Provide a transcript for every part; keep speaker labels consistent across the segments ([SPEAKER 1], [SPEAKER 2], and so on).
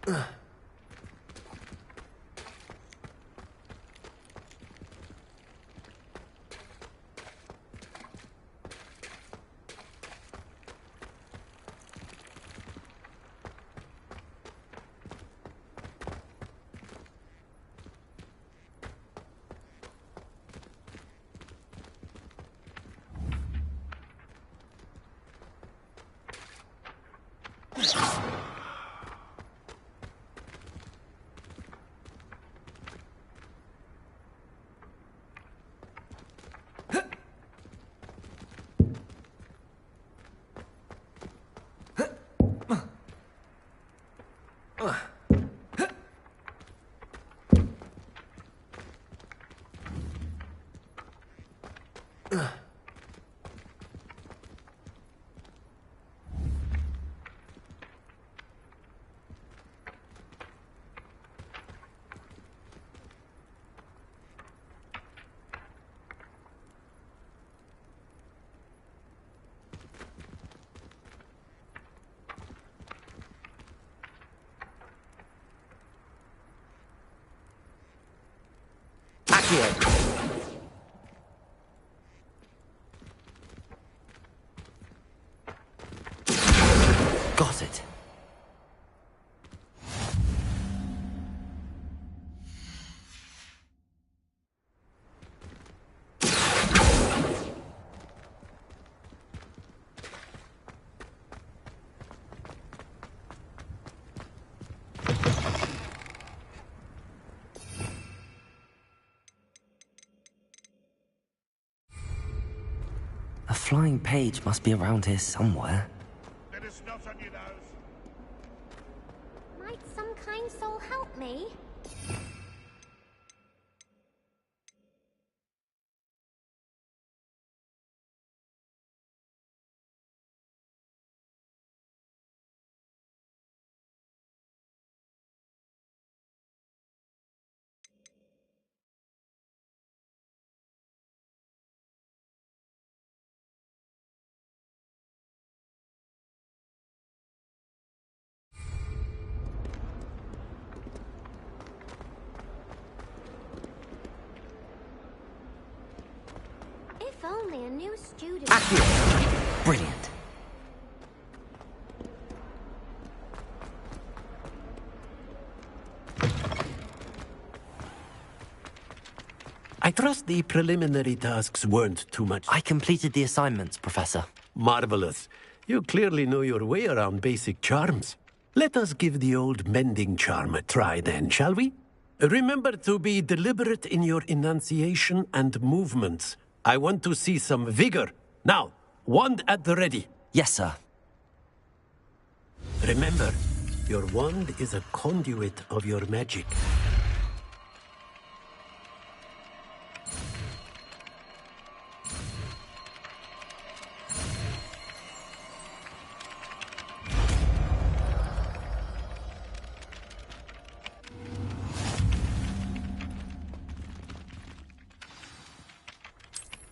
[SPEAKER 1] Here. Got it. A flying page must be around here somewhere.
[SPEAKER 2] Let us not on your nose.
[SPEAKER 3] Might some kind soul help me? If only a new student...
[SPEAKER 1] Accurate! Brilliant.
[SPEAKER 4] I trust the preliminary tasks weren't too much.
[SPEAKER 1] I completed the assignments, Professor.
[SPEAKER 4] Marvelous. You clearly know your way around basic charms. Let us give the old mending charm a try then, shall we? Remember to be deliberate in your enunciation and movements. I want to see some vigor. Now, wand at the ready.
[SPEAKER 1] Yes, sir.
[SPEAKER 4] Remember, your wand is a conduit of your magic.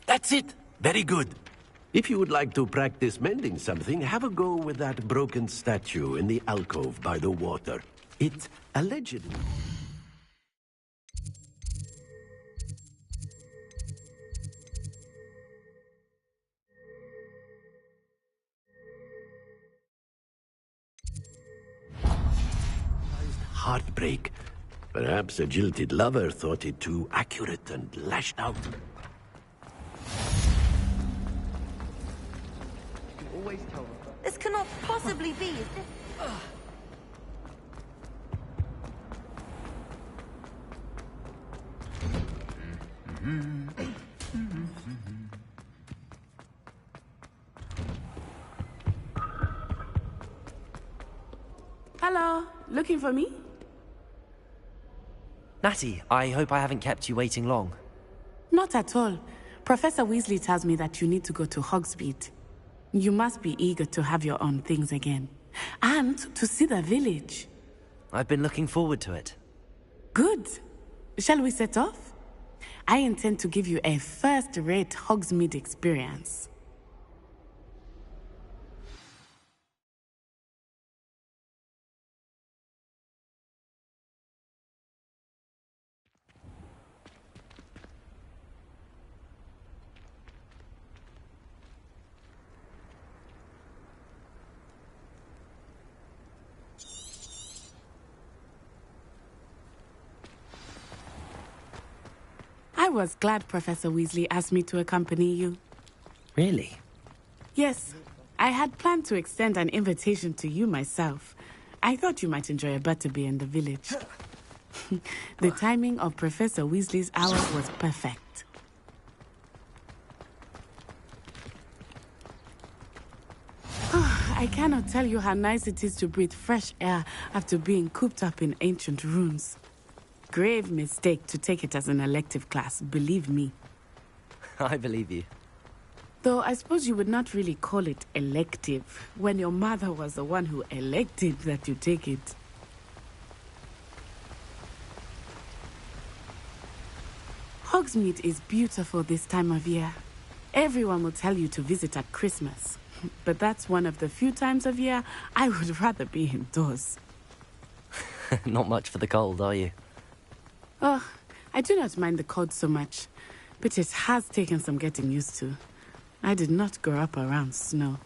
[SPEAKER 4] That's it. Very good. If you would like to practice mending something, have a go with that broken statue in the alcove by the water. It allegedly... heartbreak. Perhaps a jilted lover thought it too accurate and lashed out.
[SPEAKER 5] This cannot possibly be.
[SPEAKER 6] Hello, looking for me?
[SPEAKER 1] Natty, I hope I haven't kept you waiting long.
[SPEAKER 6] Not at all. Professor Weasley tells me that you need to go to Hogsmeade. You must be eager to have your own things again. And to see the village.
[SPEAKER 1] I've been looking forward to it.
[SPEAKER 6] Good. Shall we set off? I intend to give you a first-rate Hogsmeade experience. was glad Professor Weasley asked me to accompany you.
[SPEAKER 1] Really?
[SPEAKER 6] Yes, I had planned to extend an invitation to you myself. I thought you might enjoy a butterbeer in the village. The timing of Professor Weasley's hour was perfect. I cannot tell you how nice it is to breathe fresh air after being cooped up in ancient ruins. Grave mistake to take it as an elective class, believe me.
[SPEAKER 1] I believe you.
[SPEAKER 6] Though I suppose you would not really call it elective when your mother was the one who elected that you take it. Hogsmeade is beautiful this time of year. Everyone will tell you to visit at Christmas. But that's one of the few times of year I would rather be indoors.
[SPEAKER 1] Not much for the cold, are you?
[SPEAKER 6] Oh, I do not mind the cold so much, but it has taken some getting used to. I did not grow up around snow.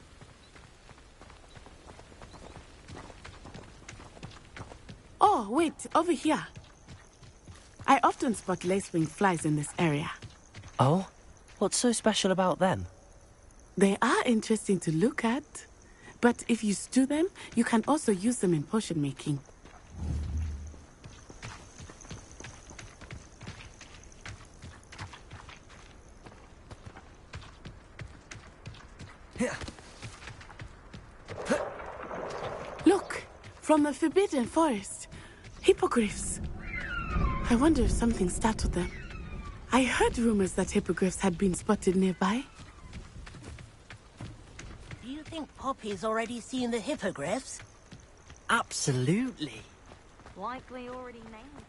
[SPEAKER 6] Oh, wait, over here. I often spot lacewing flies in this area.
[SPEAKER 1] Oh? What's so special about them?
[SPEAKER 6] They are interesting to look at, but if you stew them, you can also use them in potion making. Look, from the Forbidden Forest, hippogriffs. I wonder if something startled them. I heard rumors that hippogriffs had been spotted nearby.
[SPEAKER 7] Do you think Poppy's already seen the hippogriffs?
[SPEAKER 1] Absolutely.
[SPEAKER 3] Likely already named.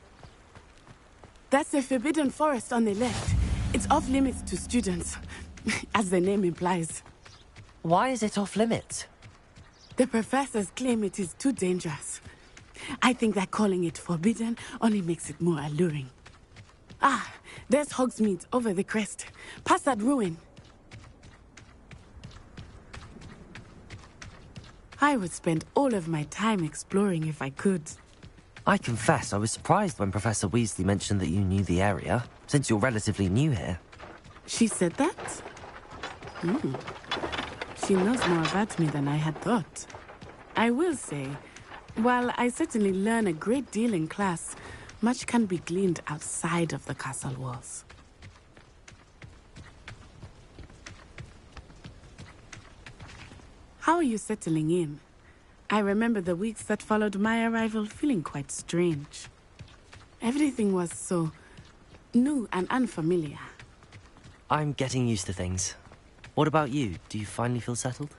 [SPEAKER 6] That's the Forbidden Forest on the left. It's off limits to students, as the name implies.
[SPEAKER 1] Why is it off limits?
[SPEAKER 6] The professors claim it is too dangerous. I think that calling it forbidden only makes it more alluring. Ah, there's Hogsmeade over the crest. Past that ruin. I would spend all of my time exploring if I could.
[SPEAKER 1] I confess I was surprised when Professor Weasley mentioned that you knew the area, since you're relatively new here.
[SPEAKER 6] She said that? She knows more about me than I had thought. I will say, while I certainly learn a great deal in class, much can be gleaned outside of the castle walls. How are you settling in? I remember the weeks that followed my arrival feeling quite strange. Everything was so new and unfamiliar.
[SPEAKER 1] I'm getting used to things. What about you? Do you finally feel settled?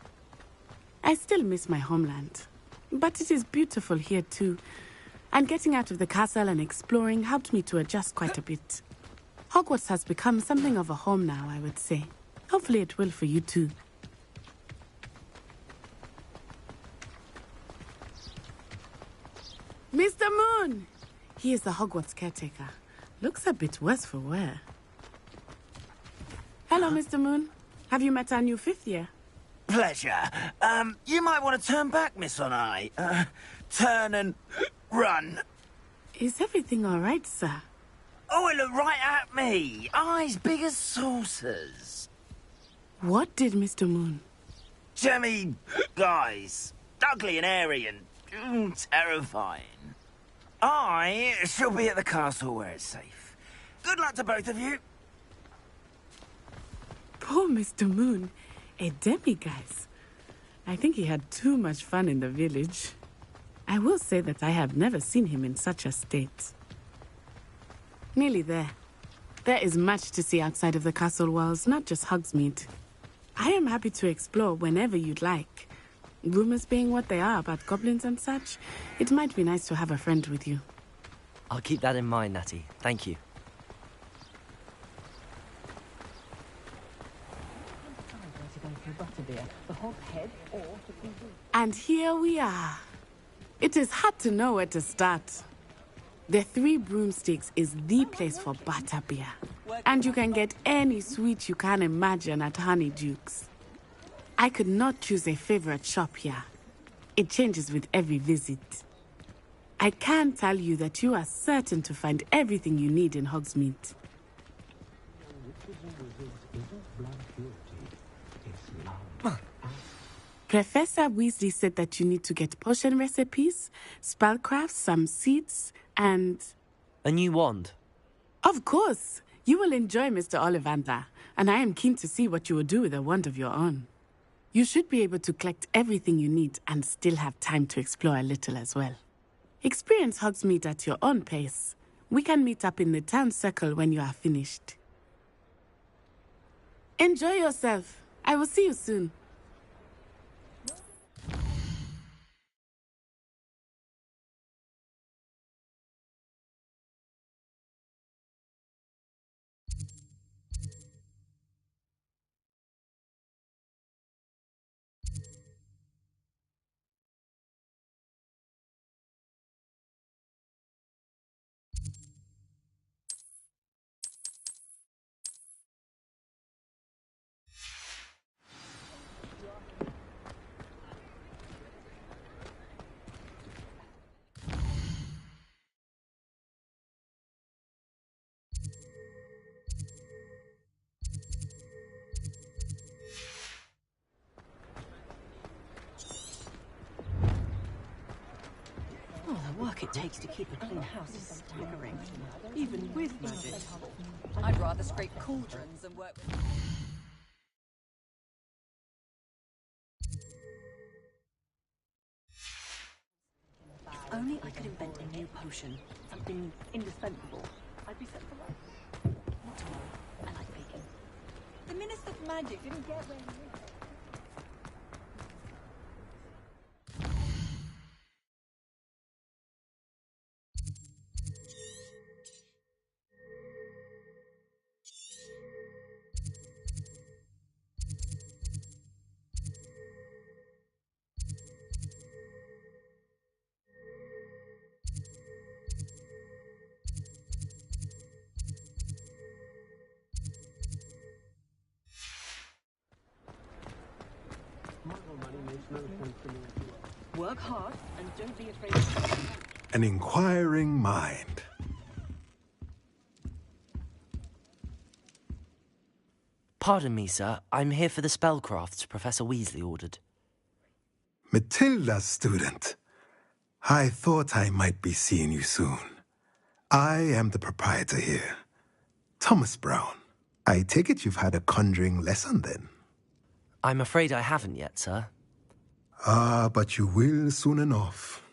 [SPEAKER 6] I still miss my homeland, but it is beautiful here too. And getting out of the castle and exploring helped me to adjust quite a bit. Hogwarts has become something of a home now, I would say. Hopefully it will for you too. Mr. Moon! He is the Hogwarts caretaker. Looks a bit worse for wear. Hello, Mr. Moon. Have you met our new fifth year?
[SPEAKER 8] Pleasure. You might want to turn back, Miss On-Eye. Turn and run.
[SPEAKER 6] Is everything all right, sir?
[SPEAKER 8] Oh, it looked right at me. Eyes big as saucers.
[SPEAKER 6] What did Mr. Moon?
[SPEAKER 8] Jemmy guys. Ugly and airy and terrifying. I shall be at the castle where it's safe. Good luck to both of you.
[SPEAKER 6] Poor Mr. Moon. A demiguise. I think he had too much fun in the village. I will say that I have never seen him in such a state. Nearly there. There is much to see outside of the castle walls, not just Hogsmeade. I am happy to explore whenever you'd like. Rumors being what they are about goblins and such, it might be nice to have a friend with you.
[SPEAKER 1] I'll keep that in mind, Natty. Thank you.
[SPEAKER 6] And here we are. It is hard to know where to start. The Three Broomsticks is the place for butterbeer. And you can get any sweet you can imagine at Honeyduke's. I could not choose a favorite shop here. It changes with every visit. I can tell you that you are certain to find everything you need in Hogsmeade. Professor Weasley said that you need to get potion recipes, spellcrafts, some seeds, and...
[SPEAKER 1] A new wand.
[SPEAKER 6] Of course! You will enjoy Mr. Ollivander, and I am keen to see what you will do with a wand of your own. You should be able to collect everything you need and still have time to explore a little as well. Experience Hogsmeade at your own pace. We can meet up in the town circle when you are finished. Enjoy yourself. I will see you soon.
[SPEAKER 5] Oh, the work it takes to keep a clean house is staggering, even with magic. I'd rather scrape cauldrons than work with... If only I could invent a new potion, something indispensable. I'd be set for life. Not tomorrow. I like bacon. The Minister for Magic didn't get where he is. Work hard and don't be afraid of...
[SPEAKER 9] An inquiring mind.
[SPEAKER 1] Pardon me, sir. I'm here for the spellcrafts Professor Weasley ordered.
[SPEAKER 9] Matilda's student. I thought I might be seeing you soon. I am the proprietor here, Thomas Brown. I take it you've had a conjuring lesson then?
[SPEAKER 1] I'm afraid I haven't yet, sir.
[SPEAKER 9] Ah, but you will soon enough.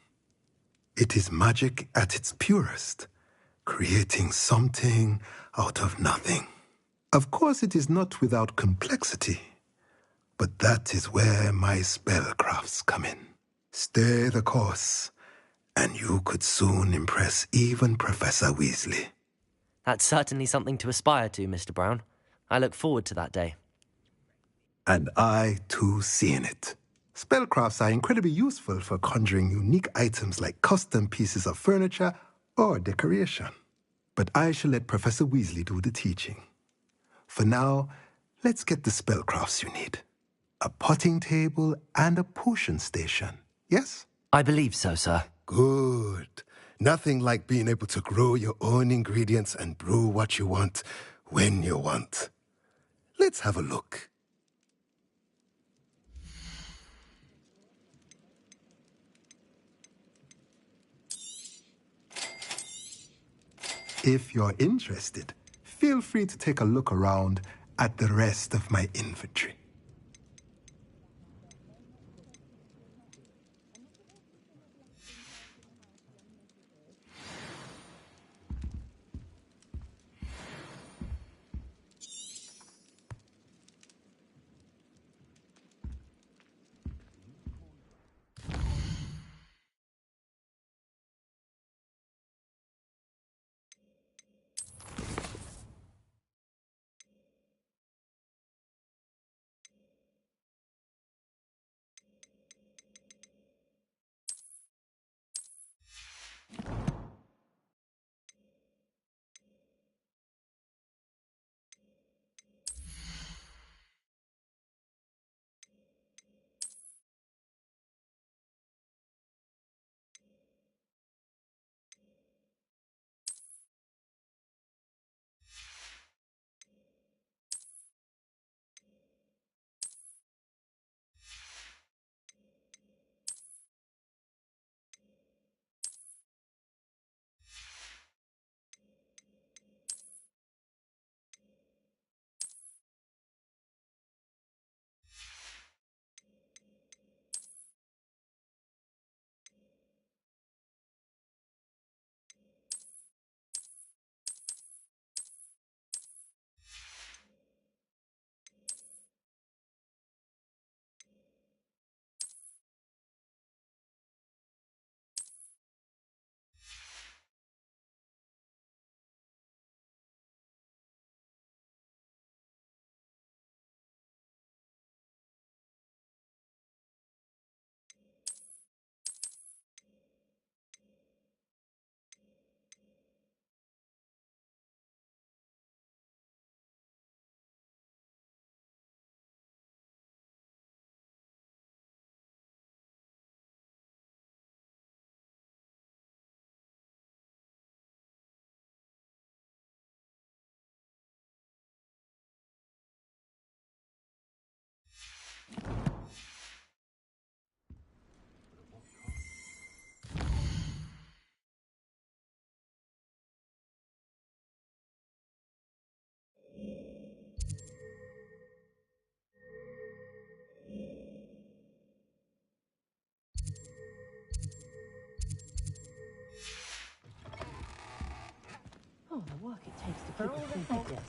[SPEAKER 9] It is magic at its purest, creating something out of nothing. Of course, it is not without complexity, but that is where my spellcrafts come in. Stay the course, and you could soon impress even Professor Weasley.
[SPEAKER 1] That's certainly something to aspire to, Mr. Brown. I look forward to that day.
[SPEAKER 9] And I, too, see in it. Spellcrafts are incredibly useful for conjuring unique items like custom pieces of furniture or decoration. But I shall let Professor Weasley do the teaching. For now, let's get the spellcrafts you need. A potting table and a potion station, yes?
[SPEAKER 1] I believe so, sir.
[SPEAKER 9] Good. Nothing like being able to grow your own ingredients and brew what you want when you want. Let's have a look. If you're interested, feel free to take a look around at the rest of my inventory.
[SPEAKER 5] work it takes to keep a food like this.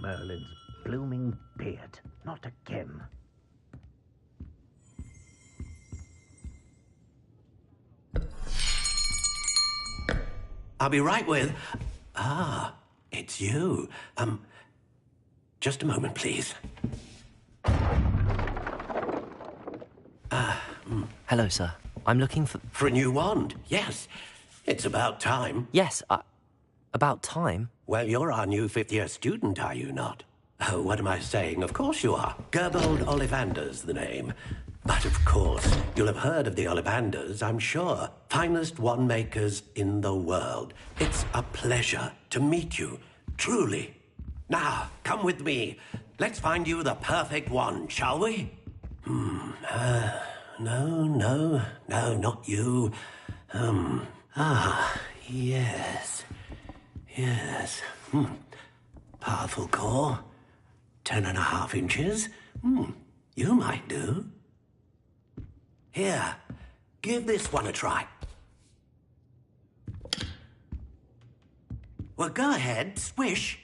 [SPEAKER 10] Merlin's blooming beard. Not again.
[SPEAKER 4] I'll be right with... Ah, it's you. Just a moment, please.
[SPEAKER 1] Hello, sir. I'm looking for...
[SPEAKER 4] For a new wand, yes. It's about time.
[SPEAKER 1] Yes, about time?
[SPEAKER 4] Well, you're our new fifth-year student, are you not? Oh, what am I saying? Of course you are. Gerbold Ollivander's the name. But of course, you'll have heard of the Ollivanders, I'm sure. Finest wand makers in the world. It's a pleasure to meet you, truly. Now, come with me. Let's find you the perfect wand, shall we? No, not you. Yes. Powerful core. 10.5 inches. You might do. Here, give this one a try. Well, go ahead, swish.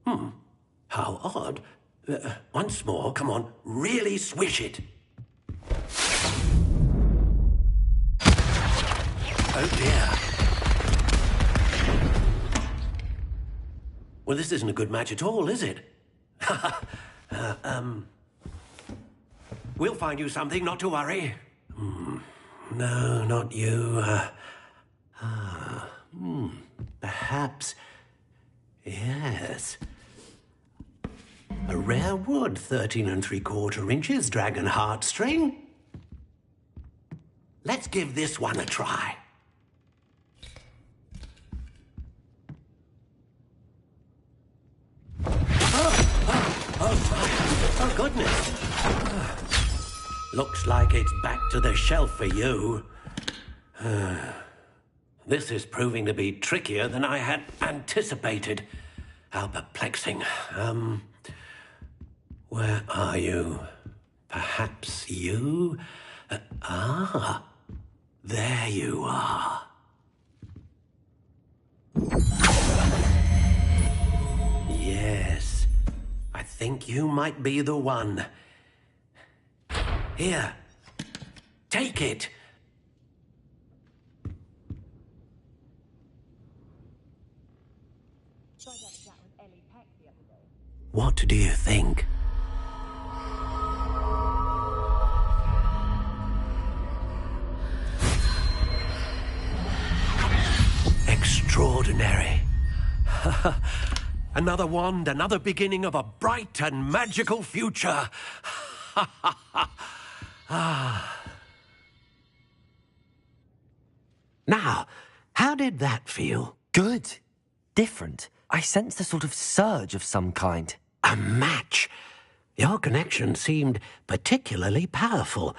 [SPEAKER 4] How odd. Once more, come on, really swish it. Oh dear. Well, this isn't a good match at all, is it? We'll find you something, not to worry. No, not you. Perhaps... Yes. A rare wood, 13 3/4 inches, dragon heartstring. Let's give this one a try. Oh, goodness. Looks like it's back to the shelf for you. This is proving to be trickier than I had anticipated. How perplexing. Where are you? Perhaps you? There you are. Yes, I think you might be the one. Here, take it. What do you think? Extraordinary. Another wand, another beginning of a bright and magical future. Now, how did that feel?
[SPEAKER 1] Good. Different. I sensed a sort of surge of some kind.
[SPEAKER 4] A match. Your connection seemed particularly powerful.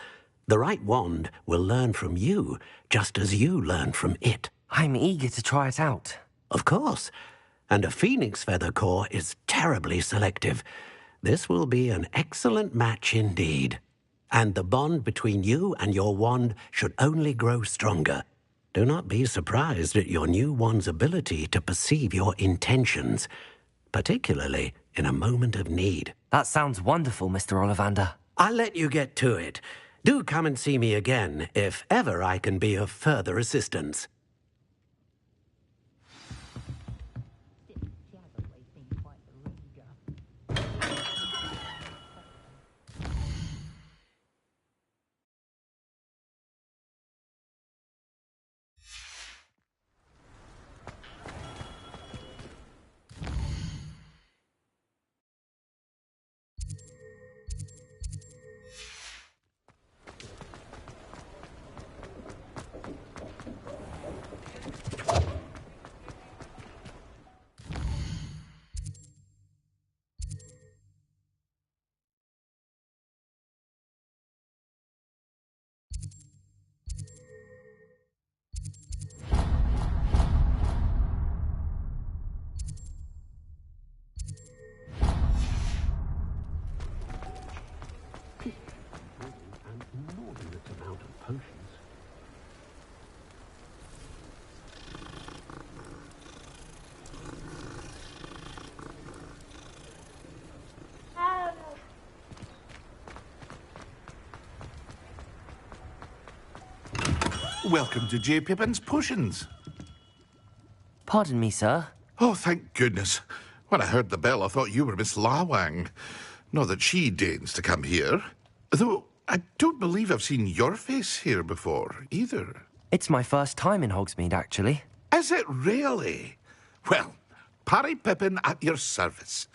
[SPEAKER 4] The right wand will learn from you, just as you learn from it.
[SPEAKER 1] I'm eager to try it out.
[SPEAKER 4] Of course. And a phoenix feather core is terribly selective. This will be an excellent match indeed. And the bond between you and your wand should only grow stronger. Do not be surprised at your new wand's ability to perceive your intentions, particularly in a moment of need.
[SPEAKER 1] That sounds wonderful, Mr. Ollivander.
[SPEAKER 4] I'll let you get to it. Do come and see me again if ever I can be of further assistance.
[SPEAKER 10] potions.
[SPEAKER 2] Welcome to J. Pippin's Potions.
[SPEAKER 1] Pardon me, sir.
[SPEAKER 2] Oh, thank goodness. When I heard the bell, I thought you were Miss Lawang. Not that she deigns to come here. Though I don't believe I've seen your face here before, either.
[SPEAKER 1] It's my first time in Hogsmeade, actually.
[SPEAKER 2] Is it really? Well, Parry Pippin at your service.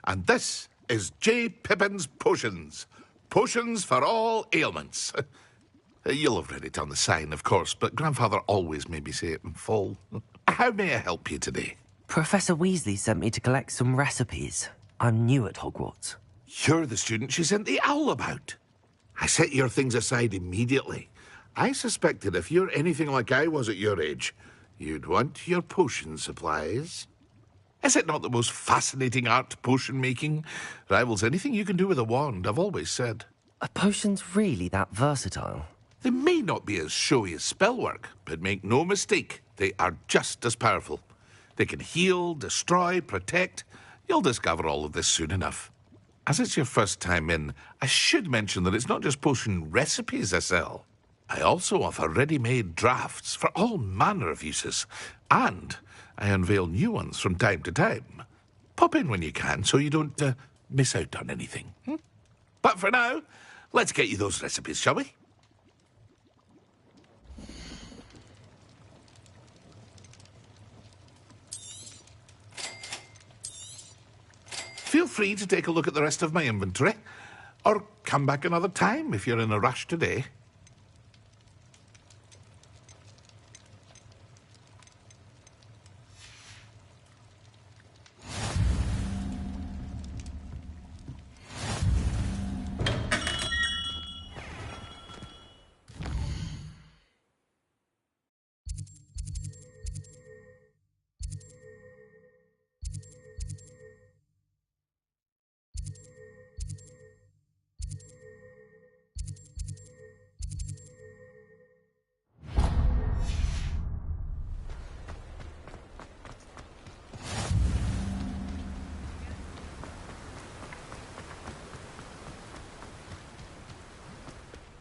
[SPEAKER 2] And this is J. Pippin's Potions. Potions for all ailments. You'll have read it on the sign, of course, but Grandfather always made me say it in full. How may I help you today?
[SPEAKER 1] Professor Weasley sent me to collect some recipes. I'm new at Hogwarts.
[SPEAKER 2] You're the student she sent the owl about. I set your things aside immediately. I suspected if you're anything like I was at your age, you'd want your potion supplies. Is it not the most fascinating art, potion making? Rivals anything you can do with a wand, I've always said.
[SPEAKER 1] Are potions really that versatile?
[SPEAKER 2] They may not be as showy as spellwork, but make no mistake, they are just as powerful. They can heal, destroy, protect. You'll discover all of this soon enough. As it's your first time in, I should mention that it's not just potion recipes I sell. I also offer ready-made drafts for all manner of uses, and I unveil new ones from time to time. Pop in when you can so you don't miss out on anything. But for now, let's get you those recipes, shall we? Feel free to take a look at the rest of my inventory, or come back another time if you're in a rush today.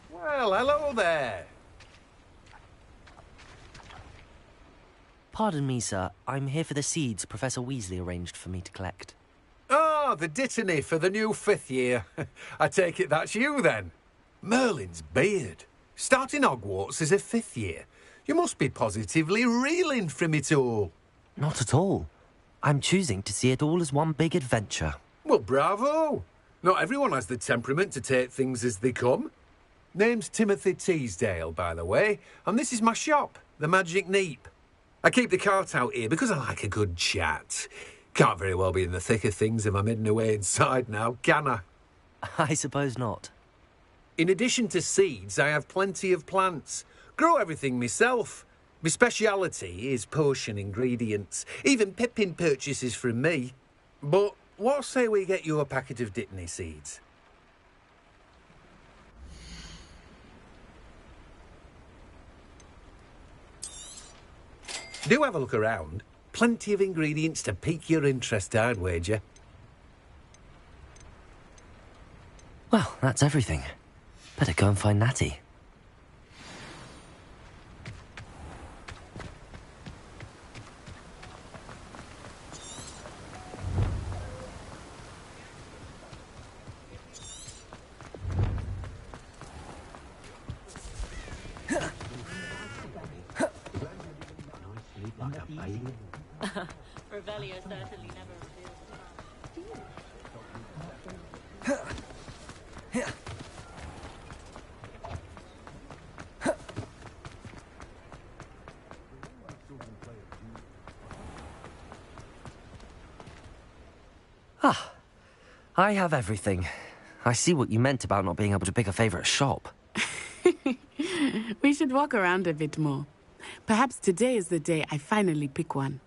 [SPEAKER 11] Well, hello there.
[SPEAKER 1] Pardon me, sir. I'm here for the seeds Professor Weasley arranged for me to collect.
[SPEAKER 11] Oh, the dittany for the new 5th year. I take it that's you, then. Merlin's beard. Starting Hogwarts as a 5th year. You must be positively reeling from it all.
[SPEAKER 1] Not at all. I'm choosing to see it all as one big adventure.
[SPEAKER 11] Well, bravo. Not everyone has the temperament to take things as they come. Name's Timothy Teasdale, by the way, and this is my shop, the Magic Neep. I keep the cart out here because I like a good chat. Can't very well be in the thick of things if I'm hidden away inside now, can I?
[SPEAKER 1] I suppose not.
[SPEAKER 11] In addition to seeds, I have plenty of plants. Grow everything myself. My speciality is potion ingredients. Even Pippin purchases from me. But what say we get you a packet of Dittany seeds? Do have a look around. Plenty of ingredients to pique your interest, I'd wager.
[SPEAKER 1] Well, that's everything. Better go and find Natty.
[SPEAKER 5] Revelio certainly never reveals.
[SPEAKER 1] Ah, I have everything. I see what you meant about not being able to pick a favourite shop.
[SPEAKER 6] We should walk around a bit more. Perhaps today is the day I finally pick one.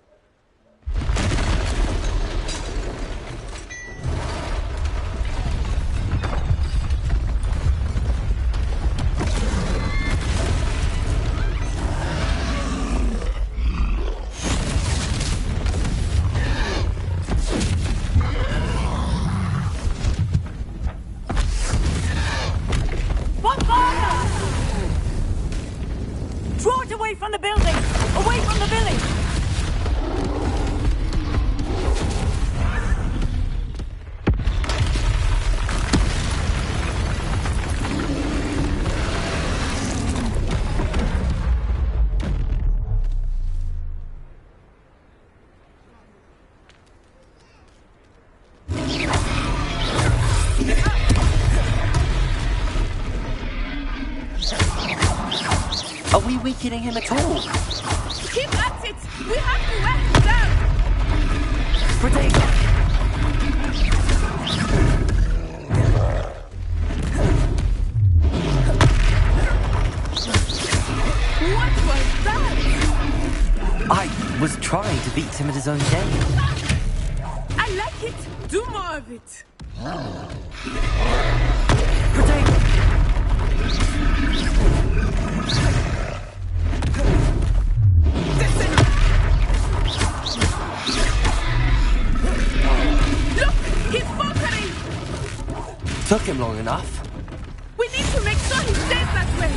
[SPEAKER 5] Get away from the building! Away from the village!
[SPEAKER 1] Are we weakening him at all?
[SPEAKER 6] Keep at it! We have to wear him down!
[SPEAKER 1] Protego!
[SPEAKER 6] What was that?
[SPEAKER 1] I was trying to beat him at his own game.
[SPEAKER 6] I like it. Do more of it.
[SPEAKER 1] Protego!
[SPEAKER 6] Look! He's faltering!
[SPEAKER 1] Took him long enough.
[SPEAKER 6] We need to make sure he stays that way.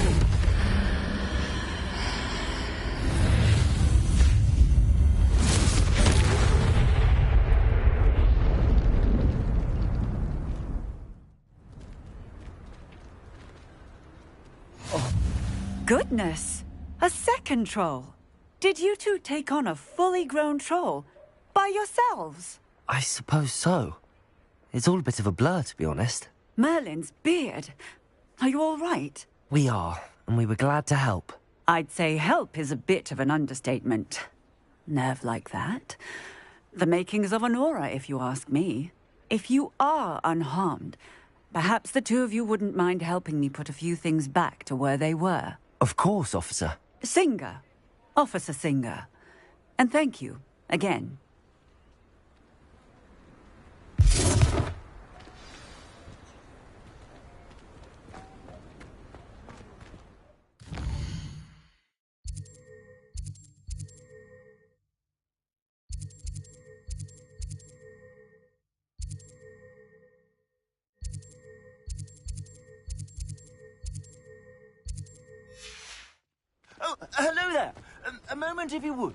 [SPEAKER 5] Goodness! A second troll! Did you two take on a fully grown troll? By yourselves?
[SPEAKER 1] I suppose so. It's all a bit of a blur, to be honest.
[SPEAKER 5] Merlin's beard. Are you all right?
[SPEAKER 1] We are, and we were glad to help.
[SPEAKER 5] I'd say help is a bit of an understatement. Nerve like that. The makings of an aura, if you ask me. If you are unharmed, perhaps the two of you wouldn't mind helping me put a few things back to where they were.
[SPEAKER 1] Of course, officer.
[SPEAKER 5] Singer. Officer Singer. And thank you, again.
[SPEAKER 8] Oh, hello there. A moment, if you would.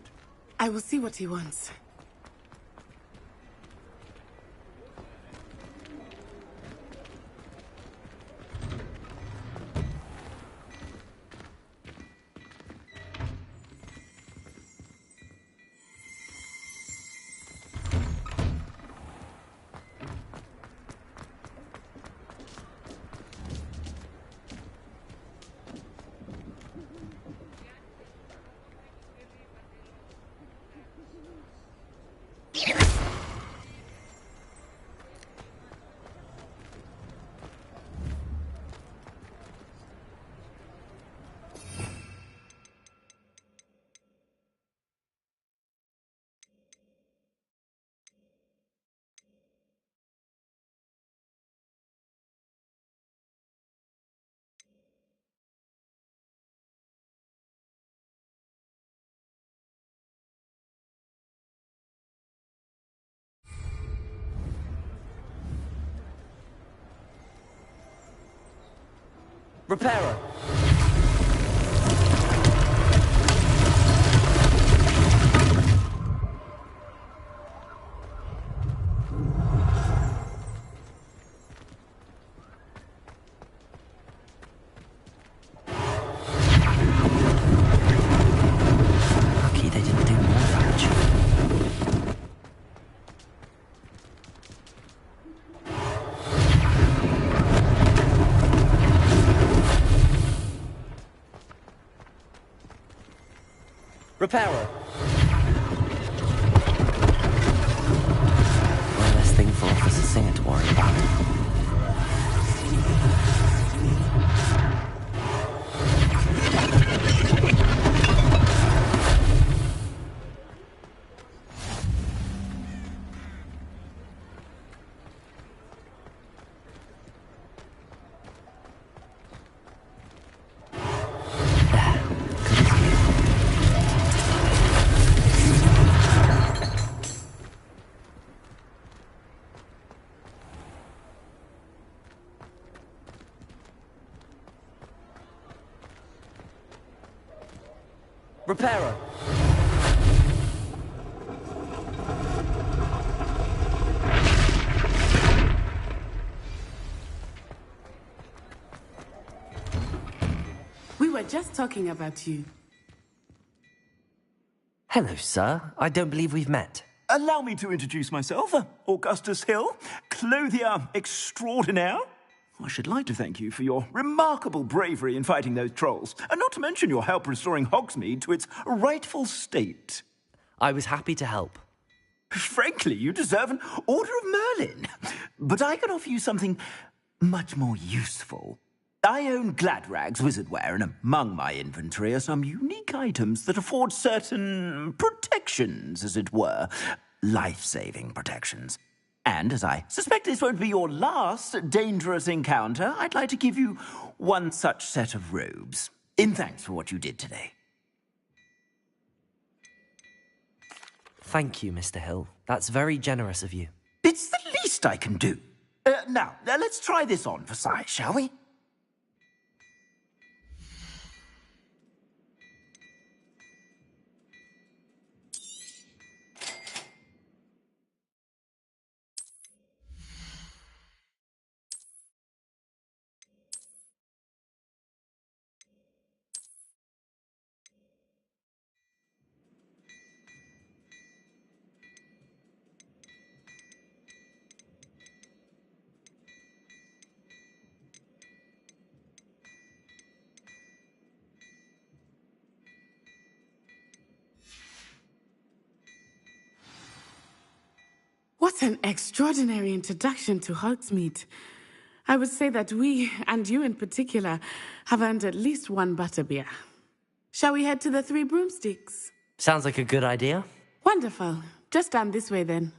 [SPEAKER 6] I will see what he wants.
[SPEAKER 1] Repairer! Lucky they didn't do more damage. Repairer. One less thing for Officer Singer to worry about. Reparo!
[SPEAKER 6] We were just talking about you.
[SPEAKER 1] Hello, sir. I don't believe we've met.
[SPEAKER 8] Allow me to introduce myself, Augustus Hill, clothier extraordinaire. I should like to thank you for your remarkable bravery in fighting those trolls, and not to mention your help restoring Hogsmeade to its rightful state.
[SPEAKER 1] I was happy to help.
[SPEAKER 8] Frankly, you deserve an Order of Merlin. But I can offer you something much more useful. I own Gladrag's wizardware, and among my inventory are some unique items that afford certain protections, as it were. Life-saving protections. And as I suspect this won't be your last dangerous encounter, I'd like to give you one such set of robes, in thanks for what you did today.
[SPEAKER 1] Thank you, Mr. Hill. That's very generous of you.
[SPEAKER 8] It's the least I can do. Now, let's try this on for size, shall we?
[SPEAKER 6] What an extraordinary introduction to Hogsmeade. I would say that we, and you in particular, have earned at least one butterbeer. Shall we head to the Three Broomsticks?
[SPEAKER 1] Sounds like a good idea.
[SPEAKER 6] Wonderful. Just down this way then.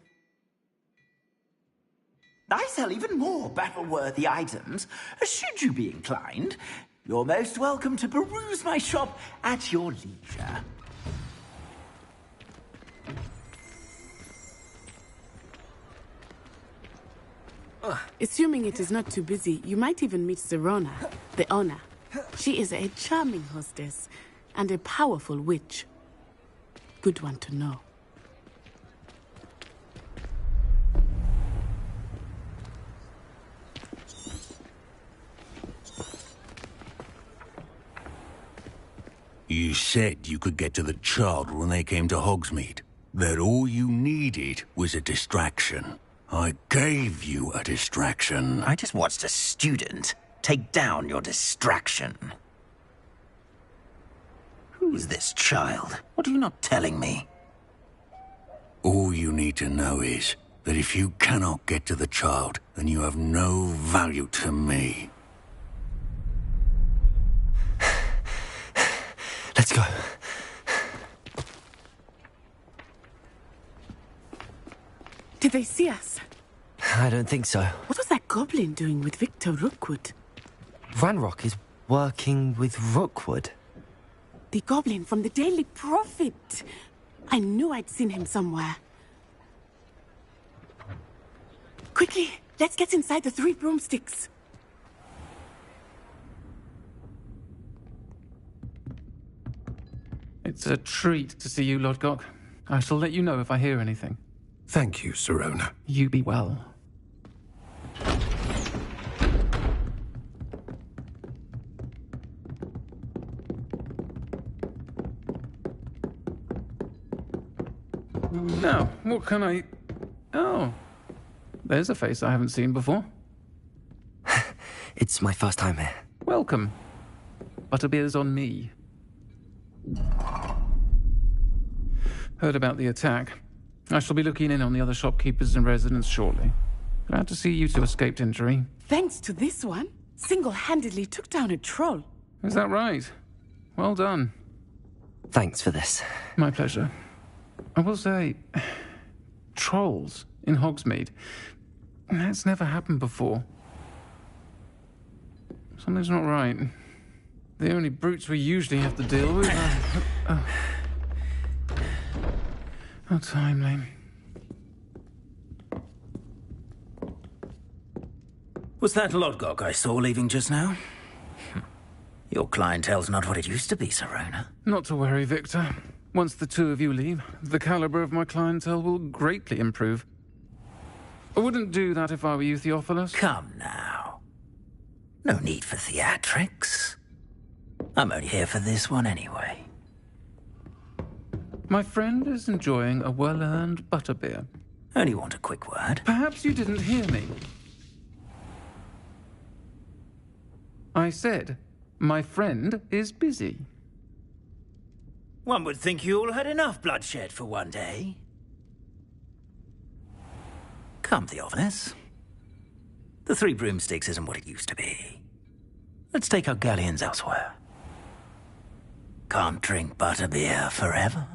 [SPEAKER 8] I sell even more battle-worthy items. Should you be inclined, you're most welcome to peruse my shop at your leisure.
[SPEAKER 6] Assuming it is not too busy, you might even meet Serona, the owner. She is a charming hostess and a powerful witch. Good one to know.
[SPEAKER 12] You said you could get to the child when they came to Hogsmeade. That all you needed was a distraction. I gave you a distraction.
[SPEAKER 8] I just watched a student take down your distraction. Who is this child? What are you not telling me?
[SPEAKER 12] All you need to know is that if you cannot get to the child, then you have no value to me.
[SPEAKER 1] Let's go.
[SPEAKER 6] Did they see us?
[SPEAKER 1] I don't think so.
[SPEAKER 6] What was that goblin doing with Victor Rookwood?
[SPEAKER 1] Ranrock is working with Rookwood.
[SPEAKER 6] The goblin from the Daily Prophet. I knew I'd seen him somewhere. Quickly, let's get inside the Three Broomsticks.
[SPEAKER 13] It's a treat to see you, Lodgok. I shall let you know if I hear anything.
[SPEAKER 4] Thank you, Serona.
[SPEAKER 13] You be well. Now, what can I... Oh, there's a face I haven't seen before.
[SPEAKER 1] It's my first time here.
[SPEAKER 13] Welcome. Butterbeer's on me. Heard about the attack. I shall be looking in on the other shopkeepers and residents shortly. Glad to see you two escaped injury.
[SPEAKER 6] Thanks to this one, single-handedly took down a troll.
[SPEAKER 13] Is that right? Well done.
[SPEAKER 1] Thanks for this.
[SPEAKER 13] My pleasure. I will say, trolls in Hogsmeade. That's never happened before. Something's not right. The only brutes we usually have to deal with are... How timely.
[SPEAKER 8] Was that Lodgok I saw leaving just now? Your clientele's not what it used to be, Serona.
[SPEAKER 13] Not to worry, Victor. Once the two of you leave, the caliber of my clientele will greatly improve. I wouldn't do that if I were you, Theophilus.
[SPEAKER 8] Come now. No need for theatrics. I'm only here for this one anyway.
[SPEAKER 13] My friend is enjoying a well-earned butterbeer.
[SPEAKER 8] Only want a quick word.
[SPEAKER 13] Perhaps you didn't hear me. I said, my friend is busy.
[SPEAKER 8] One would think you all had enough bloodshed for one day. Come, Theophilus. The Three Broomsticks isn't what it used to be. Let's take our galleons elsewhere. Can't drink butterbeer forever.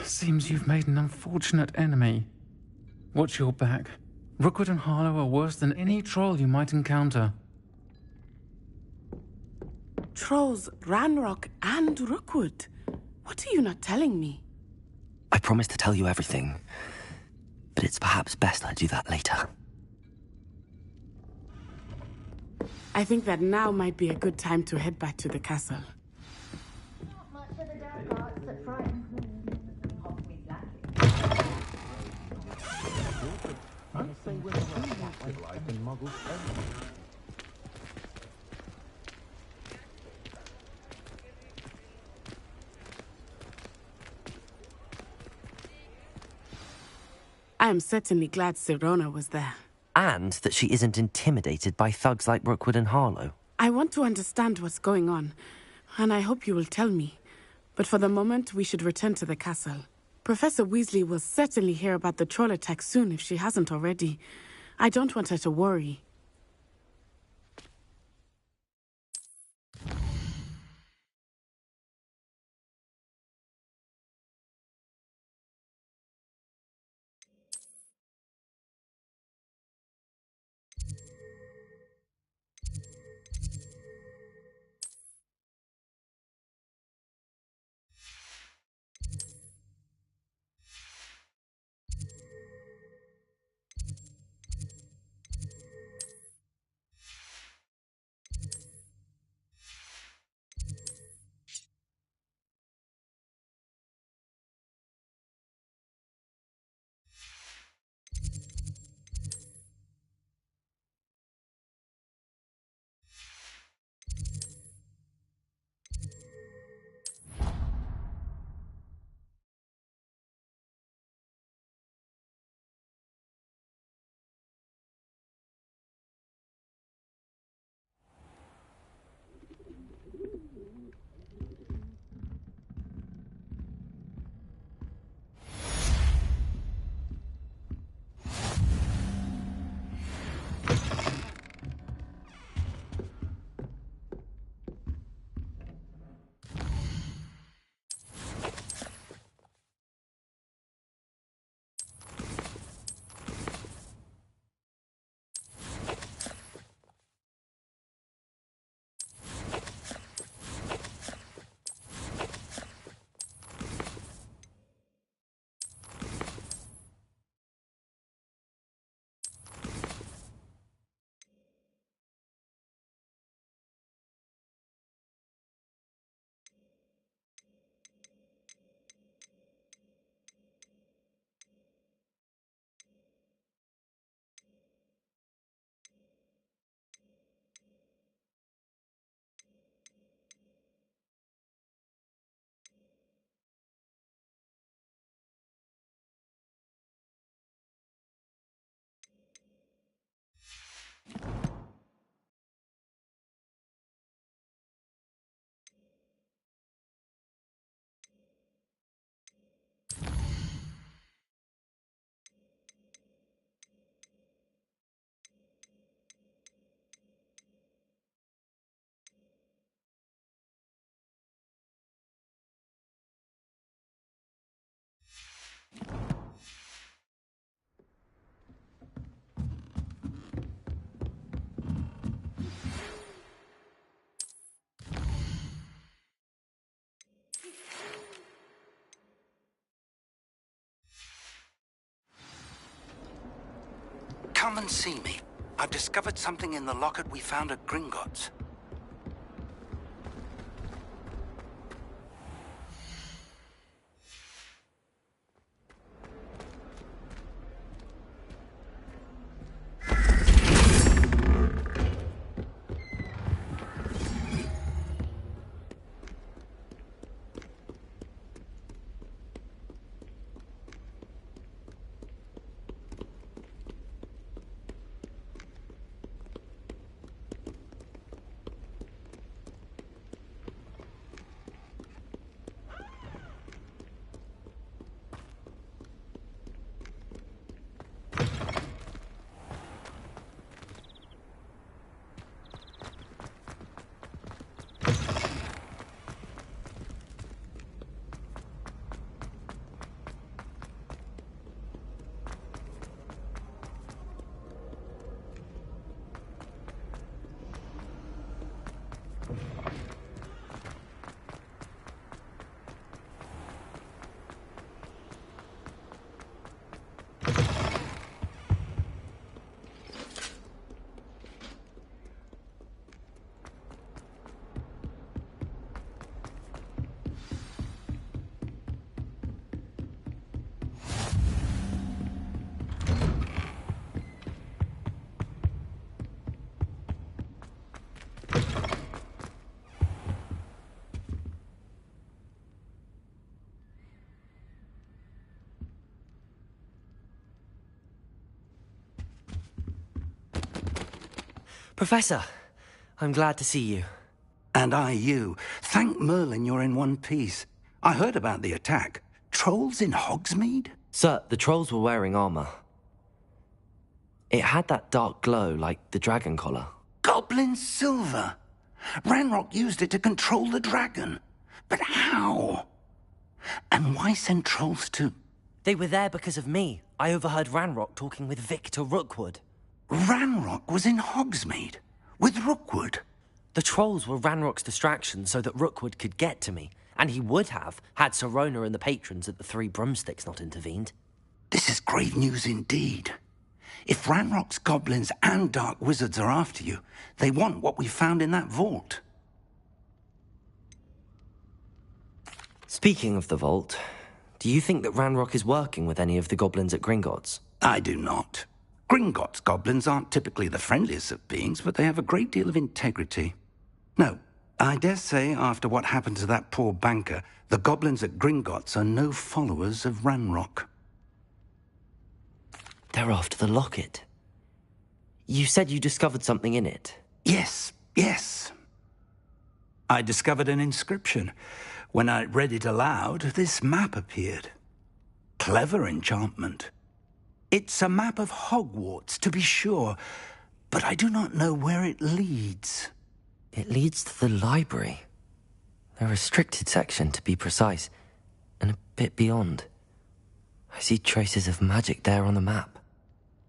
[SPEAKER 13] Seems you've made an unfortunate enemy. Watch your back. Rookwood and Harlow are worse than any troll you might encounter.
[SPEAKER 6] Trolls, Ranrock, and Rookwood. What are you not telling me?
[SPEAKER 1] I promised to tell you everything, but it's perhaps best I do that later.
[SPEAKER 6] I think that now might be a good time to head back to the castle.
[SPEAKER 3] Not much for the dark arts that frighten.
[SPEAKER 6] I am certainly glad Serona was there.
[SPEAKER 1] And that she isn't intimidated by thugs like Rookwood and Harlow.
[SPEAKER 6] I want to understand what's going on, and I hope you will tell me. But for the moment, we should return to the castle. Professor Weasley will certainly hear about the troll attack soon if she hasn't already. I don't want her to worry.
[SPEAKER 14] come and see me. I've discovered something in the locket we found at Gringotts.
[SPEAKER 1] Professor, I'm glad to see you.
[SPEAKER 14] And I you. Thank Merlin you're in one piece. I heard about the attack. Trolls in Hogsmeade?
[SPEAKER 1] Sir, the trolls were wearing armor. It had that dark glow like the dragon collar.
[SPEAKER 14] Goblin silver. Ranrock used it to control the dragon. But how? And why send trolls to...
[SPEAKER 1] They were there because of me. I overheard Ranrock talking with Victor Rookwood.
[SPEAKER 14] Ranrock was in Hogsmeade? With Rookwood?
[SPEAKER 1] The trolls were Ranrock's distraction so that Rookwood could get to me. And he would have, had Sirona and the patrons at the Three Broomsticks not intervened.
[SPEAKER 14] This is grave news indeed. If Ranrock's goblins and dark wizards are after you, they want what we found in that vault.
[SPEAKER 1] Speaking of the vault, do you think that Ranrock is working with any of the goblins at Gringotts?
[SPEAKER 14] I do not. Gringotts goblins aren't typically the friendliest of beings, but they have a great deal of integrity. No, I dare say after what happened to that poor banker, the goblins at Gringotts are no followers of Ranrock.
[SPEAKER 1] They're after the locket. You said you discovered something in it.
[SPEAKER 14] Yes. I discovered an inscription. When I read it aloud, this map appeared. Clever enchantment. It's a map of Hogwarts, to be sure, but I do not know where it leads.
[SPEAKER 1] It leads to the library. The restricted section, to be precise, and a bit beyond. I see traces of magic there on the map.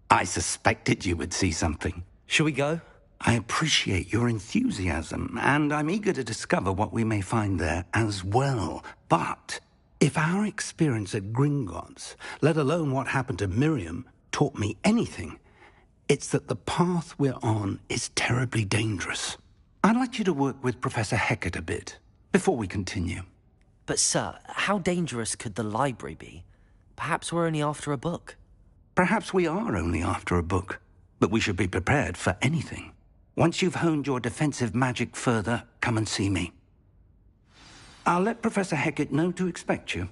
[SPEAKER 14] I suspected you would see something.
[SPEAKER 1] Shall we go?
[SPEAKER 14] I appreciate your enthusiasm, and I'm eager to discover what we may find there as well. But if our experience at Gringotts, let alone what happened to Miriam, taught me anything, it's that the path we're on is terribly dangerous. I'd like you to work with Professor Hecat a bit before we continue.
[SPEAKER 1] But, sir, how dangerous could the library be? Perhaps we're only after a book.
[SPEAKER 14] Perhaps we are only after a book, but we should be prepared for anything. Once you've honed your defensive magic further, come and see me. I'll let Professor Hecat know to expect you.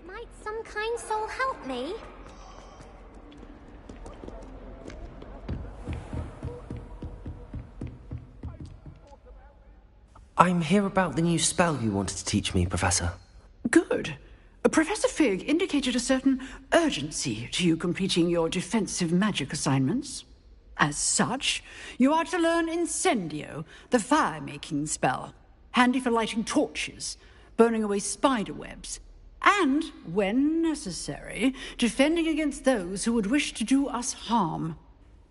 [SPEAKER 3] Might some kind soul help me?
[SPEAKER 1] I'm here about the new spell you wanted to teach me, Professor.
[SPEAKER 15] Good. Professor Fig indicated a certain urgency to you completing your defensive magic assignments. As such, you are to learn Incendio, the fire-making spell, handy for lighting torches, burning away spider webs, and, when necessary, defending against those who would wish to do us harm.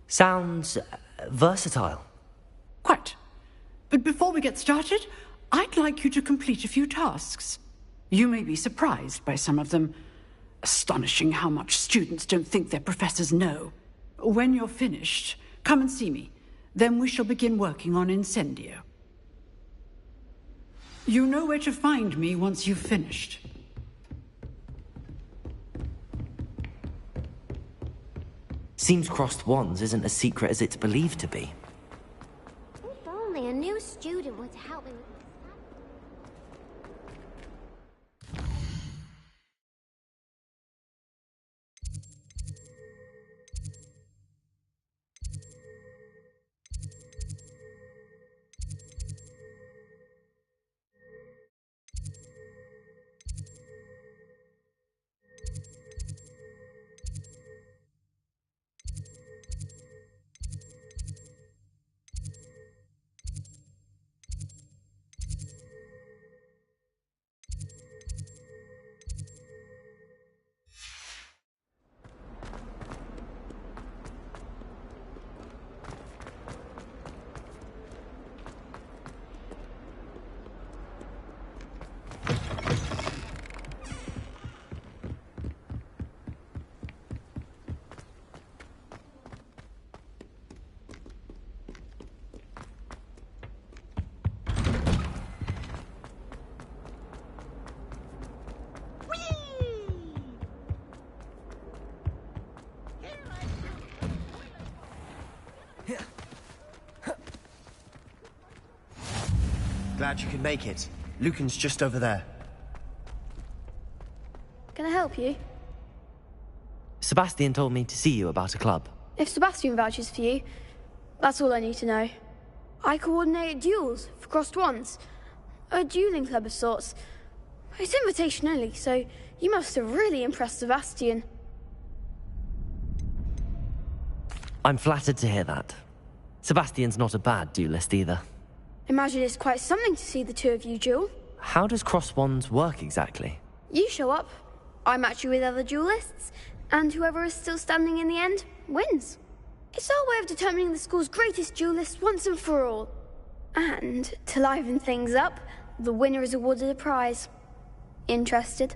[SPEAKER 1] Sounds versatile.
[SPEAKER 15] Quite. But before we get started, I'd like you to complete a few tasks. You may be surprised by some of them. Astonishing how much students don't think their professors know. When you're finished, come and see me. Then we shall begin working on Incendio. You know where to find me once you've finished.
[SPEAKER 1] Seems crossed wands isn't as secret as it's believed to be.
[SPEAKER 3] If only a new student would help me with
[SPEAKER 16] Glad you could make it. Lucan's just over there.
[SPEAKER 17] Can I help you?
[SPEAKER 1] Sebastian told me to see you about a club.
[SPEAKER 17] If Sebastian vouches for you, that's all I need to know. I coordinate duels for crossed wands. A dueling club of sorts. It's invitation only, so you must have really impressed Sebastian.
[SPEAKER 1] I'm flattered to hear that. Sebastian's not a bad duelist either.
[SPEAKER 17] Imagine it's quite something to see the two of you duel.
[SPEAKER 1] How does cross wands work exactly?
[SPEAKER 17] You show up, I match you with other duelists, and whoever is still standing in the end wins. It's our way of determining the school's greatest duelist once and for all. And, to liven things up, the winner is awarded a prize. Interested?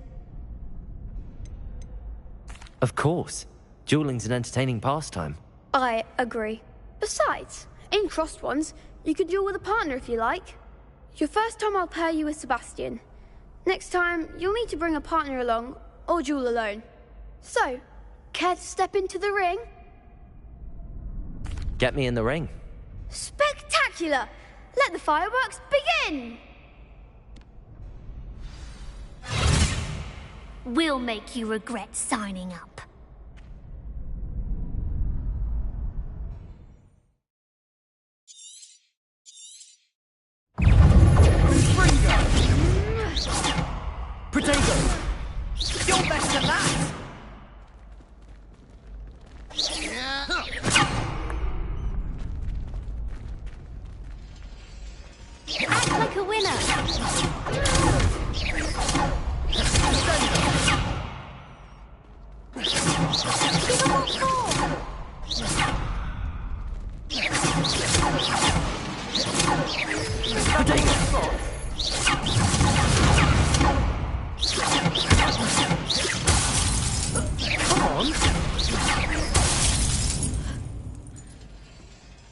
[SPEAKER 1] Of course. Dueling's an entertaining pastime.
[SPEAKER 17] I agree. Besides, in crossed ones, you could duel with a partner if you like. Your first time I'll pair you with Sebastian. Next time, you'll need to bring a partner along, or duel alone. So, care to step into the ring?
[SPEAKER 1] Get me in the ring.
[SPEAKER 17] Spectacular! Let the fireworks begin!
[SPEAKER 3] We'll make you regret signing up.
[SPEAKER 16] Potato! You're best at that!
[SPEAKER 3] like a winner.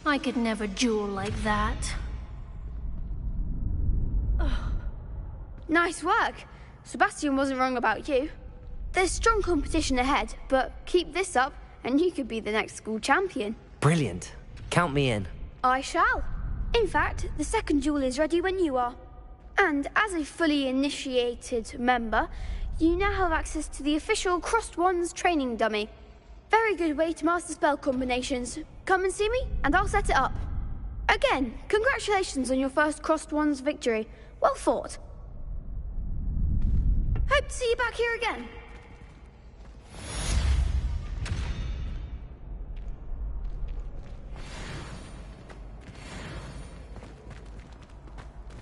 [SPEAKER 3] I could never duel like that.
[SPEAKER 17] Nice work. Sebastian wasn't wrong about you. There's strong competition ahead, but keep this up and you could be the next school champion.
[SPEAKER 1] Brilliant. Count me in.
[SPEAKER 17] I shall. In fact, the second duel is ready when you are. And as a fully initiated member, you now have access to the official Crossed Wands training dummy. Very good way to master spell combinations. Come and see me, and I'll set it up. Again, congratulations on your first Crossed Wands victory. Well fought. Hope to see you back here again.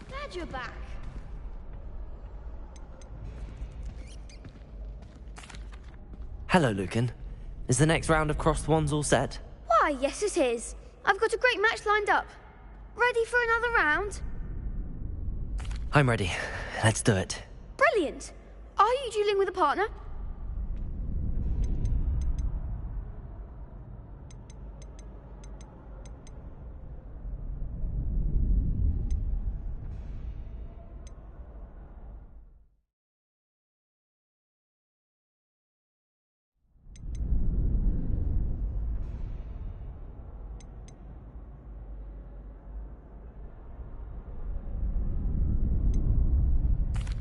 [SPEAKER 17] Glad you're back.
[SPEAKER 1] Hello, Lucan. Is the next round of Crossed Wands all set?
[SPEAKER 17] Why, yes it is. I've got a great match lined up. Ready for another round?
[SPEAKER 1] I'm ready. Let's do it.
[SPEAKER 17] Brilliant. Are you dueling with a partner?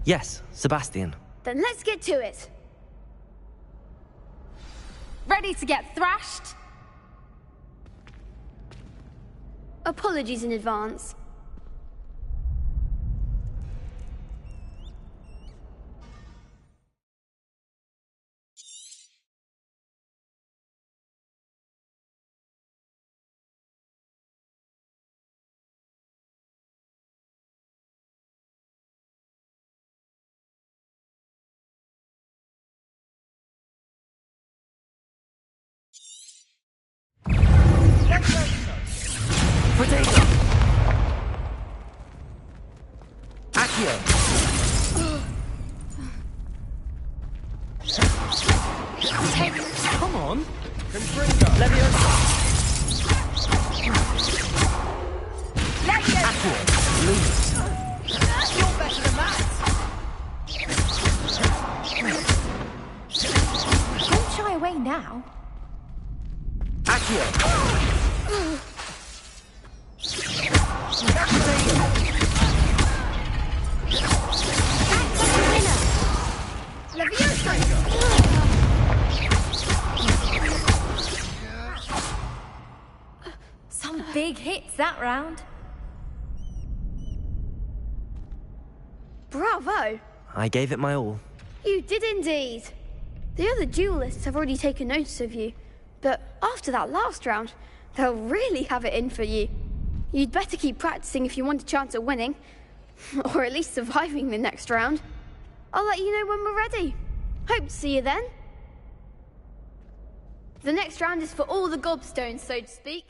[SPEAKER 1] Yes, Sebastian.
[SPEAKER 17] Then let's get to it.
[SPEAKER 3] Ready to get thrashed?
[SPEAKER 17] Apologies in advance.
[SPEAKER 1] Potato! Accio! Come on! Leviosa! Accio! Lose!
[SPEAKER 5] You're better than that!
[SPEAKER 3] Don't shy away now.
[SPEAKER 1] Accio!
[SPEAKER 3] Some big hits that round.
[SPEAKER 17] Bravo!
[SPEAKER 1] I gave it my all.
[SPEAKER 17] You did indeed. The other duelists have already taken notice of you, but after that last round, they'll really have it in for you. You'd better keep practicing if you want a chance at winning, or at least surviving the next round. I'll let you know when we're ready. Hope to see you then. The next round is for all the gobstones, so to speak.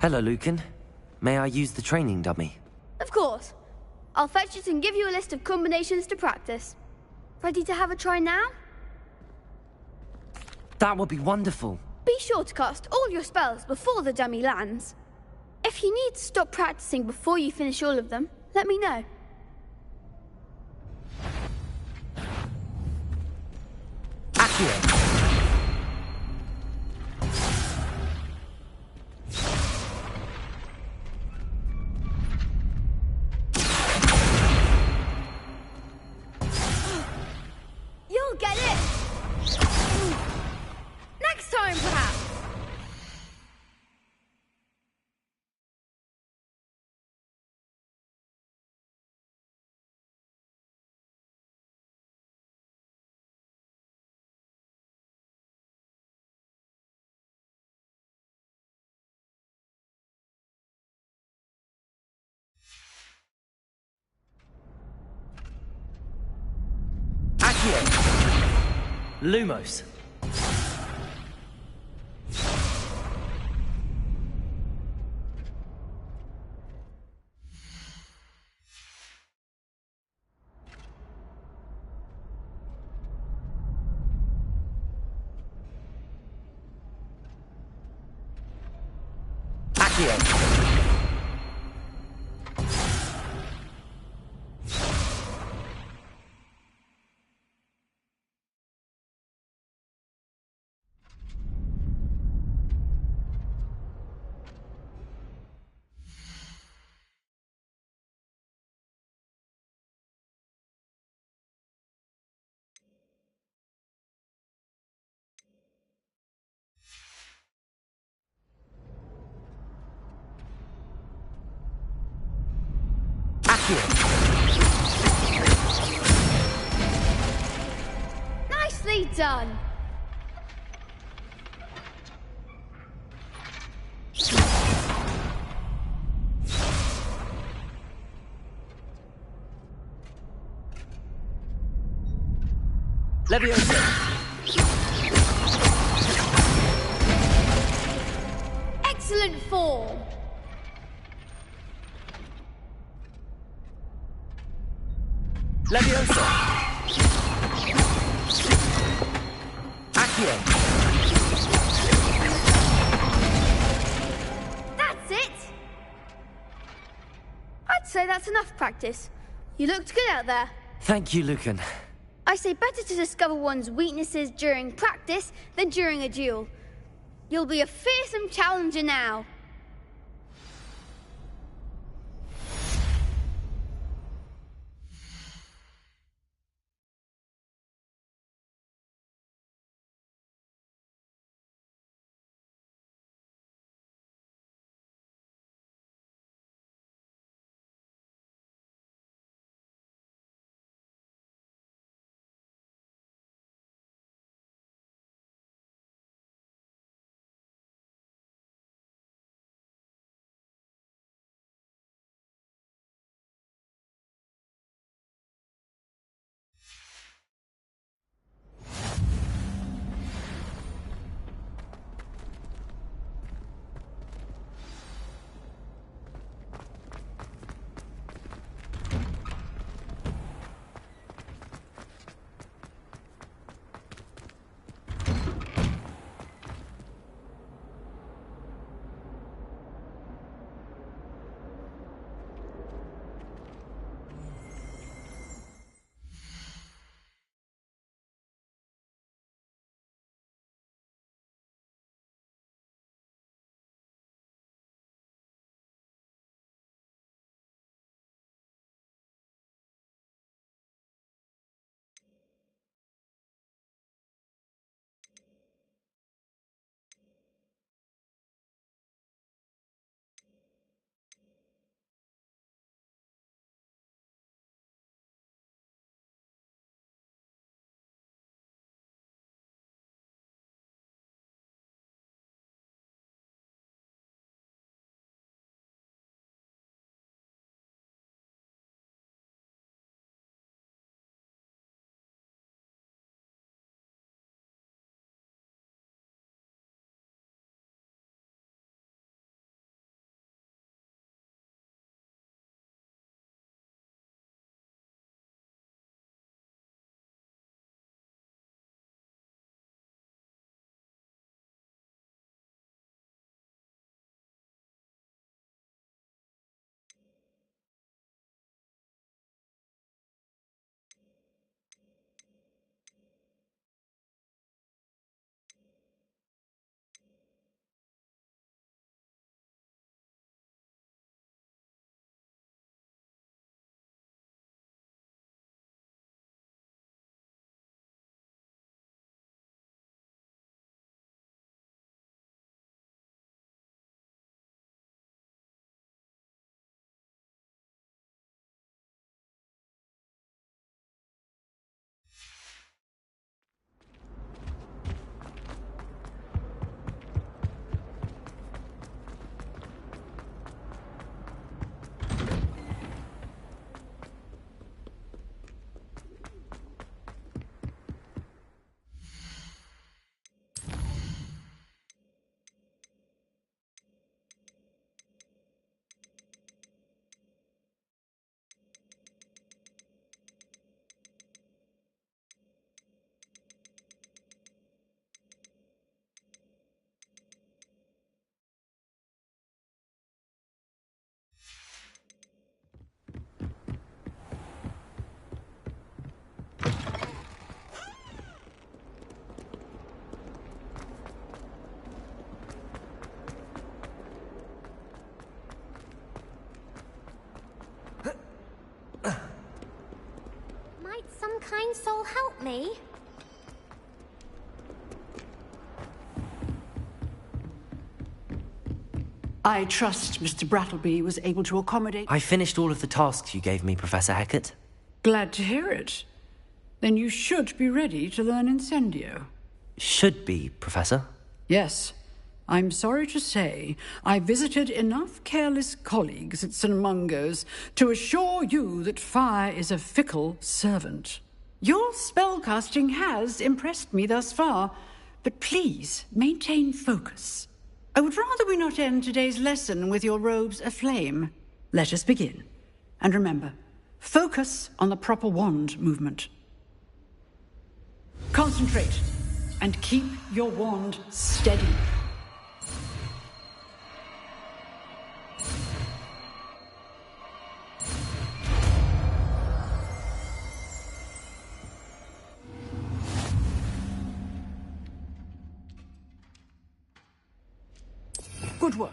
[SPEAKER 1] Hello, Lucan. May I use the training dummy?
[SPEAKER 17] Of course. I'll fetch it and give you a list of combinations to practice. Ready to have a try now?
[SPEAKER 1] That would be wonderful.
[SPEAKER 17] Be sure to cast all your spells before the dummy lands. If you need to stop practicing before you finish all of them, let me know.
[SPEAKER 1] Accio!
[SPEAKER 17] You'll get it! Next time, perhaps!
[SPEAKER 1] Accio! Lumos. Accio!
[SPEAKER 17] Nicely done!
[SPEAKER 1] Leviosa!
[SPEAKER 17] Excellent form!
[SPEAKER 1] Leviosa! Accio!
[SPEAKER 17] That's it! I'd say that's enough practice. You looked good out there.
[SPEAKER 1] Thank you, Lucan.
[SPEAKER 17] I say better to discover one's weaknesses during practice than during a duel. You'll be a fearsome challenger now.
[SPEAKER 3] help me?
[SPEAKER 15] I trust Mr. Brattleby was able to accommodate...
[SPEAKER 1] I finished all of the tasks you gave me, Professor Hecat.
[SPEAKER 15] Glad to hear it. Then you should be ready to learn Incendio.
[SPEAKER 1] Should be, Professor?
[SPEAKER 15] Yes. I'm sorry to say, I visited enough careless colleagues at St. Mungo's to assure you that fire is a fickle servant. Your spellcasting has impressed me thus far, but please maintain focus. I would rather we not end today's lesson with your robes aflame. Let us begin. And remember, focus on the proper wand movement. Concentrate, and keep your wand steady. Good work.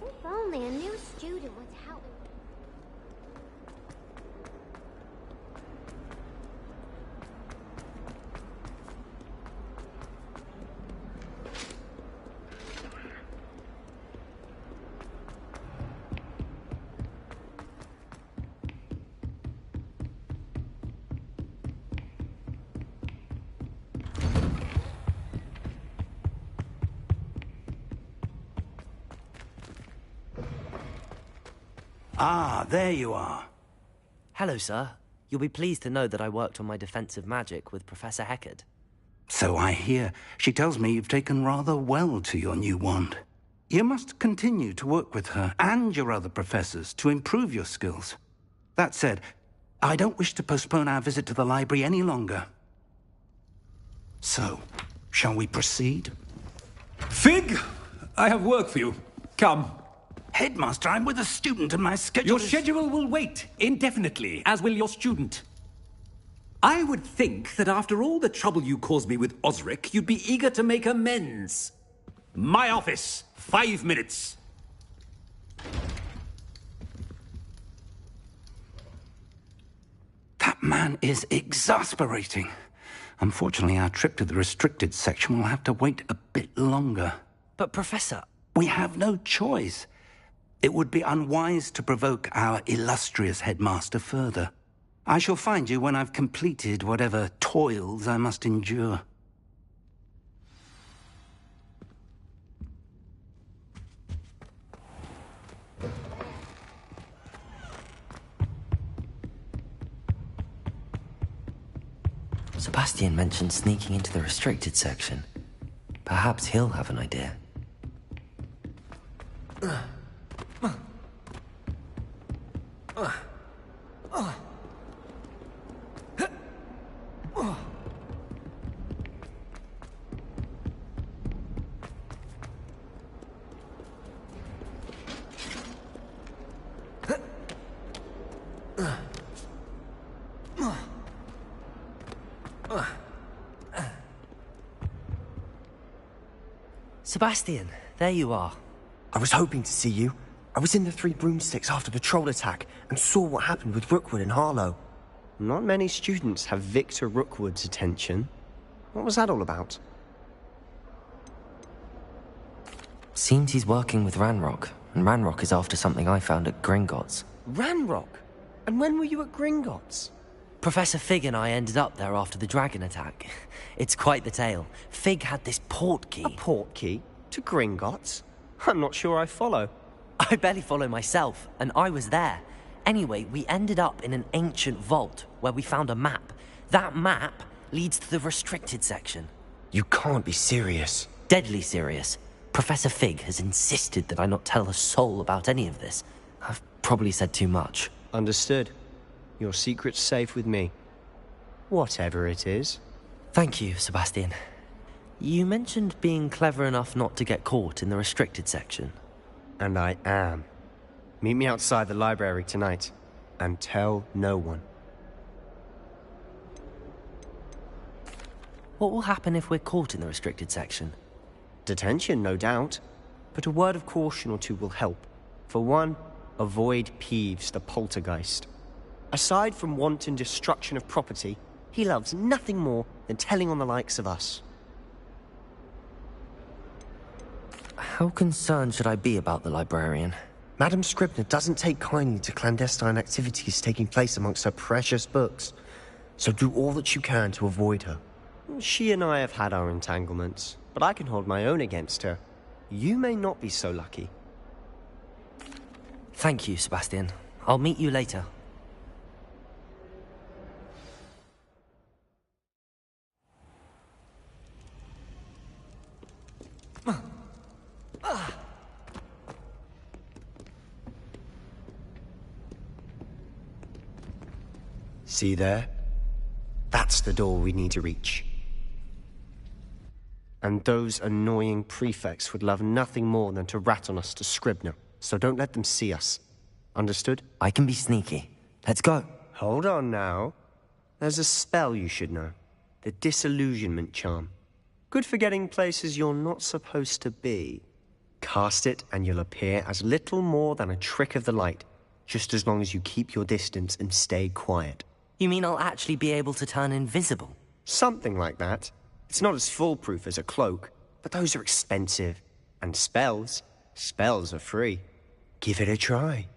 [SPEAKER 3] If only a new student would help.
[SPEAKER 14] Ah, there you are.
[SPEAKER 1] Hello, sir. You'll be pleased to know that I worked on my defensive magic with Professor Hecat.
[SPEAKER 14] So I hear. She tells me you've taken rather well to your new wand. You must continue to work with her and your other professors to improve your skills. That said, I don't wish to postpone our visit to the library any longer. So, shall we proceed?
[SPEAKER 18] Fig, I have work for you. Come.
[SPEAKER 14] Headmaster, I'm with a student and my schedule
[SPEAKER 18] Your schedule will wait indefinitely, as will your student. I would think that after all the trouble you caused me with Osric, you'd be eager to make amends. My office, 5 minutes.
[SPEAKER 14] That man is exasperating. Unfortunately, our trip to the restricted section will have to wait a bit longer.
[SPEAKER 1] But, Professor...
[SPEAKER 14] We have no choice. It would be unwise to provoke our illustrious headmaster further. I shall find you when I've completed whatever toils I must endure.
[SPEAKER 1] Sebastian mentioned sneaking into the restricted section. Perhaps he'll have an idea. Sebastian, there you are.
[SPEAKER 16] I was hoping to see you. I was in the Three Broomsticks after the troll attack and saw what happened with Rookwood and Harlow. Not many students have Victor Rookwood's attention. What was that all about?
[SPEAKER 1] Seems he's working with Ranrock, and Ranrock is after something I found at Gringotts.
[SPEAKER 16] Ranrock? And when were you at Gringotts?
[SPEAKER 1] Professor Fig and I ended up there after the dragon attack. It's quite the tale. Fig had this port key.
[SPEAKER 16] A port key? To Gringotts? I'm not sure I follow.
[SPEAKER 1] I barely follow myself, and I was there. Anyway, we ended up in an ancient vault where we found a map. That map leads to the restricted section.
[SPEAKER 16] You can't be serious.
[SPEAKER 1] Deadly serious. Professor Fig has insisted that I not tell a soul about any of this. I've probably said too much.
[SPEAKER 16] Understood. Your secret's safe with me. Whatever it is.
[SPEAKER 1] Thank you, Sebastian. You mentioned being clever enough not to get caught in the restricted section.
[SPEAKER 16] And I am. Meet me outside the library tonight, and tell no one.
[SPEAKER 1] What will happen if we're caught in the restricted section?
[SPEAKER 16] Detention, no doubt. But a word of caution or two will help. For one, avoid Peeves the poltergeist. Aside from wanton destruction of property, he loves nothing more than telling on the likes of us.
[SPEAKER 1] How concerned should I be about the librarian?
[SPEAKER 16] Madame Scribner doesn't take kindly to clandestine activities taking place amongst her precious books, so do all that you can to avoid her. She and I have had our entanglements, but I can hold my own against her. You may not be so lucky.
[SPEAKER 1] Thank you, Sebastian. I'll meet you later.
[SPEAKER 16] See there? That's the door we need to reach. And those annoying prefects would love nothing more than to rat on us to Scribner, so don't let them see us. Understood?
[SPEAKER 1] I can be sneaky. Let's go.
[SPEAKER 16] Hold on now. There's a spell you should know. The Disillusionment Charm. Good for getting places you're not supposed to be. Cast it and you'll appear as little more than a trick of the light, just as long as you keep your distance and stay quiet.
[SPEAKER 1] You mean I'll actually be able to turn invisible?
[SPEAKER 16] Something like that. It's not as foolproof as a cloak, but those are expensive. And spells are free. Give it a try.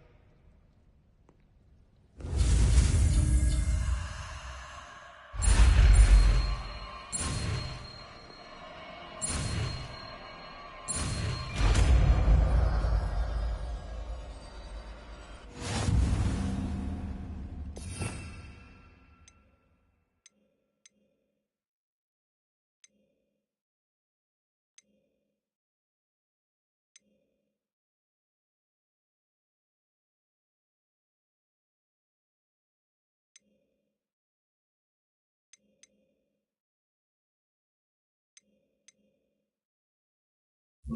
[SPEAKER 16] We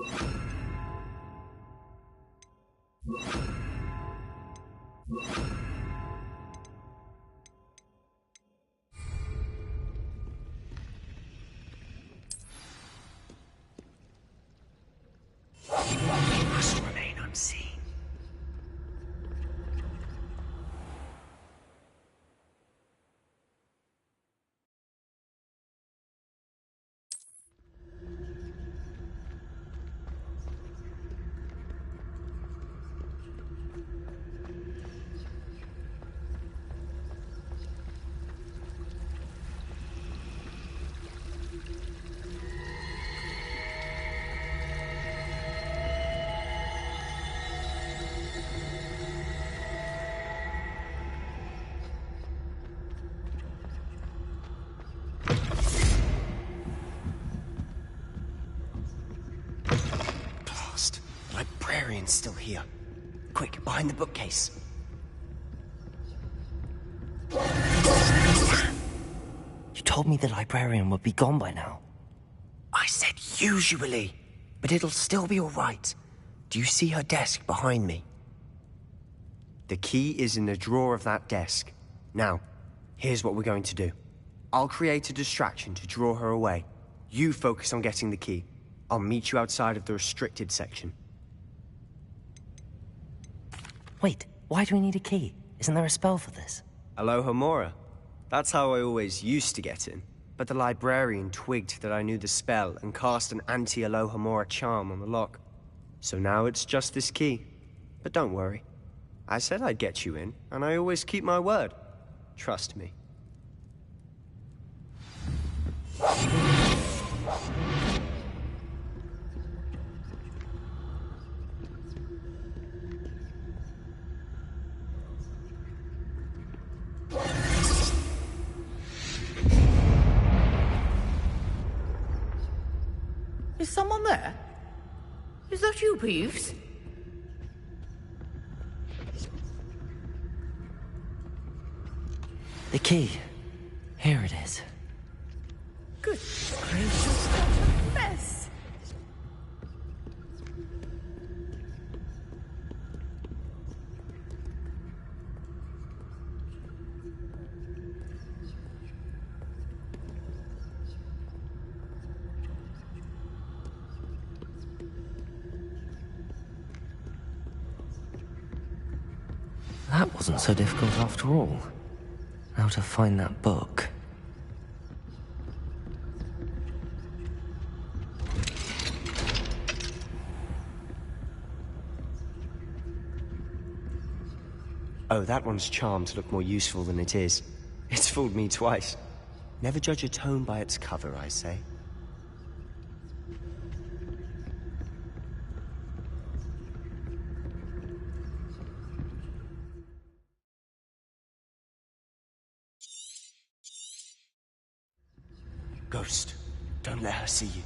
[SPEAKER 16] must remain unseen. Blast. The librarian's still here. Quick, behind the bookcase. You told me the librarian would be gone by now. I said usually, but it'll still be all right. Do you see her desk behind me? The key is in the drawer of that desk. Now, here's what we're going to do. I'll create a distraction to draw her away. You focus on getting the key. I'll meet you outside of the restricted section. Wait, why do we need a key? Isn't there a spell for this? Alohomora. That's how I always used to get in. But the librarian twigged that I knew the spell and cast an anti-Alohomora charm on the lock. So now it's just this key. But don't worry. I said I'd get you in, and I always keep my word. Trust me.
[SPEAKER 19] Is someone there? Is that you, Peeves?
[SPEAKER 1] The key. Here it is.
[SPEAKER 19] Good gracious, what a mess!
[SPEAKER 1] That wasn't so difficult after all. Now to find that book.
[SPEAKER 16] Oh, that one's charmed to look more useful than it is. It's fooled me twice. Never judge a tome by its cover, I say. Ghost, don't let her see you.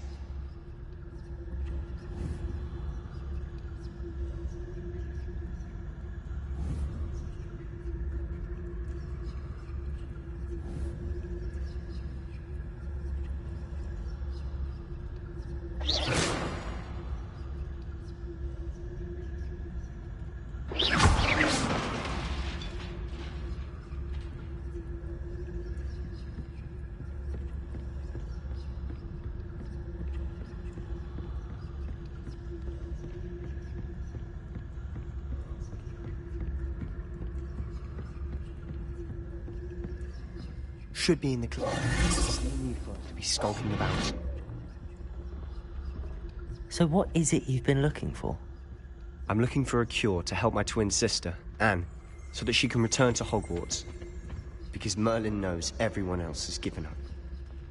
[SPEAKER 16] Should be in the closet. There's no need for us to be skulking about.
[SPEAKER 1] So what is it you've been looking for?
[SPEAKER 16] I'm looking for a cure to help my twin sister, Anne, so that she can return to Hogwarts. Because Merlin knows everyone else has given up.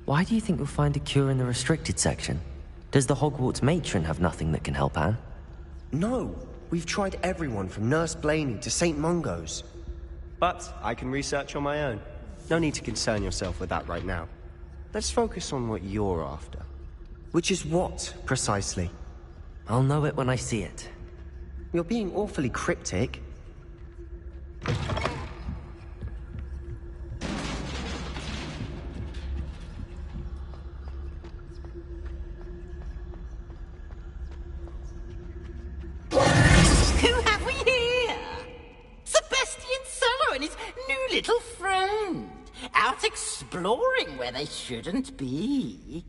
[SPEAKER 1] Why do you think you'll find a cure in the restricted section? Does the Hogwarts matron have nothing that can help Anne?
[SPEAKER 16] No, we've tried everyone from Nurse Blaney to St. Mungo's. But I can research on my own. No need to concern yourself with that right now. Let's focus on what you're after. Which is what, precisely?
[SPEAKER 1] I'll know it when I see it.
[SPEAKER 16] You're being awfully cryptic.
[SPEAKER 7] exploring where they shouldn't be.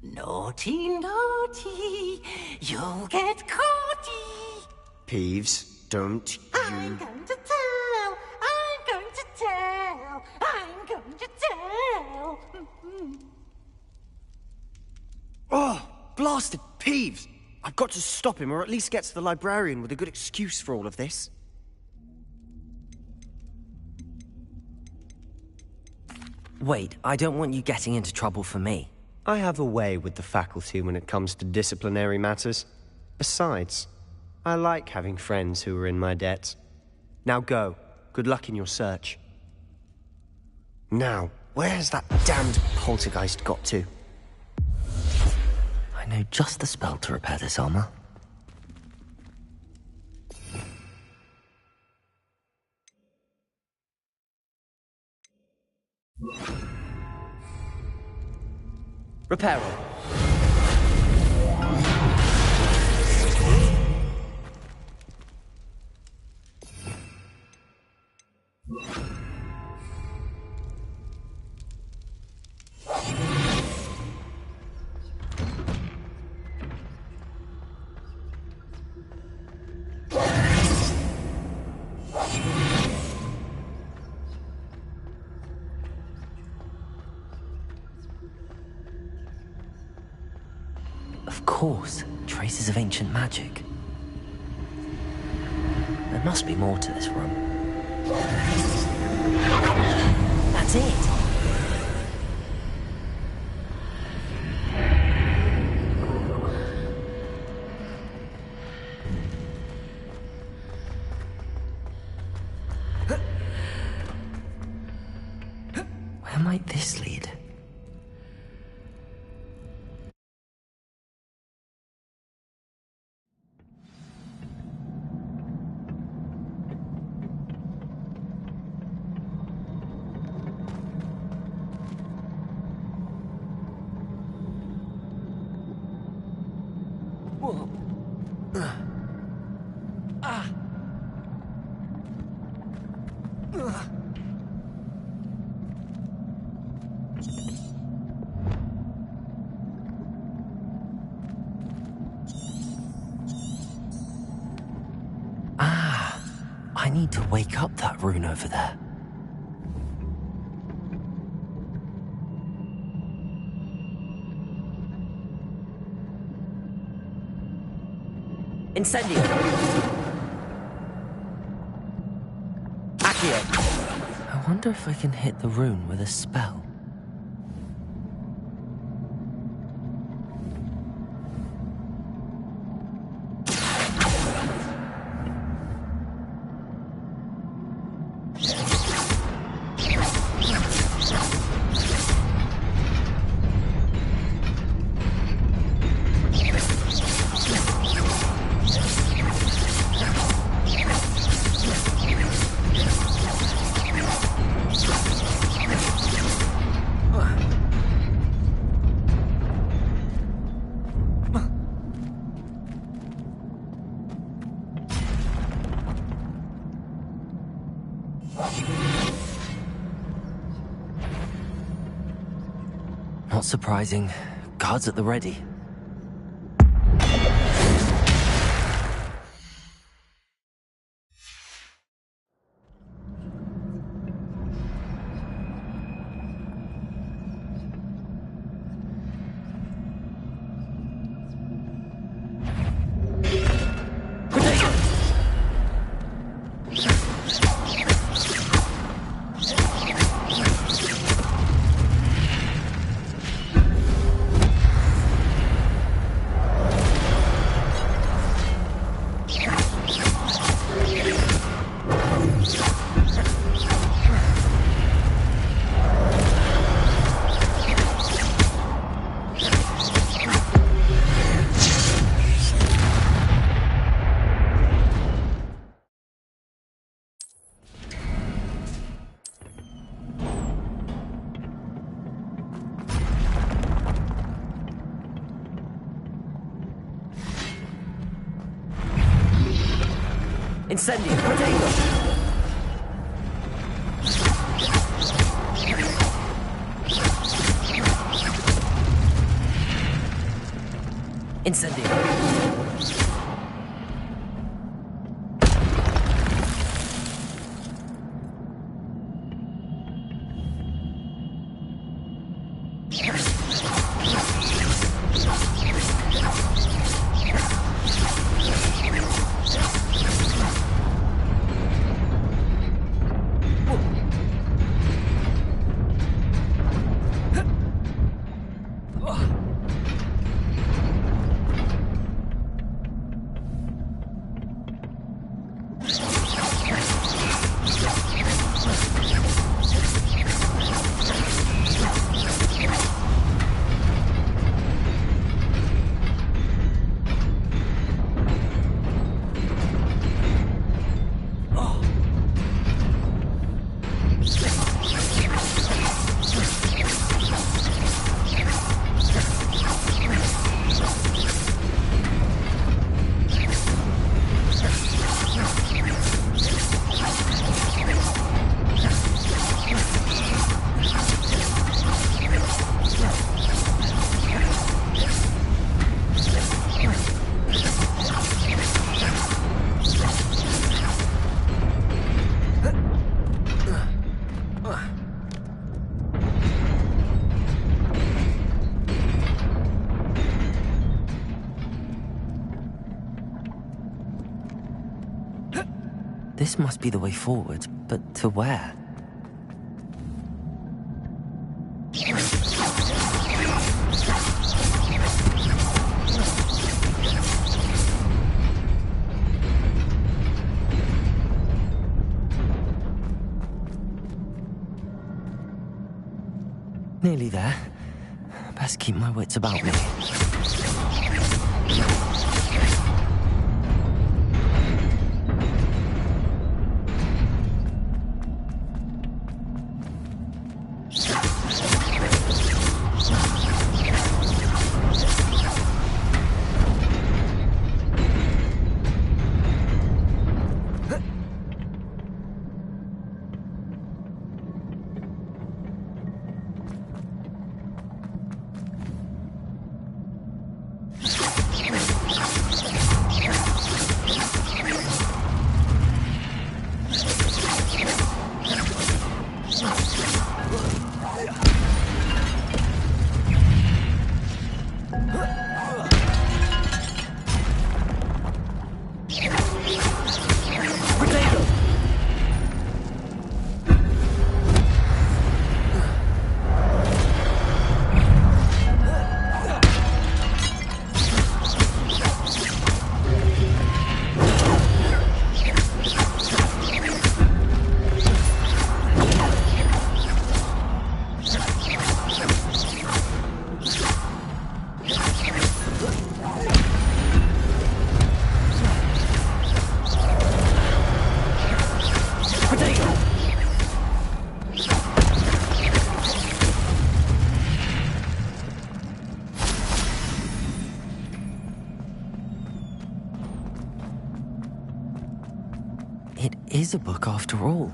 [SPEAKER 7] Naughty, naughty, you'll get caughty.
[SPEAKER 16] Peeves, don't
[SPEAKER 7] I'm going to tell, I'm going to tell, I'm going to tell.
[SPEAKER 16] Oh, blasted Peeves! I've got to stop him, or at least get to the librarian with a good excuse for all of this.
[SPEAKER 1] Wait, I don't want you getting into trouble for me.
[SPEAKER 16] I have a way with the faculty when it comes to disciplinary matters. Besides, I like having friends who are in my debt. Now go. Good luck in your search. Now, where's that damned poltergeist got to?
[SPEAKER 1] I know just the spell to repair this armor.
[SPEAKER 16] Reparo.
[SPEAKER 1] Of course, traces of ancient magic. There must be more to this room. That's it! Where might this lead? I need to wake up that rune over there. Incendio! Accio! I wonder if I can hit the rune with a spell. Not surprising. Guards at the ready. Incendio! Potato! Incendio. This must be the way forward, but to where? Nearly there. Best keep my wits about me. It is a book after all.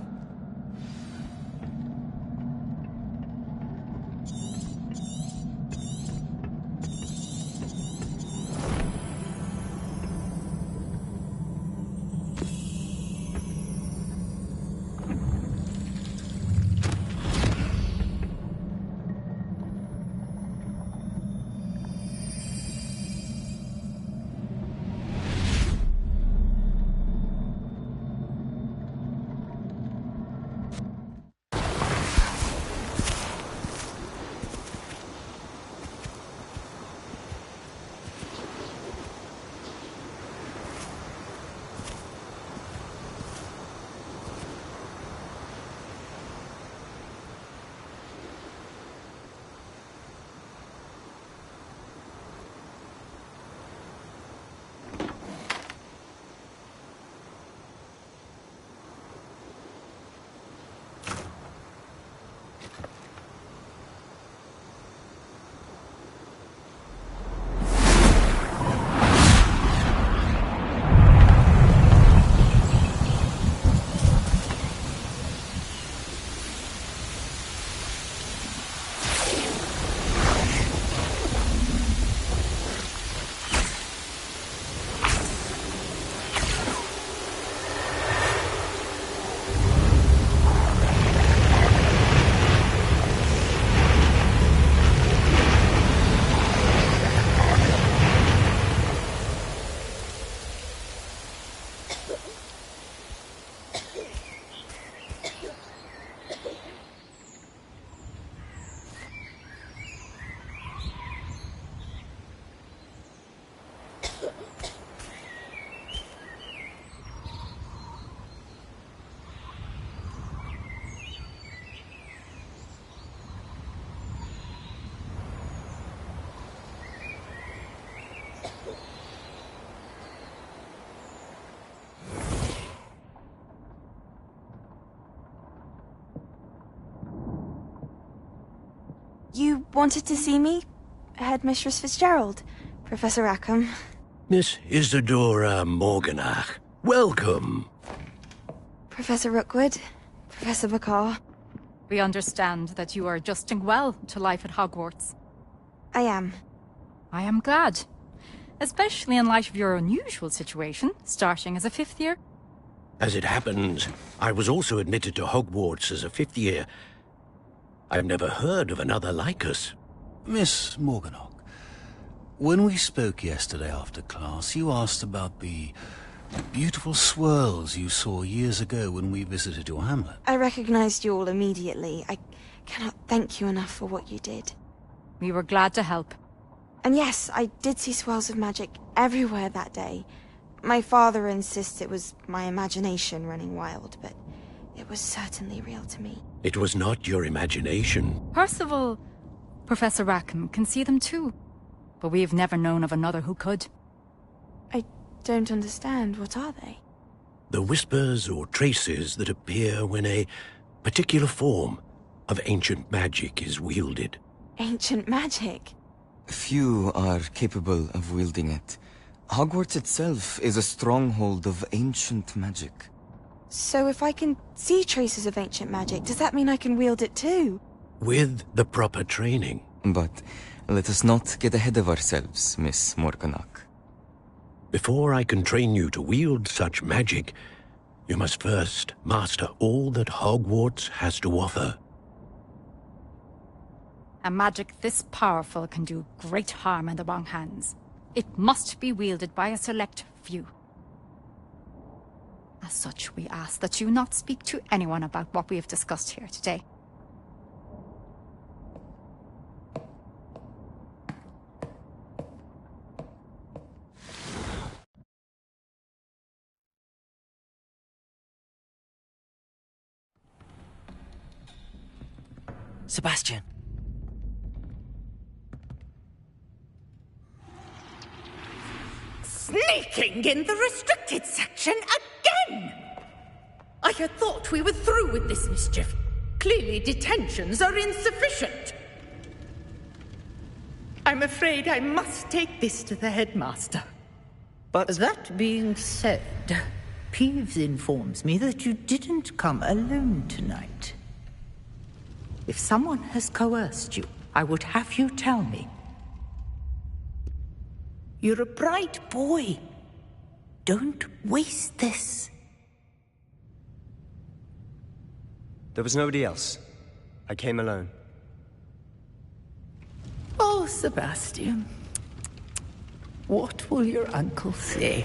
[SPEAKER 20] You wanted to see me? Headmistress Fitzgerald, Professor Rackham.
[SPEAKER 4] Miss Isadora Morganach, welcome.
[SPEAKER 20] Professor Rookwood, Professor Bakar.
[SPEAKER 21] We understand that you are adjusting well to life at Hogwarts.
[SPEAKER 20] I am.
[SPEAKER 21] I am glad. Especially in light of your unusual situation, starting as a 5th year.
[SPEAKER 4] As it happens, I was also admitted to Hogwarts as a 5th year. I've never heard of another like us.
[SPEAKER 12] Miss Morganach, when we spoke yesterday after class, you asked about the beautiful swirls you saw years ago when we visited your hamlet.
[SPEAKER 20] I recognized you all immediately. I cannot thank you enough for what you did.
[SPEAKER 21] We were glad to help.
[SPEAKER 20] And yes, I did see swirls of magic everywhere that day. My father insists it was my imagination running wild, but it was certainly real to me.
[SPEAKER 4] It was not your imagination.
[SPEAKER 21] Percival, Professor Rackham can see them too. But we have never known of another who could.
[SPEAKER 20] I don't understand. What are they?
[SPEAKER 4] The whispers or traces that appear when a particular form of ancient magic is wielded.
[SPEAKER 20] Ancient magic?
[SPEAKER 1] Few are capable of wielding it. Hogwarts itself is a stronghold of ancient magic.
[SPEAKER 20] So if I can see traces of ancient magic, does that mean I can wield it too?
[SPEAKER 4] With the proper training.
[SPEAKER 1] But let us not get ahead of ourselves, Miss Morganach.
[SPEAKER 4] Before I can train you to wield such magic, you must first master all that Hogwarts has to offer.
[SPEAKER 21] A magic this powerful can do great harm in the wrong hands. It must be wielded by a select few. As such, we ask that you not speak to anyone about what we have discussed here today.
[SPEAKER 1] Sebastian.
[SPEAKER 19] Sneaking in the restricted section again! I had thought we were through with this mischief. Clearly detentions are insufficient. I'm afraid I must take this to the headmaster.
[SPEAKER 22] But that being said, Peeves informs me that you didn't come alone tonight. If someone has coerced you, I would have you tell me. You're a bright boy. Don't waste this.
[SPEAKER 16] There was nobody else. I came alone.
[SPEAKER 22] Oh, Sebastian. What will your uncle say?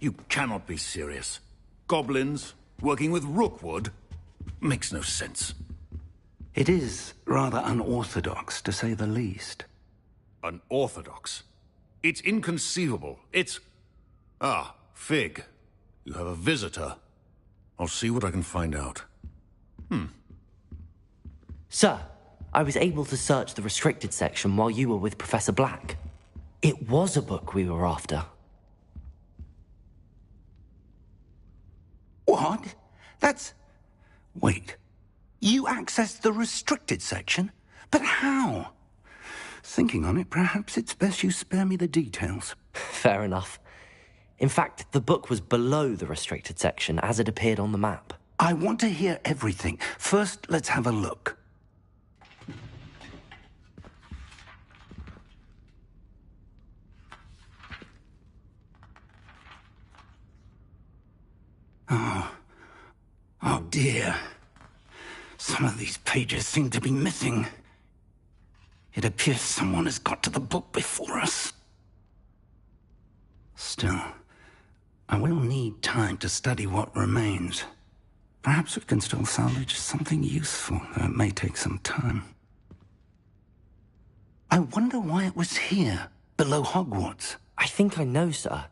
[SPEAKER 12] You cannot be serious. Goblins working with Rookwood? Makes no sense.
[SPEAKER 14] It is rather unorthodox, to say the least.
[SPEAKER 12] Unorthodox? It's inconceivable. It's... Ah, Fig. You have a visitor. I'll see what I can find out.
[SPEAKER 1] Sir, I was able to search the restricted section while you were with Professor Black. It was a book we were after.
[SPEAKER 14] What? That's... Wait. You accessed the restricted section? But how? Thinking on it, perhaps it's best you spare me the details.
[SPEAKER 1] Fair enough. In fact, the book was below the restricted section as it appeared on the map.
[SPEAKER 14] I want to hear everything. First, let's have a look. Oh dear. Some of these pages seem to be missing. It appears someone has got to the book before us. Still, I will need time to study what remains. Perhaps we can still salvage something useful, though it may take some time. I wonder why it was here, below Hogwarts.
[SPEAKER 1] I think I know, sir.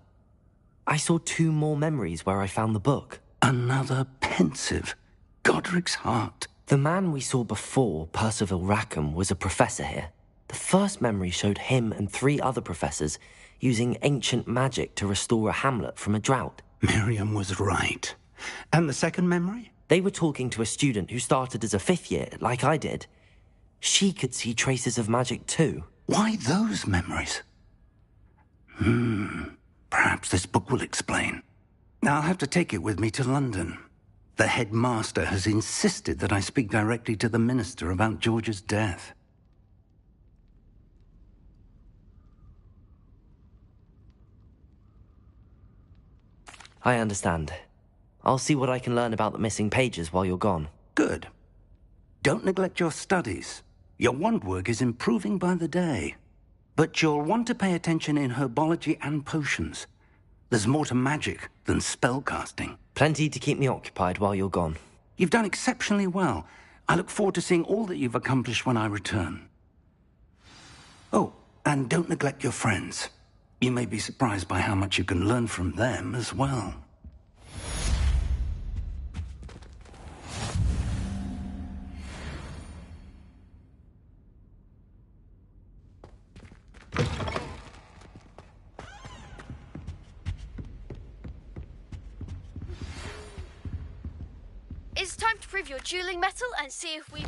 [SPEAKER 1] I saw 2 more memories where I found the book.
[SPEAKER 14] Another pensive. Godric's heart.
[SPEAKER 1] The man we saw before, Percival Rackham, was a professor here. The first memory showed him and 3 other professors using ancient magic to restore a hamlet from a drought.
[SPEAKER 14] Miriam was right. And the second memory?
[SPEAKER 1] They were talking to a student who started as a 5th year, like I did. She could see traces of magic too.
[SPEAKER 14] Why those memories? Perhaps this book will explain. I'll have to take it with me to London. The headmaster has insisted that I speak directly to the minister about George's death.
[SPEAKER 1] I understand. I'll see what I can learn about the missing pages while you're gone.
[SPEAKER 14] Good. Don't neglect your studies. Your wand work is improving by the day. But you'll want to pay attention in herbology and potions. There's more to magic than spellcasting.
[SPEAKER 1] Plenty to keep me occupied while you're gone.
[SPEAKER 14] You've done exceptionally well. I look forward to seeing all that you've accomplished when I return. Oh, and don't neglect your friends. You may be surprised by how much you can learn from them as well.
[SPEAKER 17] It's time to prove your dueling mettle and see if we've...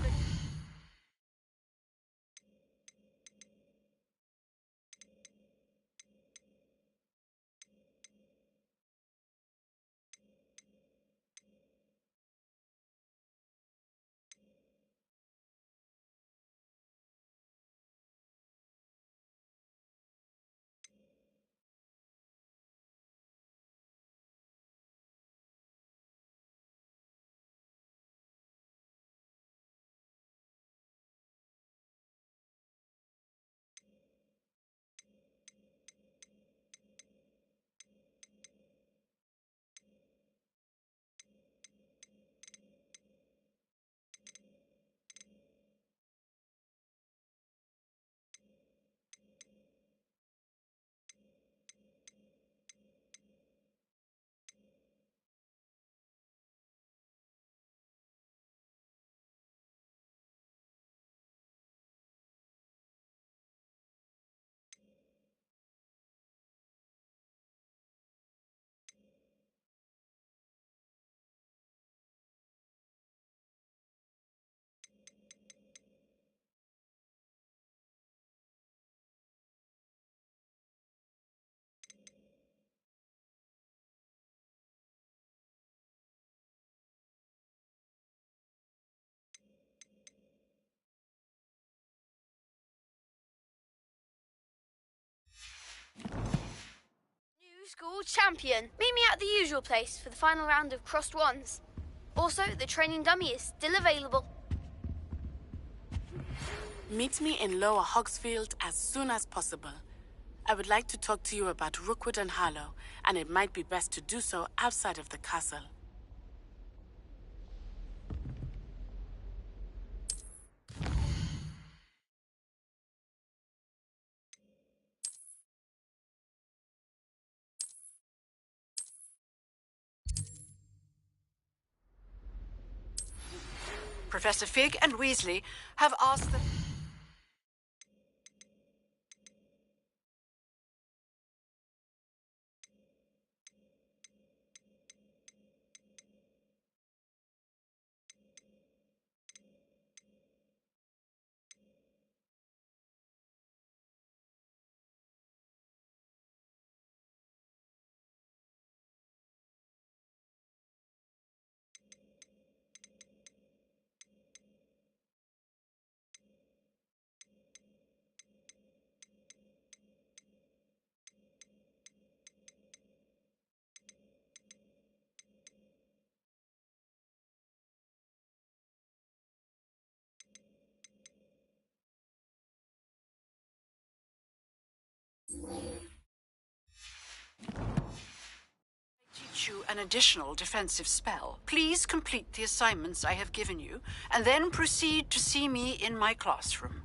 [SPEAKER 17] School champion. Meet me at the usual place for the final round of crossed wands. Also, the training dummy is still available.
[SPEAKER 6] Meet me in Lower Hogsfield as soon as possible. I would like to talk to you about Rookwood and Harlow, and it might be best to do so outside of the castle.
[SPEAKER 15] Professor Fig and Weasley have asked that... teach you an additional defensive spell. Please complete the assignments I have given you, and then proceed to see me in my classroom.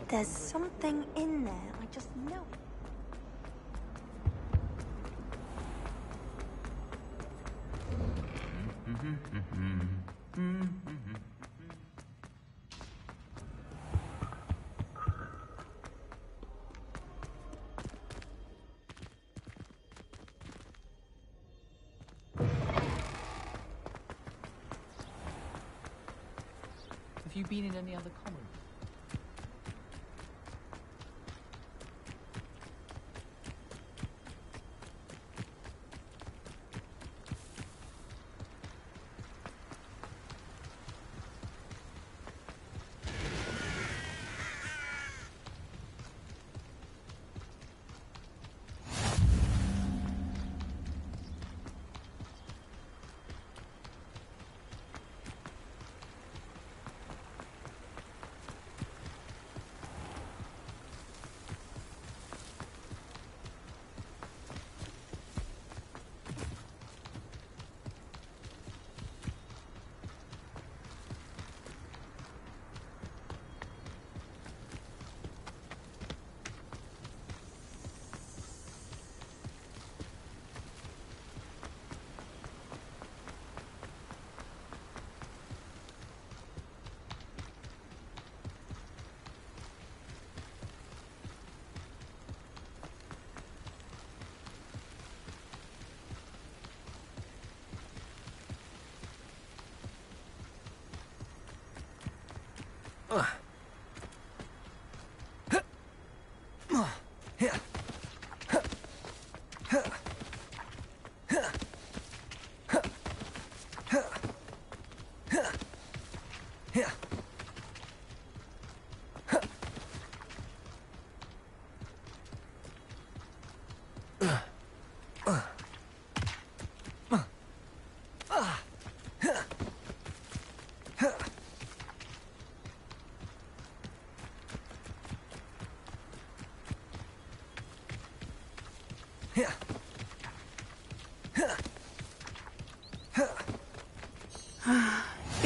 [SPEAKER 20] There's something in there. I just know it.
[SPEAKER 9] Have you been in any other commons?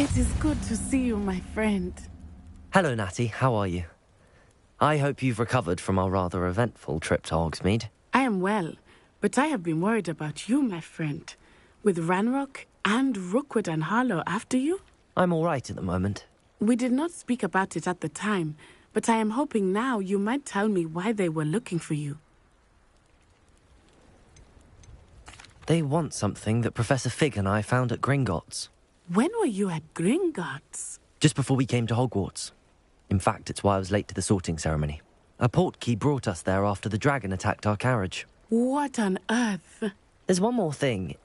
[SPEAKER 6] It is good to see you, my friend.
[SPEAKER 1] Hello, Natty. How are you? I hope you've recovered from our rather eventful trip to Hogsmeade.
[SPEAKER 6] I am well, but I have been worried about you, my friend. With Ranrock and Rookwood and Harlow after you?
[SPEAKER 1] I'm all right at the moment.
[SPEAKER 6] We did not speak about it at the time, but I am hoping now you might tell me why they were looking for you.
[SPEAKER 1] They want something that Professor Fig and I found at Gringotts.
[SPEAKER 6] When were you at Gringotts?
[SPEAKER 1] Just before we came to Hogwarts. In fact, it's why I was late to the sorting ceremony. A portkey brought us there after the dragon attacked our carriage.
[SPEAKER 6] What on earth?
[SPEAKER 1] There's one more thing.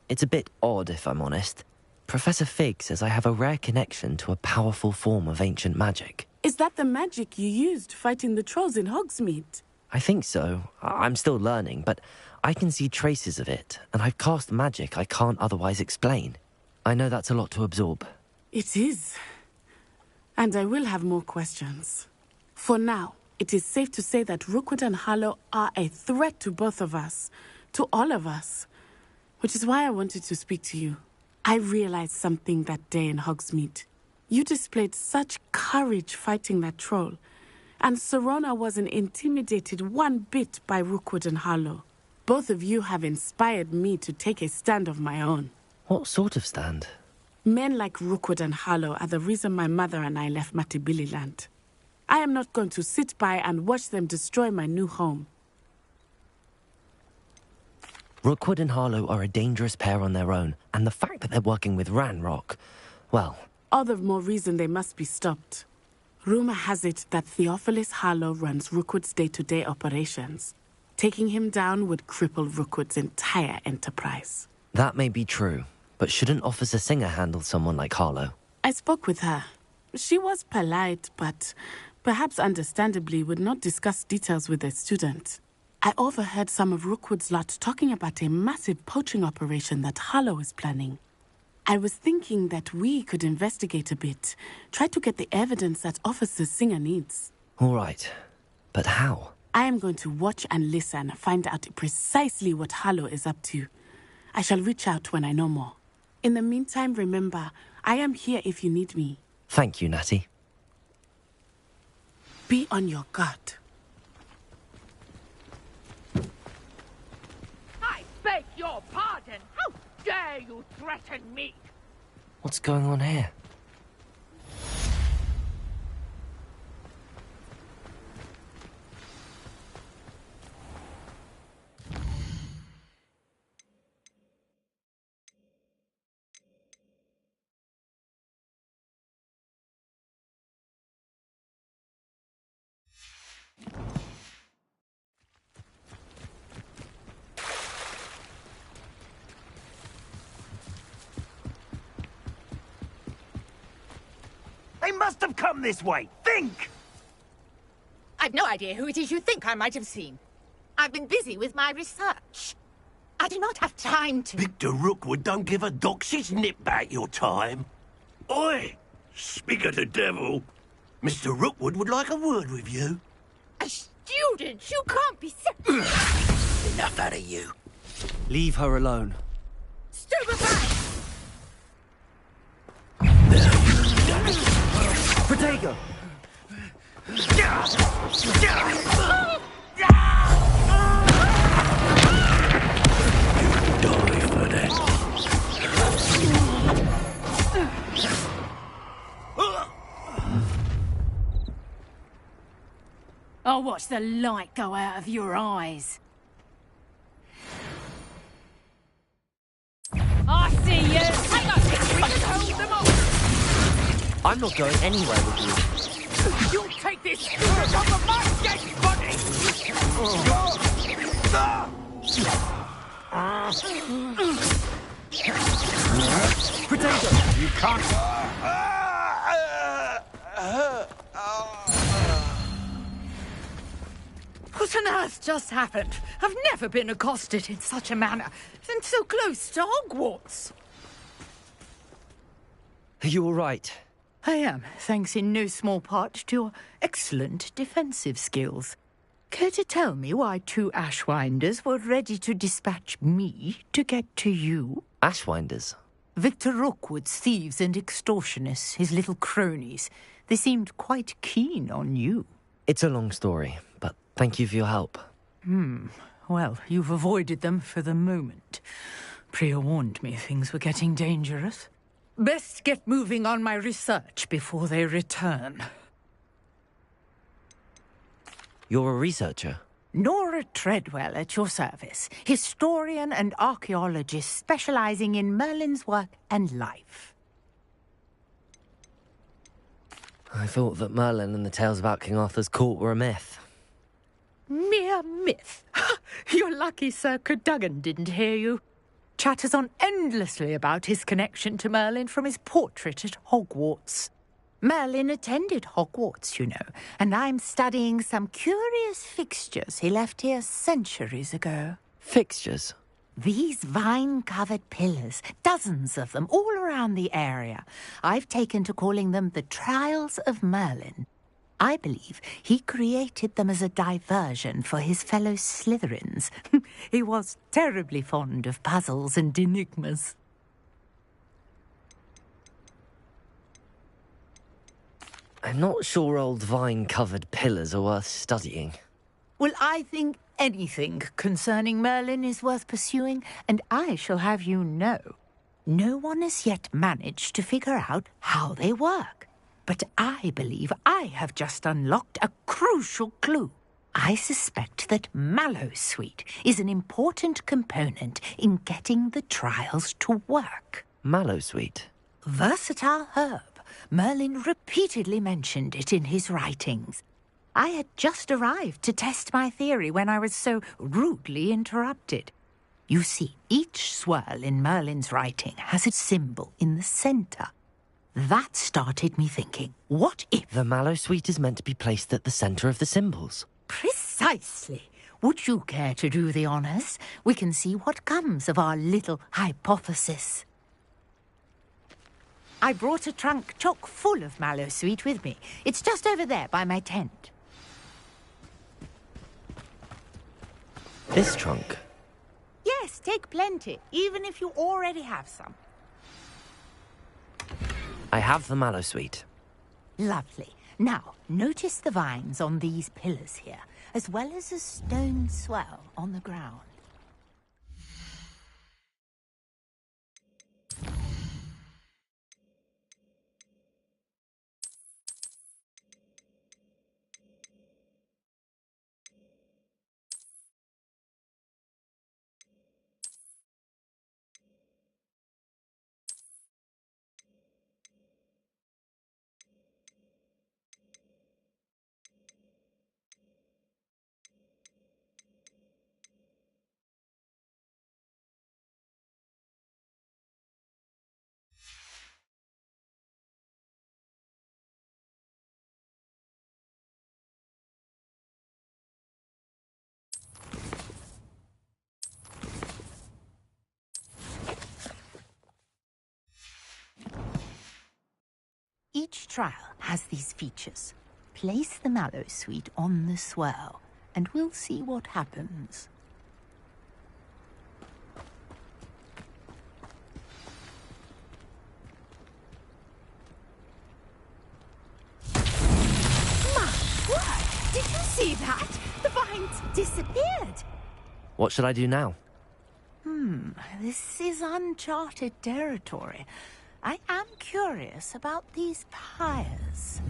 [SPEAKER 1] It's a bit odd, if I'm honest. Professor Fig says I have a rare connection to a powerful form of ancient magic.
[SPEAKER 6] Is that the magic you used fighting the trolls in Hogsmeade?
[SPEAKER 1] I think so. I'm still learning, but I can see traces of it, and I've cast magic I can't otherwise explain. I know that's a lot to absorb.
[SPEAKER 6] It is. And I will have more questions. For now, it is safe to say that Rookwood and Harlow are a threat to both of us, to all of us, which is why I wanted to speak to you. I realized something that day in Hogsmeade. You displayed such courage fighting that troll, and Serona wasn't intimidated one bit by Rookwood and Harlow. Both of you have inspired me to take a stand of my own.
[SPEAKER 1] What sort of stand?
[SPEAKER 6] Men like Rookwood and Harlow are the reason my mother and I left Matabeleland. I am not going to sit by and watch them destroy my new home.
[SPEAKER 1] Rookwood and Harlow are a dangerous pair on their own, and the fact that they're working with Ranrock, well...
[SPEAKER 6] All the more reason they must be stopped. Rumor has it that Theophilus Harlow runs Rookwood's day-to-day operations. Taking him down would cripple Rookwood's entire enterprise.
[SPEAKER 1] That may be true, but shouldn't Officer Singer handle someone like Harlow?
[SPEAKER 6] I spoke with her. She was polite, but perhaps understandably would not discuss details with a student. I overheard some of Rookwood's lot talking about a massive poaching operation that Harlow is planning. I was thinking that we could investigate a bit, try to get the evidence that Officer Singer needs.
[SPEAKER 1] All right, but how?
[SPEAKER 6] I am going to watch and listen, find out precisely what Harlow is up to. I shall reach out when I know more. In the meantime, remember, I am here if you need me.
[SPEAKER 1] Thank you, Natty.
[SPEAKER 6] Be on your guard.
[SPEAKER 19] I beg your pardon. How dare you threaten me?
[SPEAKER 1] What's going on here?
[SPEAKER 2] They must have come this way. Think!
[SPEAKER 19] I've no idea who it is you think I might have seen. I've been busy with my research. I do not have time to...
[SPEAKER 4] Victor Rookwood don't give a doxy's nip back your time. Oi! Speak of the devil. Mr. Rookwood would like a word with you.
[SPEAKER 19] A student? You can't be so...
[SPEAKER 4] Enough out of you.
[SPEAKER 1] Leave her alone.
[SPEAKER 19] Stupefy!
[SPEAKER 1] Protego!
[SPEAKER 4] Die for that.
[SPEAKER 21] I'll watch the light go out of your eyes. I see you! Hang on! We can hold them off!
[SPEAKER 1] I'm not going anywhere with you.
[SPEAKER 19] You'll take this spirit off of my dead body!
[SPEAKER 1] Protego!
[SPEAKER 18] You can't...
[SPEAKER 19] What on earth just happened? I've never been accosted in such a manner, and so close to Hogwarts.
[SPEAKER 1] Are you all right?
[SPEAKER 22] I am, thanks in no small part to your excellent defensive skills. Care to tell me why 2 Ashwinders were ready to dispatch me to get to you?
[SPEAKER 1] Ashwinders?
[SPEAKER 22] Victor Rookwood's thieves and extortionists, his little cronies. They seemed quite keen on you.
[SPEAKER 1] It's a long story, but thank you for your help.
[SPEAKER 22] Well, you've avoided them for the moment. Priya warned me things were getting dangerous. Best get moving on my research before they return.
[SPEAKER 1] You're a researcher?
[SPEAKER 22] Nora Treadwell at your service. Historian and archaeologist specializing in Merlin's work and life.
[SPEAKER 1] I thought that Merlin and the tales about King Arthur's court were a myth.
[SPEAKER 22] Mere myth. You're lucky Sir Cadogan didn't hear you. Chatters on endlessly about his connection to Merlin from his portrait at Hogwarts. Merlin attended Hogwarts, you know, and I'm studying some curious fixtures he left here centuries ago.
[SPEAKER 1] Fixtures?
[SPEAKER 22] These vine-covered pillars, dozens of them, all around the area. I've taken to calling them the Trials of Merlin. I believe he created them as a diversion for his fellow Slytherins. He was terribly fond of puzzles and enigmas.
[SPEAKER 1] I'm not sure old vine-covered pillars are worth studying.
[SPEAKER 22] Well, I think anything concerning Merlin is worth pursuing, and I shall have you know, no one has yet managed to figure out how they work. But I believe I have just unlocked a crucial clue. I suspect that Mallowsweet is an important component in getting the trials to work.
[SPEAKER 1] Mallowsweet?
[SPEAKER 22] Versatile herb. Merlin repeatedly mentioned it in his writings. I had just arrived to test my theory when I was so rudely interrupted. You see, each swirl in Merlin's writing has a symbol in the centre. That started me thinking, what if...
[SPEAKER 1] The Mallowsweet is meant to be placed at the centre of the symbols.
[SPEAKER 22] Precisely. Would you care to do the honours? We can see what comes of our little hypothesis. I brought a trunk chock full of Mallowsweet with me. It's just over there by my tent.
[SPEAKER 1] This trunk?
[SPEAKER 22] Yes, take plenty, even if you already have some.
[SPEAKER 1] I have the Mallowsweet.
[SPEAKER 22] Lovely. Now, notice the vines on these pillars here, as well as a stone swell on the ground. Each trial has these features. Place the mallow sweet on the swirl, and we'll see what happens. My word! Did you see that? The vines disappeared!
[SPEAKER 1] What should I do now?
[SPEAKER 22] This is uncharted territory. I am curious about these pyres.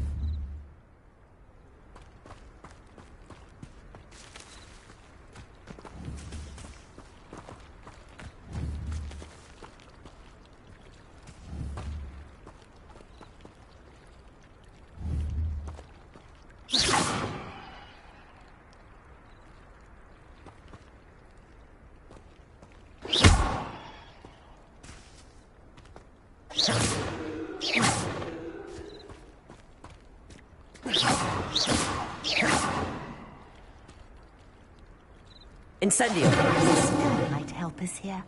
[SPEAKER 1] Incendio!
[SPEAKER 22] The smell might help us here.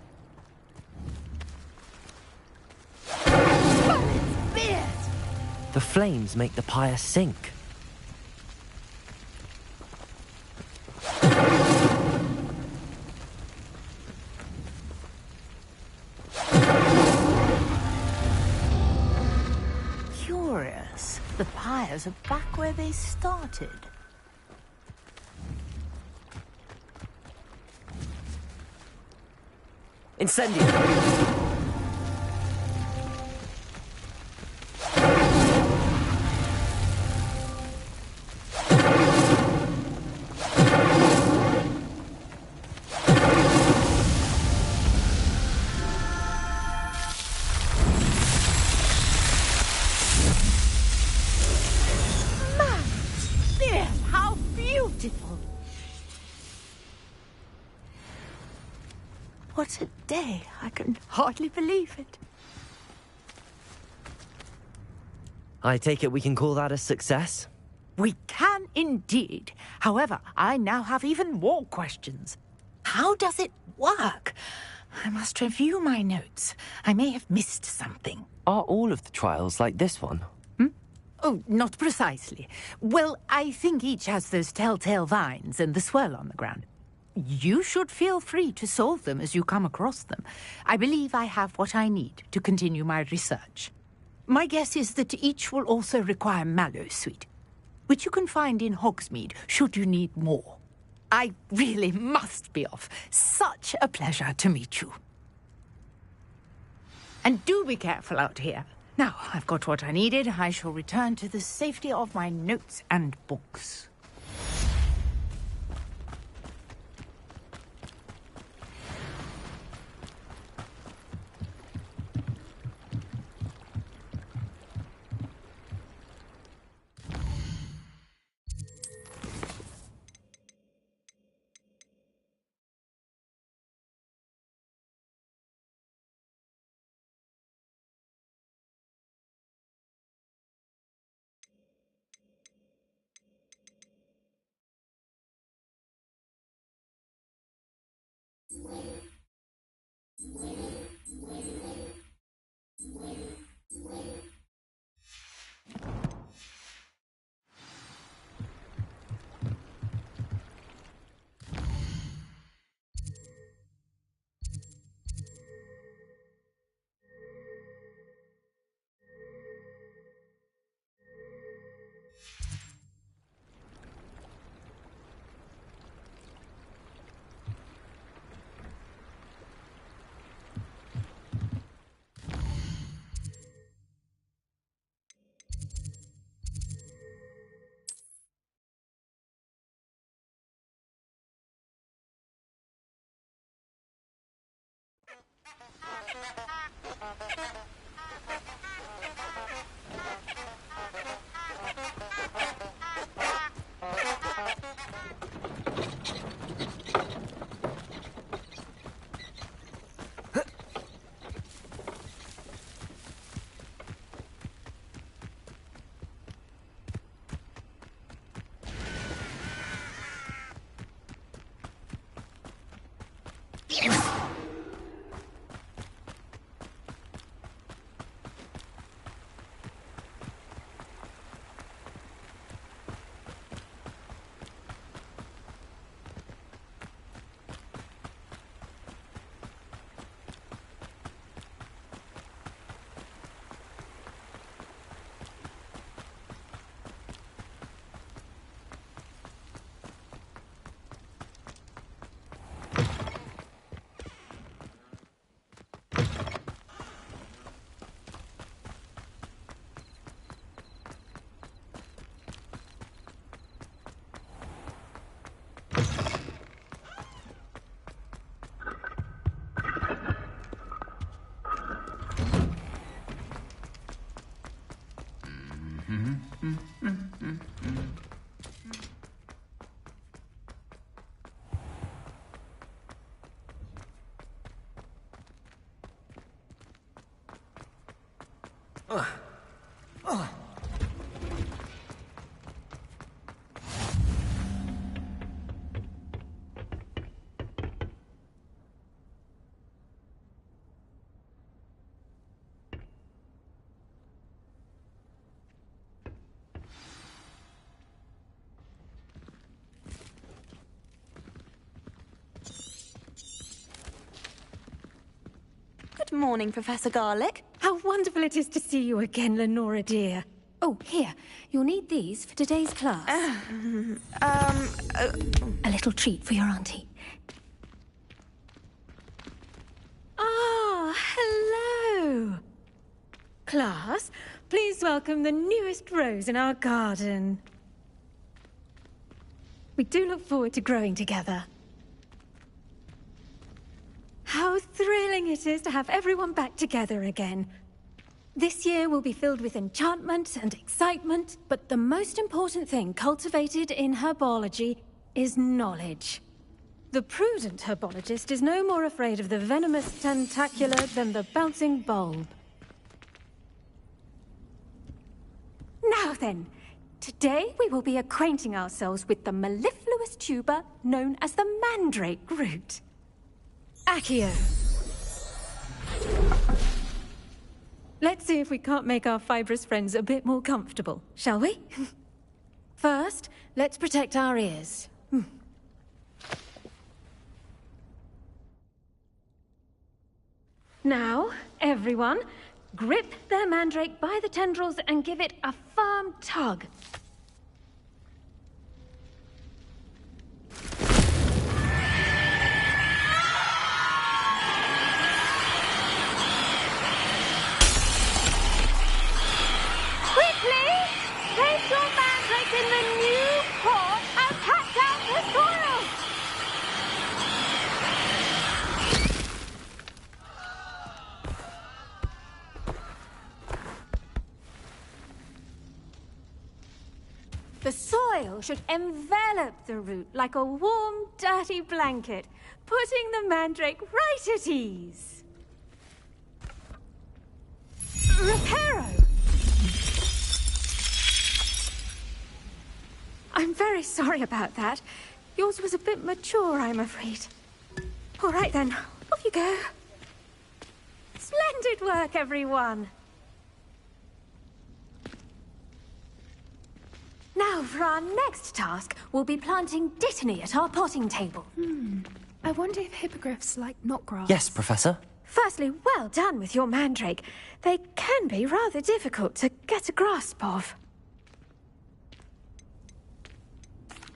[SPEAKER 1] The flames make the pyre sink.
[SPEAKER 22] Curious. The pyres are back where they started.
[SPEAKER 1] Incendio!
[SPEAKER 22] How beautiful! What a day! I can hardly believe it.
[SPEAKER 1] I take it we can call that a success?
[SPEAKER 22] We can indeed. However, I now have even more questions. How does it work? I must review my notes. I may have missed something.
[SPEAKER 1] Are all of the trials like this one?
[SPEAKER 22] Oh, not precisely. Well, I think each has those telltale vines and the swirl on the ground. You should feel free to solve them as you come across them. I believe I have what I need to continue my research. My guess is that each will also require mallow sweet, which you can find in Hogsmeade should you need more. I really must be off. Such a pleasure to meet you. And do be careful out here. Now, I've got what I needed. I shall return to the safety of my notes and books.
[SPEAKER 10] Good morning, Professor Garlick.
[SPEAKER 11] How wonderful it is to see you again, Lenora dear. Oh, here. You'll need these for today's class. A little treat for your auntie. Ah, hello. Class, please welcome the newest rose in our garden. We do look forward to growing together. How thrilling it is to have everyone back together again. This year will be filled with enchantment and excitement, but the most important thing cultivated in herbology is knowledge. The prudent herbologist is no more afraid of the venomous tentacular than the bouncing bulb. Now then, today we will be acquainting ourselves with the mellifluous tuber known as the mandrake root. Accio. Let's see if we can't make our fibrous friends a bit more comfortable, shall we? First, let's protect our ears. Now, everyone, grip their mandrake by the tendrils and give it a firm tug.
[SPEAKER 3] Place your mandrake in the new pot and pat down the soil!
[SPEAKER 11] The soil should envelop the root like a warm, dirty blanket, putting the mandrake right at ease. Reparo! I'm very sorry about that. Yours was a bit mature, I'm afraid. All right then, off you go. Splendid work, everyone. Now, for our next task, we'll be planting dittany at our potting table.
[SPEAKER 23] I wonder if hippogriffs like knotgrass.
[SPEAKER 1] Yes, Professor.
[SPEAKER 11] Firstly, well done with your mandrake. They can be rather difficult to get a grasp of.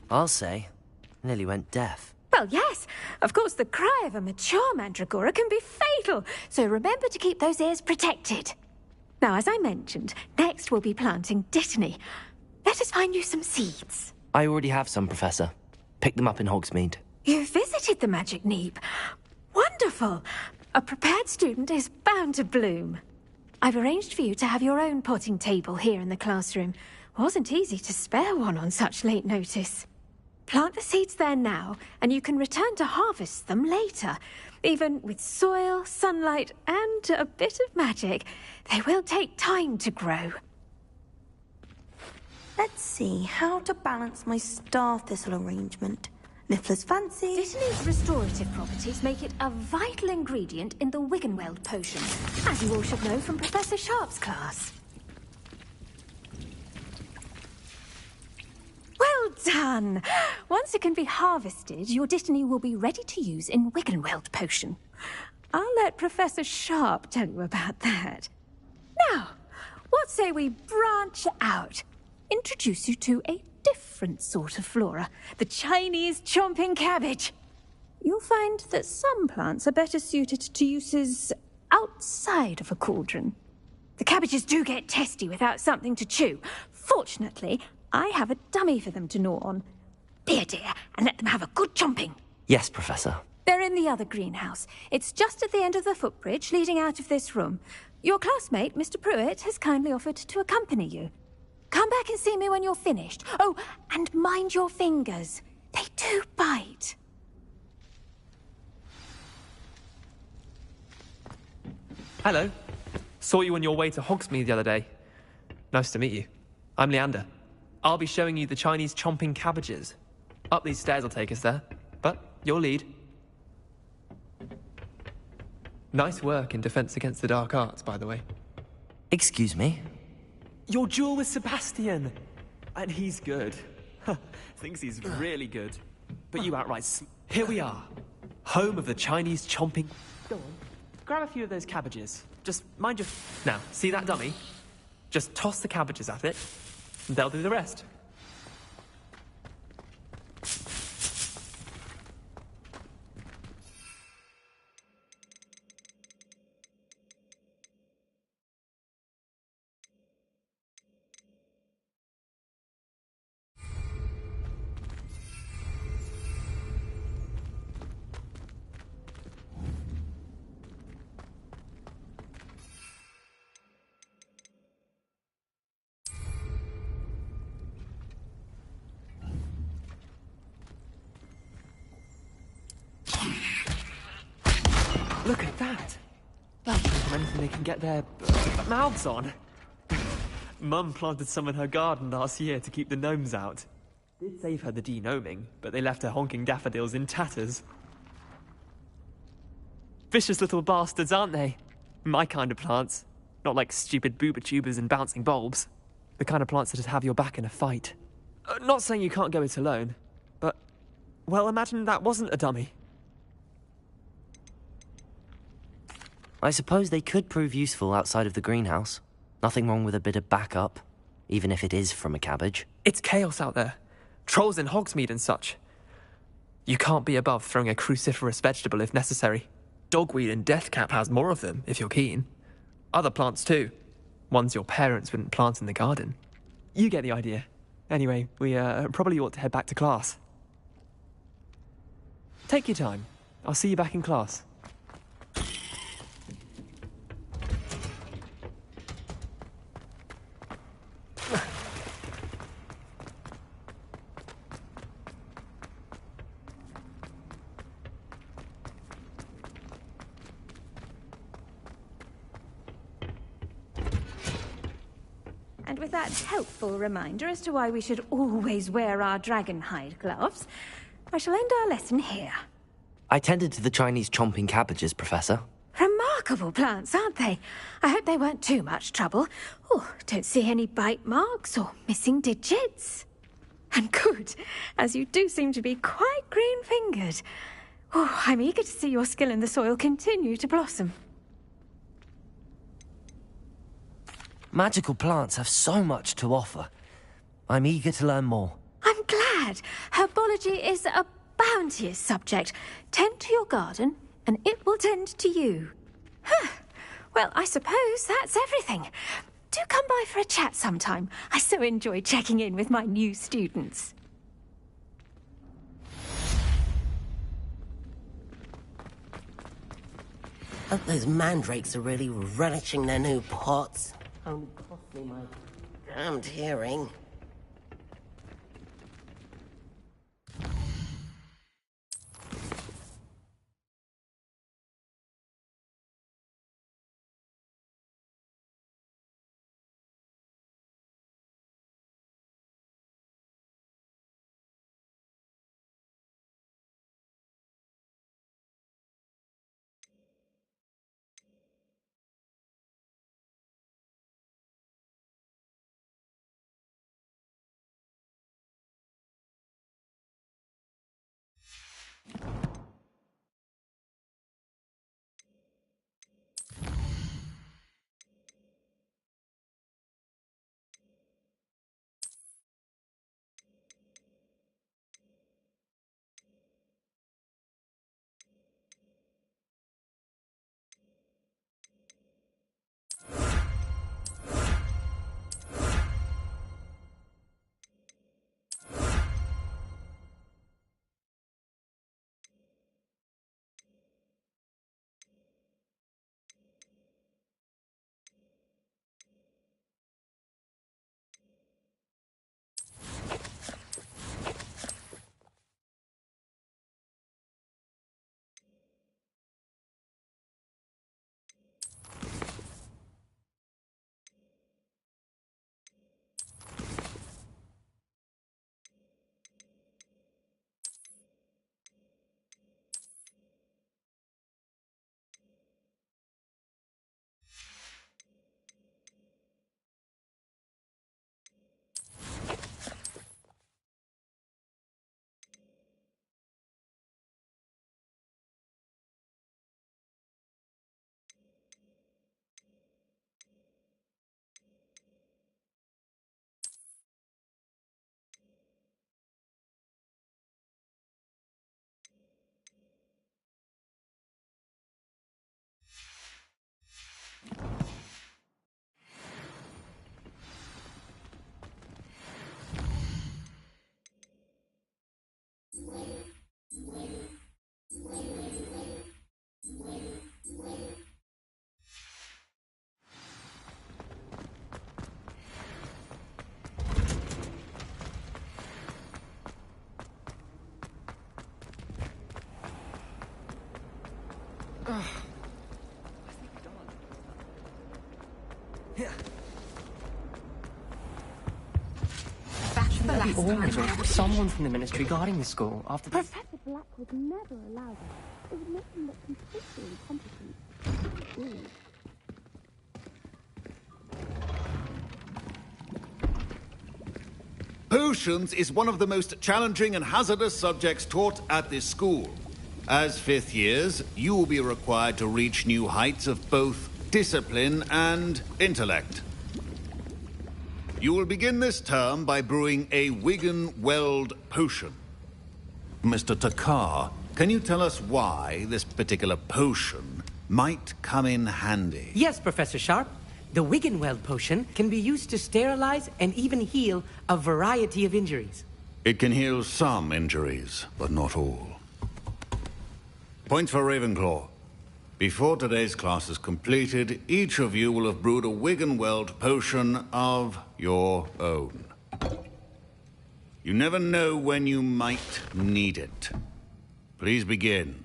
[SPEAKER 1] I'll say. Nearly went deaf.
[SPEAKER 11] Well, yes. Of course, the cry of a mature mandragora can be fatal, so remember to keep those ears protected. Now, as I mentioned, next we'll be planting dittany. Let us find you some seeds.
[SPEAKER 1] I already have some, Professor. Picked them up in Hogsmeade.
[SPEAKER 11] You visited the Magic Neep. Wonderful. A prepared student is bound to bloom. I've arranged for you to have your own potting table here in the classroom. Wasn't easy to spare one on such late notice. Plant the seeds there now, and you can return to harvest them later. Even with soil, sunlight, and a bit of magic, they will take time to grow.
[SPEAKER 20] Let's see how to balance my star thistle arrangement. Niffler's fancy.
[SPEAKER 11] Dittany's restorative properties make it a vital ingredient in the Wiggenweld potion, as you all should know from Professor Sharp's class. Well done! Once it can be harvested, your Dittany will be ready to use in Wiggenweld potion. I'll let Professor Sharp tell you about that. Now, what say we branch out? Introduce you to a different sort of flora, the Chinese chomping cabbage. You'll find that some plants are better suited to uses outside of a cauldron. The cabbages do get testy without something to chew. Fortunately, I have a dummy for them to gnaw on. Be a dear and let them have a good chomping.
[SPEAKER 1] Yes, Professor.
[SPEAKER 11] They're in the other greenhouse. It's just at the end of the footbridge leading out of this room. Your classmate, Mr. Pruitt, has kindly offered to accompany you. Come back and see me when you're finished. Oh, and mind your fingers. They do bite.
[SPEAKER 5] Hello. Saw you on your way to Hogsmeade the other day. Nice to meet you. I'm Leander. I'll be showing you the Chinese chomping cabbages. Up these stairs will take us there, but your lead. Nice work in Defense Against the Dark Arts, by the way.
[SPEAKER 1] Excuse me?
[SPEAKER 5] Your duel with Sebastian! And he's good. Thinks he's really good. But you outright Here we are. Home of the Chinese chomping... Go on. Grab a few of those cabbages. Just mind your... Now, see that dummy? Just toss the cabbages at it, and they'll do the rest. Look at that! That'll give them anything they can get their mouths on. Mum planted some in her garden last year to keep the gnomes out. Did save her the de-gnoming, but they left her honking daffodils in tatters. Vicious little bastards, aren't they? My kind of plants. Not like stupid booba tubers and bouncing bulbs. The kind of plants that'd have your back in a fight. Not saying you can't go it alone, but... Well, imagine that wasn't a dummy.
[SPEAKER 1] I suppose they could prove useful outside of the greenhouse. Nothing wrong with a bit of backup, even if it is from a cabbage.
[SPEAKER 5] It's chaos out there. Trolls in Hogsmeade and such. You can't be above throwing a cruciferous vegetable if necessary. Dogweed and deathcap has more of them, if you're keen. Other plants too. Ones your parents wouldn't plant in the garden. You get the idea. Anyway, we probably ought to head back to class. Take your time. I'll see you back in class.
[SPEAKER 11] And with that helpful reminder as to why we should always wear our dragon hide gloves, I shall end our lesson here.
[SPEAKER 1] I tended to the Chinese chomping cabbages, Professor.
[SPEAKER 11] Remarkable plants, aren't they? I hope they weren't too much trouble. Oh, don't see any bite marks or missing digits. And good, as you do seem to be quite green-fingered. Oh, I'm eager to see your skill in the soil continue to blossom.
[SPEAKER 1] Magical plants have so much to offer. I'm eager to learn more.
[SPEAKER 11] I'm glad. Herbology is a bounteous subject. Tend to your garden, and it will tend to you. Well, I suppose that's everything. Do come by for a chat sometime. I so enjoy checking in with my new students.
[SPEAKER 7] Hope those mandrakes are really relishing their new pots. Only cost me my damned hearing.
[SPEAKER 8] Always someone from the ministry guarding the school after the...
[SPEAKER 17] Professor Black would never allow that. It would make him look completely incompetent.
[SPEAKER 13] Potions is one of the most challenging and hazardous subjects taught at this school. As fifth years, you will be required to reach new heights of both discipline and intellect. You will begin this term by brewing a Wigan-Weld potion. Mr. Takar, can you tell us why this particular potion might come in handy?
[SPEAKER 24] Yes, Professor Sharp. The Wigan-Weld potion can be used to sterilize and even heal a variety of injuries.
[SPEAKER 13] It can heal some injuries, but not all. Points for Ravenclaw. Before today's class is completed, each of you will have brewed a Wigan-Weld potion of your own. You never know when you might need it. Please begin.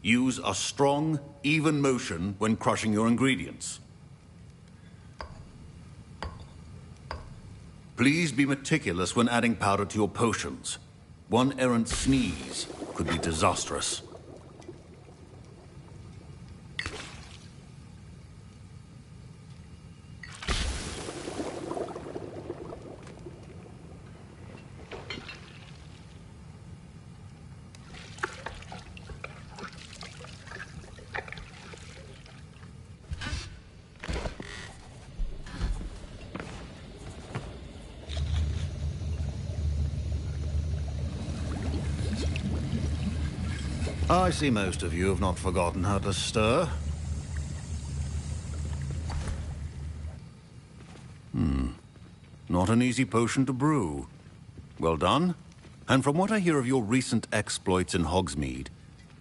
[SPEAKER 13] Use a strong, even motion when crushing your ingredients. Please be meticulous when adding powder to your potions. One errant sneeze could be disastrous. I see most of you have not forgotten how to stir. Not an easy potion to brew. Well done. And from what I hear of your recent exploits in Hogsmeade,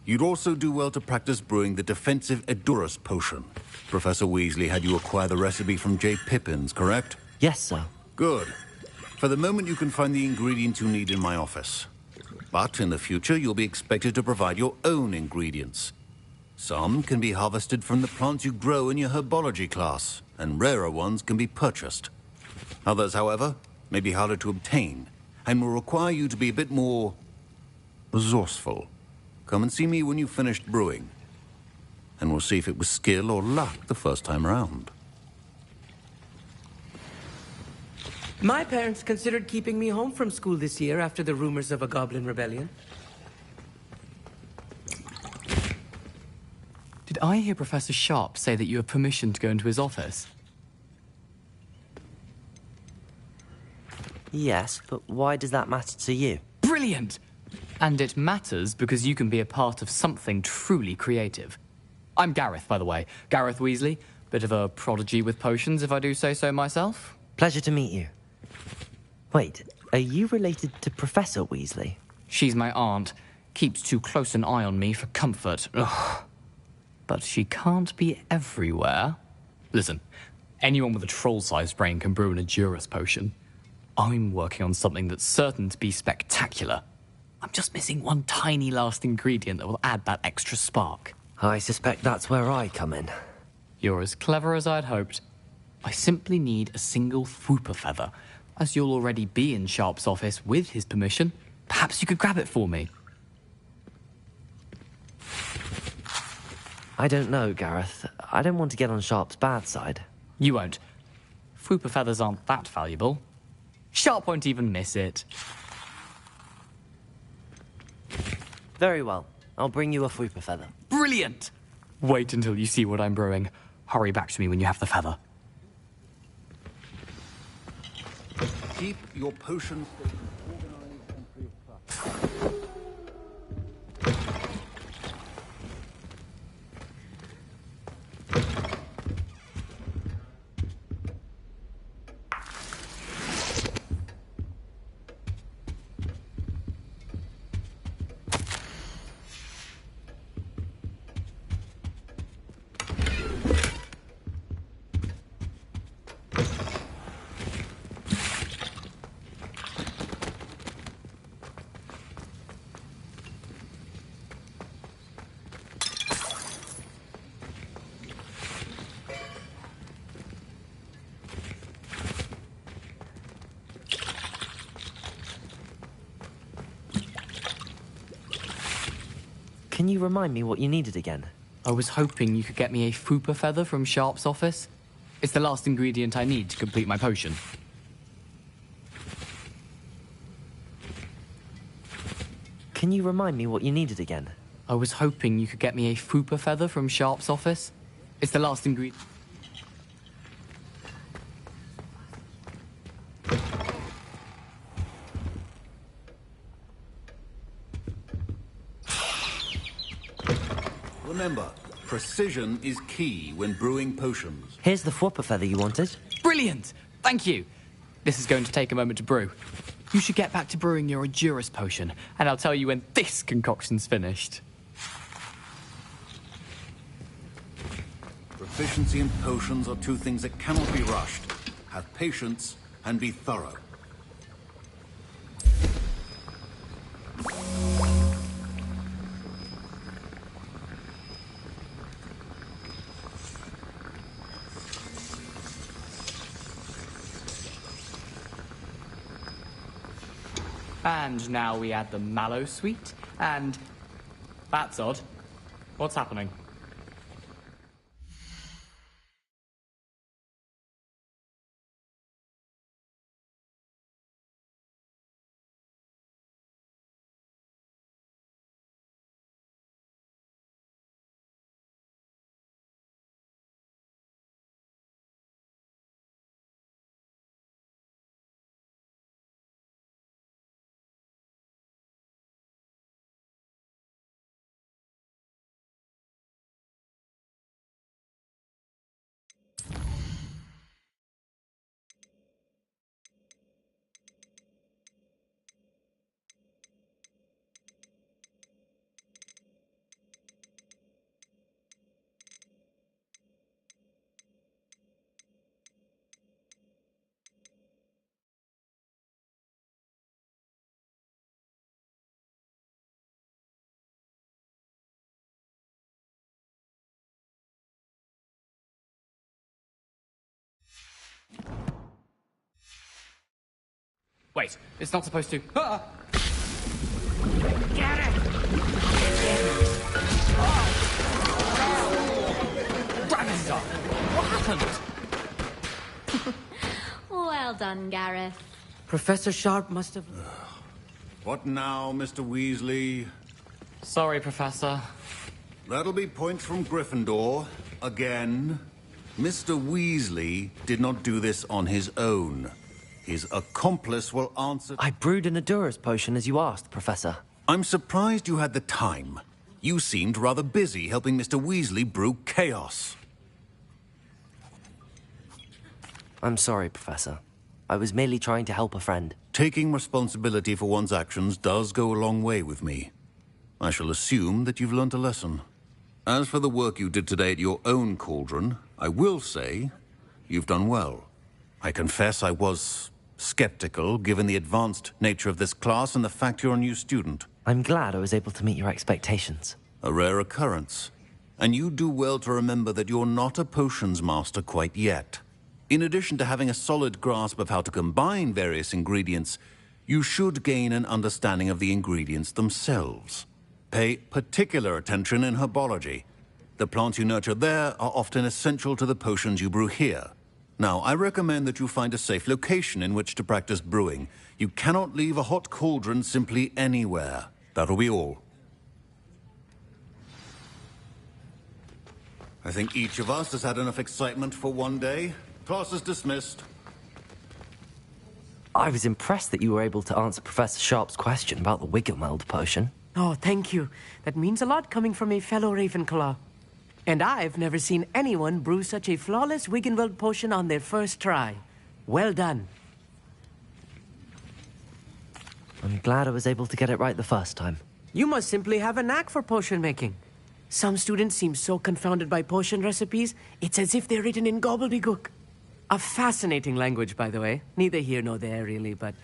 [SPEAKER 13] you'd also do well to practice brewing the defensive Edurus potion. Professor Weasley had you acquire the recipe from J. Pippin's, correct?
[SPEAKER 1] Yes, sir.
[SPEAKER 13] Good. For the moment, you can find the ingredients you need in my office. But in the future, you'll be expected to provide your own ingredients. Some can be harvested from the plants you grow in your herbology class, and rarer ones can be purchased. Others, however, may be harder to obtain, and will require you to be a bit more resourceful. Come and see me when you've finished brewing, and we'll see if it was skill or luck the first time around.
[SPEAKER 24] My parents considered keeping me home from school this year after the rumors of a goblin rebellion.
[SPEAKER 9] Did I hear Professor Sharp say that you have permission to go into his office?
[SPEAKER 1] Yes, but why does that matter to you?
[SPEAKER 9] Brilliant! And it matters because you can be a part of something truly creative. I'm Gareth, by the way. Gareth Weasley. Bit of a prodigy with potions, if I do say so myself.
[SPEAKER 1] Pleasure to meet you. Wait, are you related to Professor Weasley?
[SPEAKER 9] She's my aunt. Keeps too close an eye on me for comfort. Ugh. But she can't be everywhere. Listen, anyone with a troll-sized brain can brew an Edurus potion. I'm working on something that's certain to be spectacular. I'm just missing one tiny last ingredient that will add that extra spark.
[SPEAKER 1] I suspect that's where I come in.
[SPEAKER 9] You're as clever as I'd hoped. I simply need a single Fwooper feather. As you'll already be in Sharp's office with his permission, perhaps you could grab it for me.
[SPEAKER 1] I don't know, Gareth. I don't want to get on Sharp's bad side.
[SPEAKER 9] You won't. Fwooper feathers aren't that valuable. Sharp won't even miss it.
[SPEAKER 1] Very well. I'll bring you a Fwooper feather.
[SPEAKER 9] Brilliant! Wait until you see what I'm brewing. Hurry back to me when you have the feather.
[SPEAKER 13] Keep your potion station organized and free of clutter.
[SPEAKER 1] Can you remind me what you needed again?
[SPEAKER 9] I was hoping you could get me a Fwooper feather from Sharp's office. It's the last ingredient I need to complete my potion.
[SPEAKER 1] Can you remind me what you needed again?
[SPEAKER 9] I was hoping you could get me a Fwooper feather from Sharp's office. It's the last ingredient.
[SPEAKER 13] Remember, precision is key when brewing potions.
[SPEAKER 1] Here's the Fwooper feather you wanted.
[SPEAKER 9] Brilliant! Thank you. This is going to take a moment to brew. You should get back to brewing your Edurus potion, and I'll tell you when this concoction's finished.
[SPEAKER 13] Proficiency in potions are two things that cannot be rushed. Have patience and be thorough.
[SPEAKER 9] And now we add the mallow sweet, and... That's odd. What's happening? Wait, it's not supposed to... Ah!
[SPEAKER 19] Get it!
[SPEAKER 9] Dragon's Eye! What happened?
[SPEAKER 3] Well done, Gareth.
[SPEAKER 24] Professor Sharp must have...
[SPEAKER 13] What now, Mr. Weasley?
[SPEAKER 9] Sorry, Professor.
[SPEAKER 13] That'll be points from Gryffindor. Again. Mr. Weasley did not do this on his own. His accomplice will answer...
[SPEAKER 1] I brewed an Adurus potion as you asked, Professor.
[SPEAKER 13] I'm surprised you had the time. You seemed rather busy helping Mr. Weasley brew chaos.
[SPEAKER 1] I'm sorry, Professor. I was merely trying to help a friend.
[SPEAKER 13] Taking responsibility for one's actions does go a long way with me. I shall assume that you've learnt a lesson. As for the work you did today at your own cauldron, I will say you've done well. I confess I was skeptical, given the advanced nature of this class and the fact you're a new student.
[SPEAKER 1] I'm glad I was able to meet your expectations.
[SPEAKER 13] A rare occurrence. And you do well to remember that you're not a potions master quite yet. In addition to having a solid grasp of how to combine various ingredients, you should gain an understanding of the ingredients themselves. Pay particular attention in herbology. The plants you nurture there are often essential to the potions you brew here. Now, I recommend that you find a safe location in which to practice brewing. You cannot leave a hot cauldron simply anywhere. That'll be all. I think each of us has had enough excitement for one day. Class is dismissed.
[SPEAKER 1] I was impressed that you were able to answer Professor Sharp's question about the Wiggenweld potion.
[SPEAKER 24] Oh, thank you. That means a lot coming from a fellow Ravenclaw. And I've never seen anyone brew such a flawless Wiggenweld potion on their first try. Well done.
[SPEAKER 1] I'm glad I was able to get it right the first time.
[SPEAKER 24] You must simply have a knack for potion making. Some students seem so confounded by potion recipes, it's as if they're written in gobbledygook. A fascinating language, by the way. Neither here nor there, really, but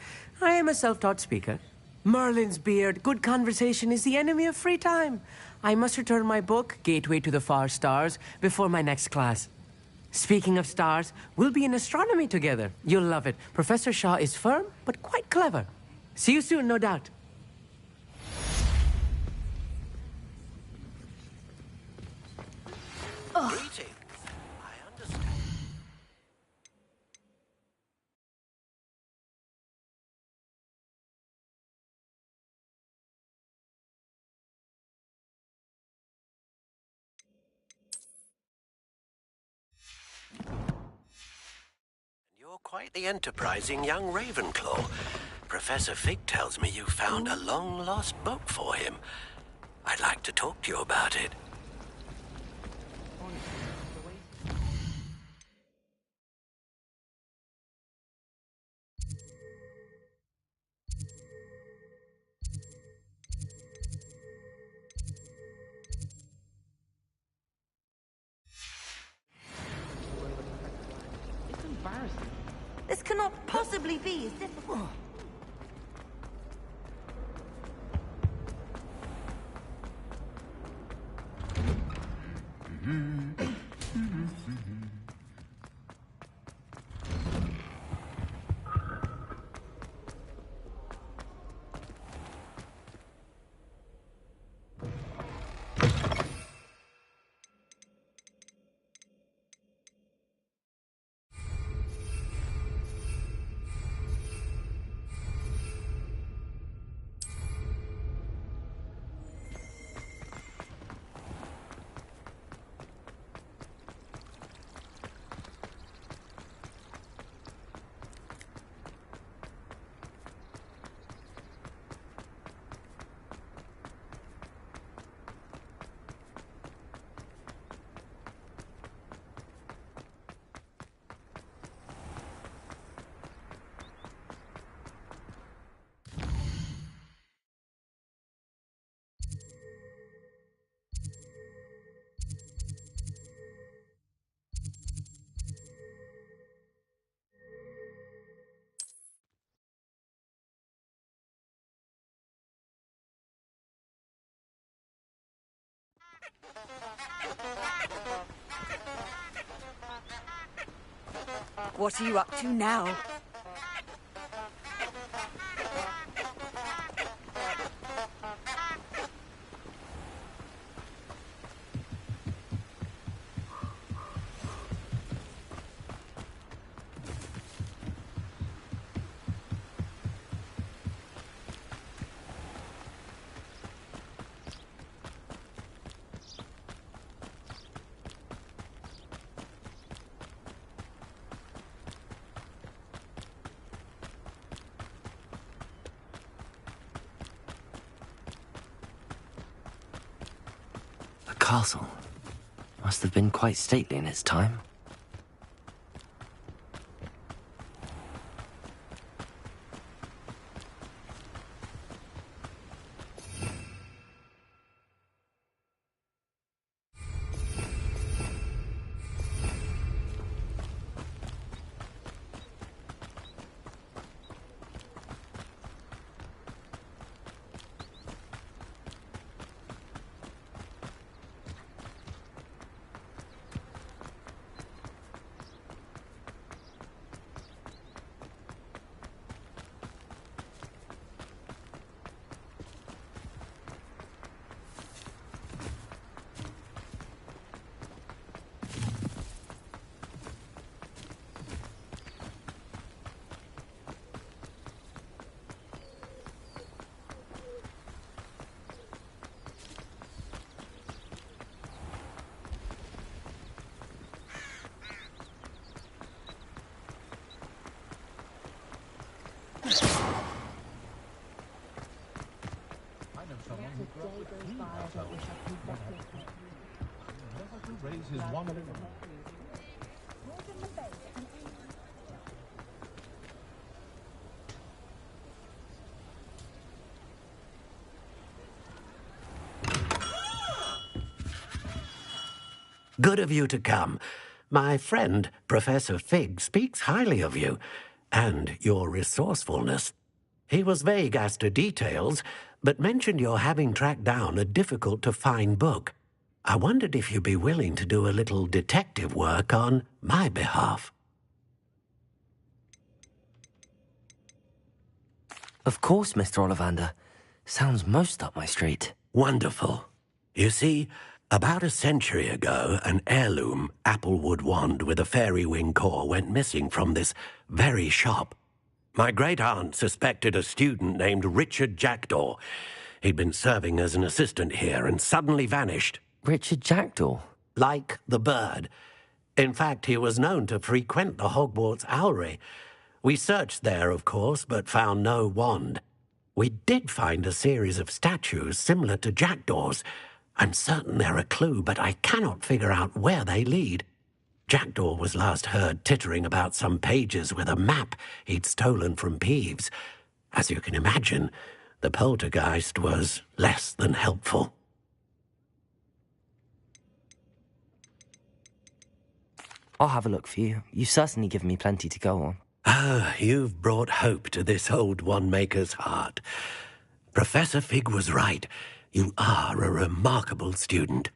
[SPEAKER 24] I am a self-taught speaker. Merlin's beard, good conversation is the enemy of free time. I must return my book, Gateway to the Far Stars, before my next class. Speaking of stars, we'll be in astronomy together. You'll love it. Professor Shaw is firm, but quite clever. See you soon, no doubt.
[SPEAKER 12] Greetings. I understand. You're quite the enterprising young Ravenclaw. Professor Fig tells me you found a long-lost book for him. I'd like to talk to you about it.
[SPEAKER 14] This cannot possibly be as difficult. What are you up to now?
[SPEAKER 1] castle. Must have been quite stately in its time.
[SPEAKER 4] Good of you to come. My friend, Professor Fig, speaks highly of you, and your resourcefulness. He was vague as to details, but mentioned your having tracked down a difficult-to-find book. I wondered if you'd be willing to do a little detective work on my behalf.
[SPEAKER 1] Of course, Mr. Ollivander. Sounds most up my street.
[SPEAKER 4] Wonderful. You see, about a century ago, an heirloom applewood wand with a fairy wing core went missing from this very shop. My great-aunt suspected a student named Richard Jackdaw. He'd been serving as an assistant here and suddenly vanished.
[SPEAKER 1] Richard Jackdaw?
[SPEAKER 4] Like the bird. In fact, he was known to frequent the Hogwarts Owlery. We searched there, of course, but found no wand. We did find a series of statues similar to Jackdaw's. I'm certain they're a clue, but I cannot figure out where they lead. Jackdaw was last heard tittering about some pages with a map he'd stolen from Peeves. As you can imagine, the poltergeist was less than helpful.
[SPEAKER 1] I'll have a look for you. You've certainly given me plenty to go on.
[SPEAKER 4] Ah, you've brought hope to this old wand-maker's heart. Professor Fig was right. You are a remarkable student.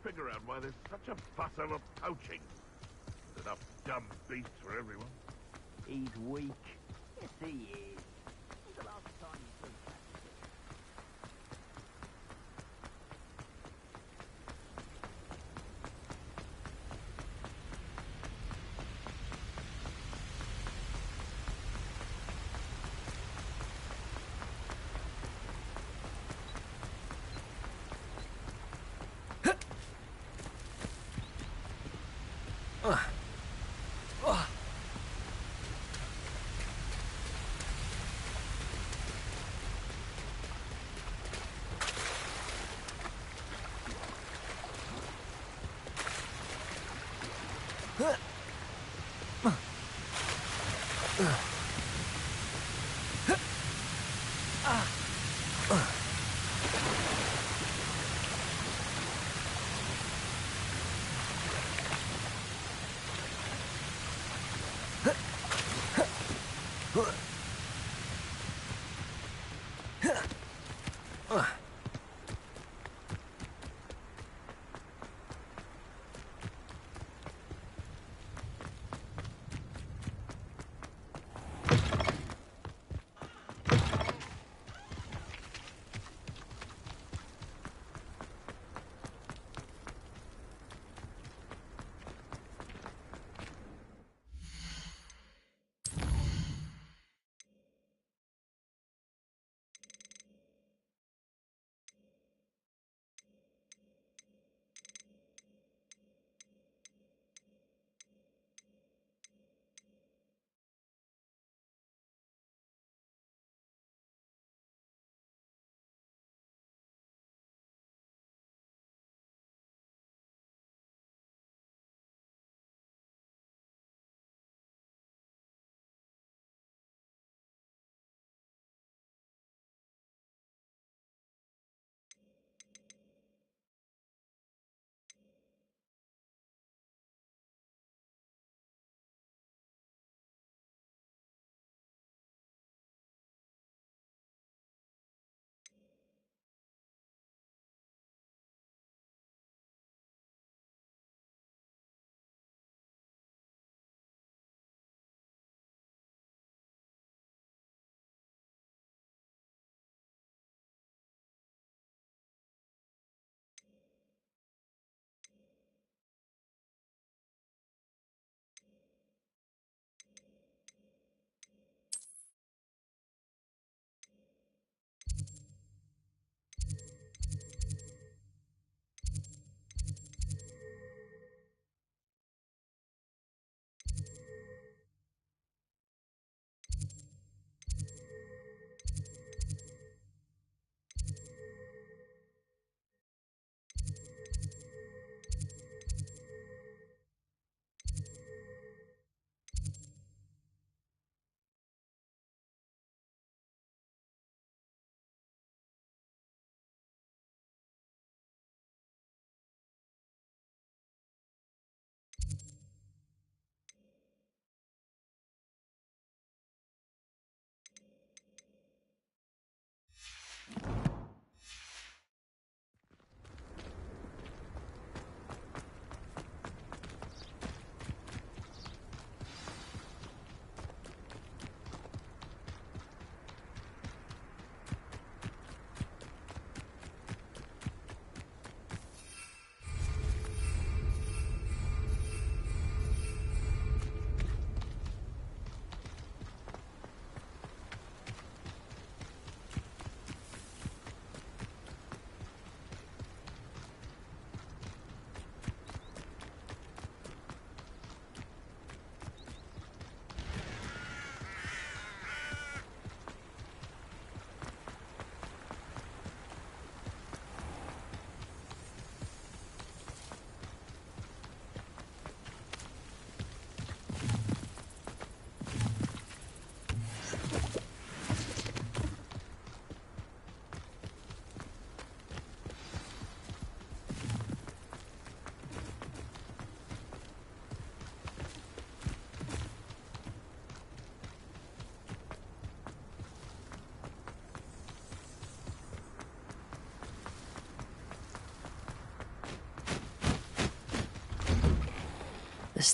[SPEAKER 2] Figure out why there's such a fuss over poaching. There's enough dumb beasts for everyone.
[SPEAKER 6] He's weak. Yes, he is. When's the last time you took that?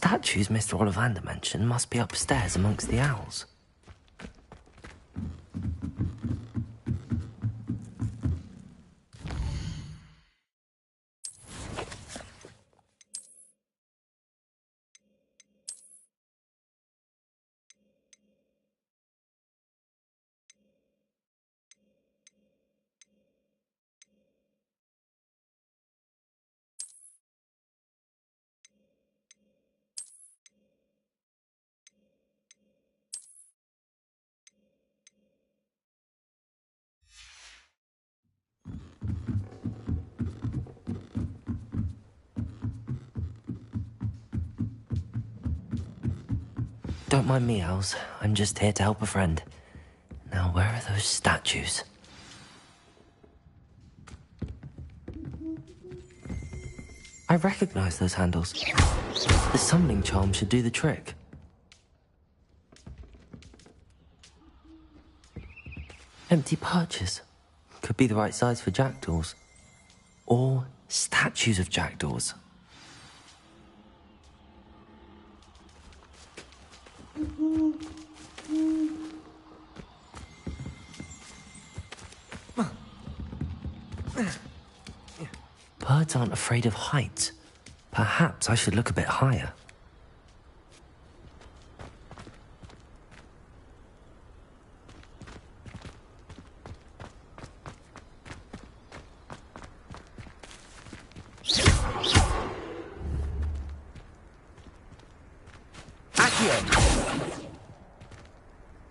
[SPEAKER 1] statues Mr. Ollivander mentioned must be upstairs amongst the owls. Don't mind me, owls. I'm just here to help a friend. Now, where are those statues? I recognize those handles. The summoning charm should do the trick. Empty perches. Could be the right size for jackdaws. Or statues of jackdaws. Birds aren't afraid of heights. Perhaps I should look a bit higher.
[SPEAKER 24] Accio!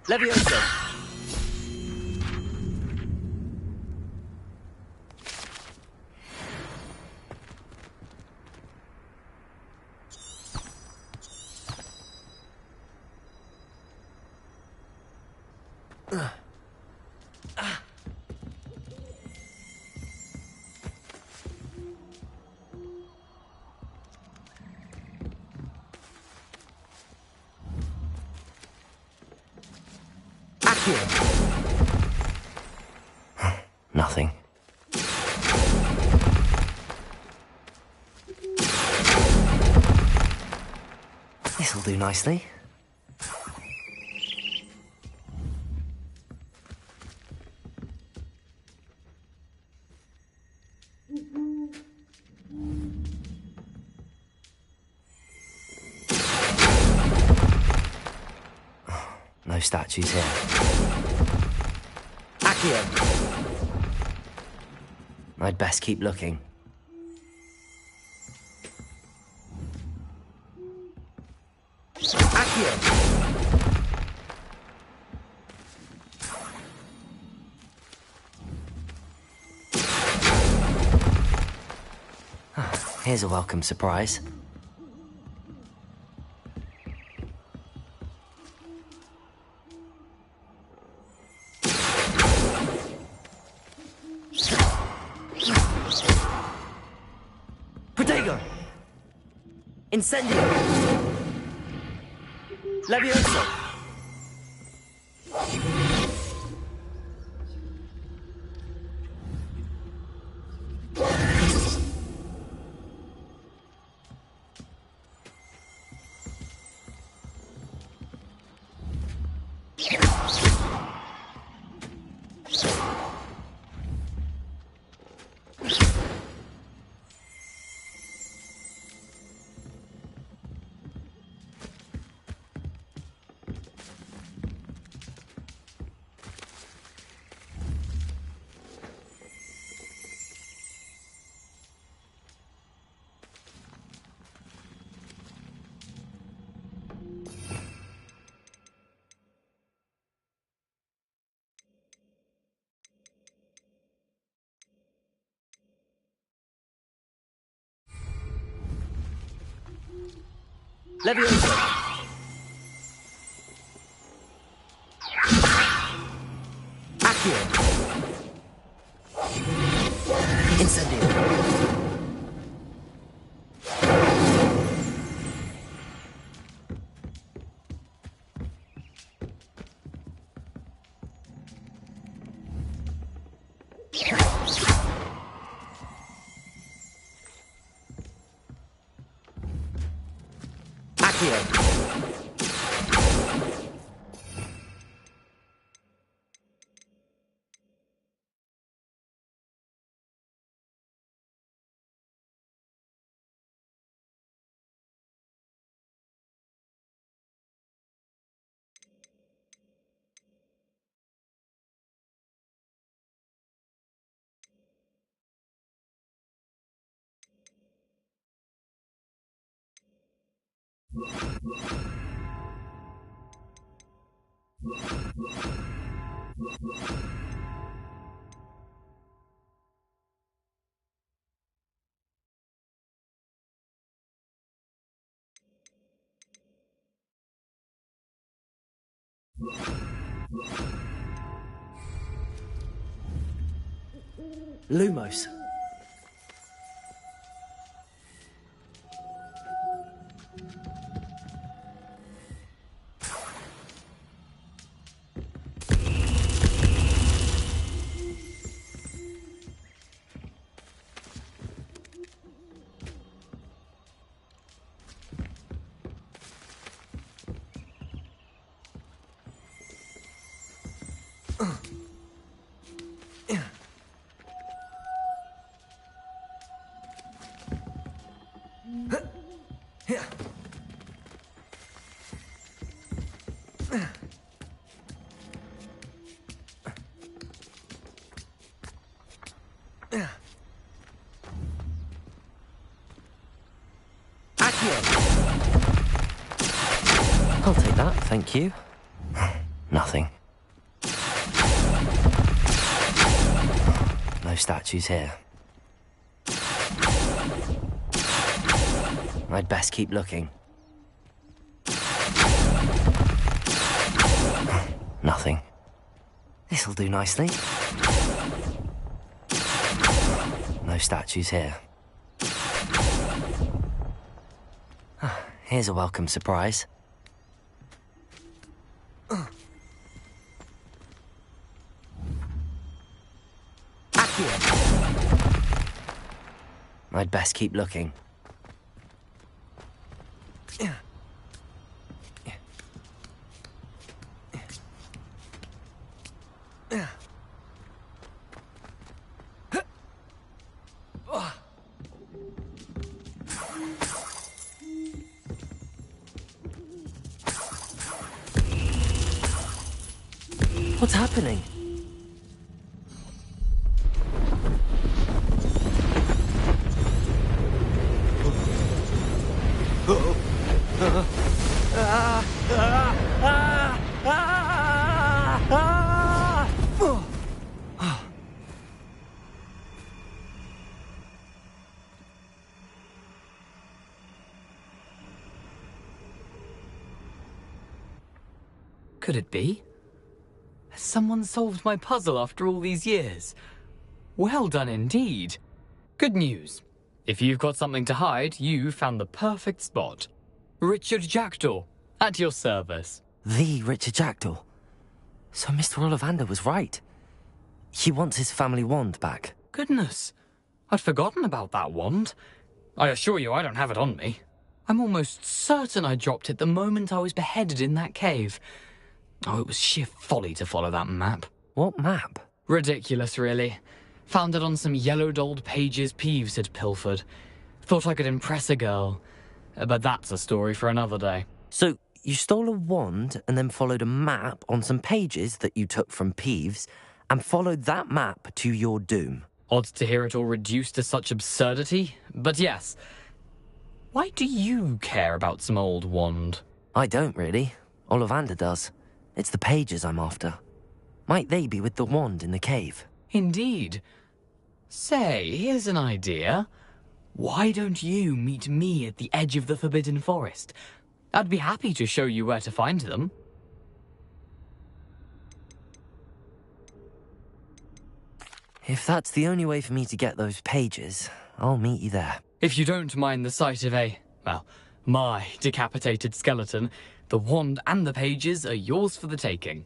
[SPEAKER 24] Levioso!
[SPEAKER 1] Nothing. This'll do nicely. No statues here.
[SPEAKER 24] Accio!
[SPEAKER 1] I'd best keep looking.
[SPEAKER 24] Accio!
[SPEAKER 1] Here's a welcome surprise.
[SPEAKER 24] Protego! Incendio! Levioso! Levioso! Accio! Incendio!
[SPEAKER 1] Lumos. I'll take that, thank you. Nothing. No statues here. I'd best keep looking. Nothing. This'll do nicely. No statues here. Here's a welcome surprise. I'd best keep looking. What's happening?
[SPEAKER 9] Could it be? Has someone solved my puzzle after all these years? Well done indeed. Good news. If you've got something to hide, you found the perfect spot. Richard Jackdaw, at your service.
[SPEAKER 1] The Richard Jackdaw? So Mr. Ollivander was right. He wants his family wand back.
[SPEAKER 9] Goodness, I'd forgotten about that wand. I assure you I don't have it on me. I'm almost certain I dropped it the moment I was beheaded in that cave. Oh, it was sheer folly to follow that map.
[SPEAKER 1] What map?
[SPEAKER 9] Ridiculous, really. Found it on some yellowed old pages Peeves had pilfered. Thought I could impress a girl. But that's a story for another day.
[SPEAKER 1] So, you stole a wand and then followed a map on some pages that you took from Peeves and followed that map to your doom.
[SPEAKER 9] Odd to hear it all reduced to such absurdity, but yes. Why do you care about some old wand?
[SPEAKER 1] I don't, really. Ollivander does. It's the pages I'm after. Might they be with the wand in the cave?
[SPEAKER 9] Indeed. Say, here's an idea. Why don't you meet me at the edge of the Forbidden Forest? I'd be happy to show you where to find them.
[SPEAKER 1] If that's the only way for me to get those pages, I'll meet you there.
[SPEAKER 9] If you don't mind the sight of my decapitated skeleton, the wand and the pages are yours for the taking.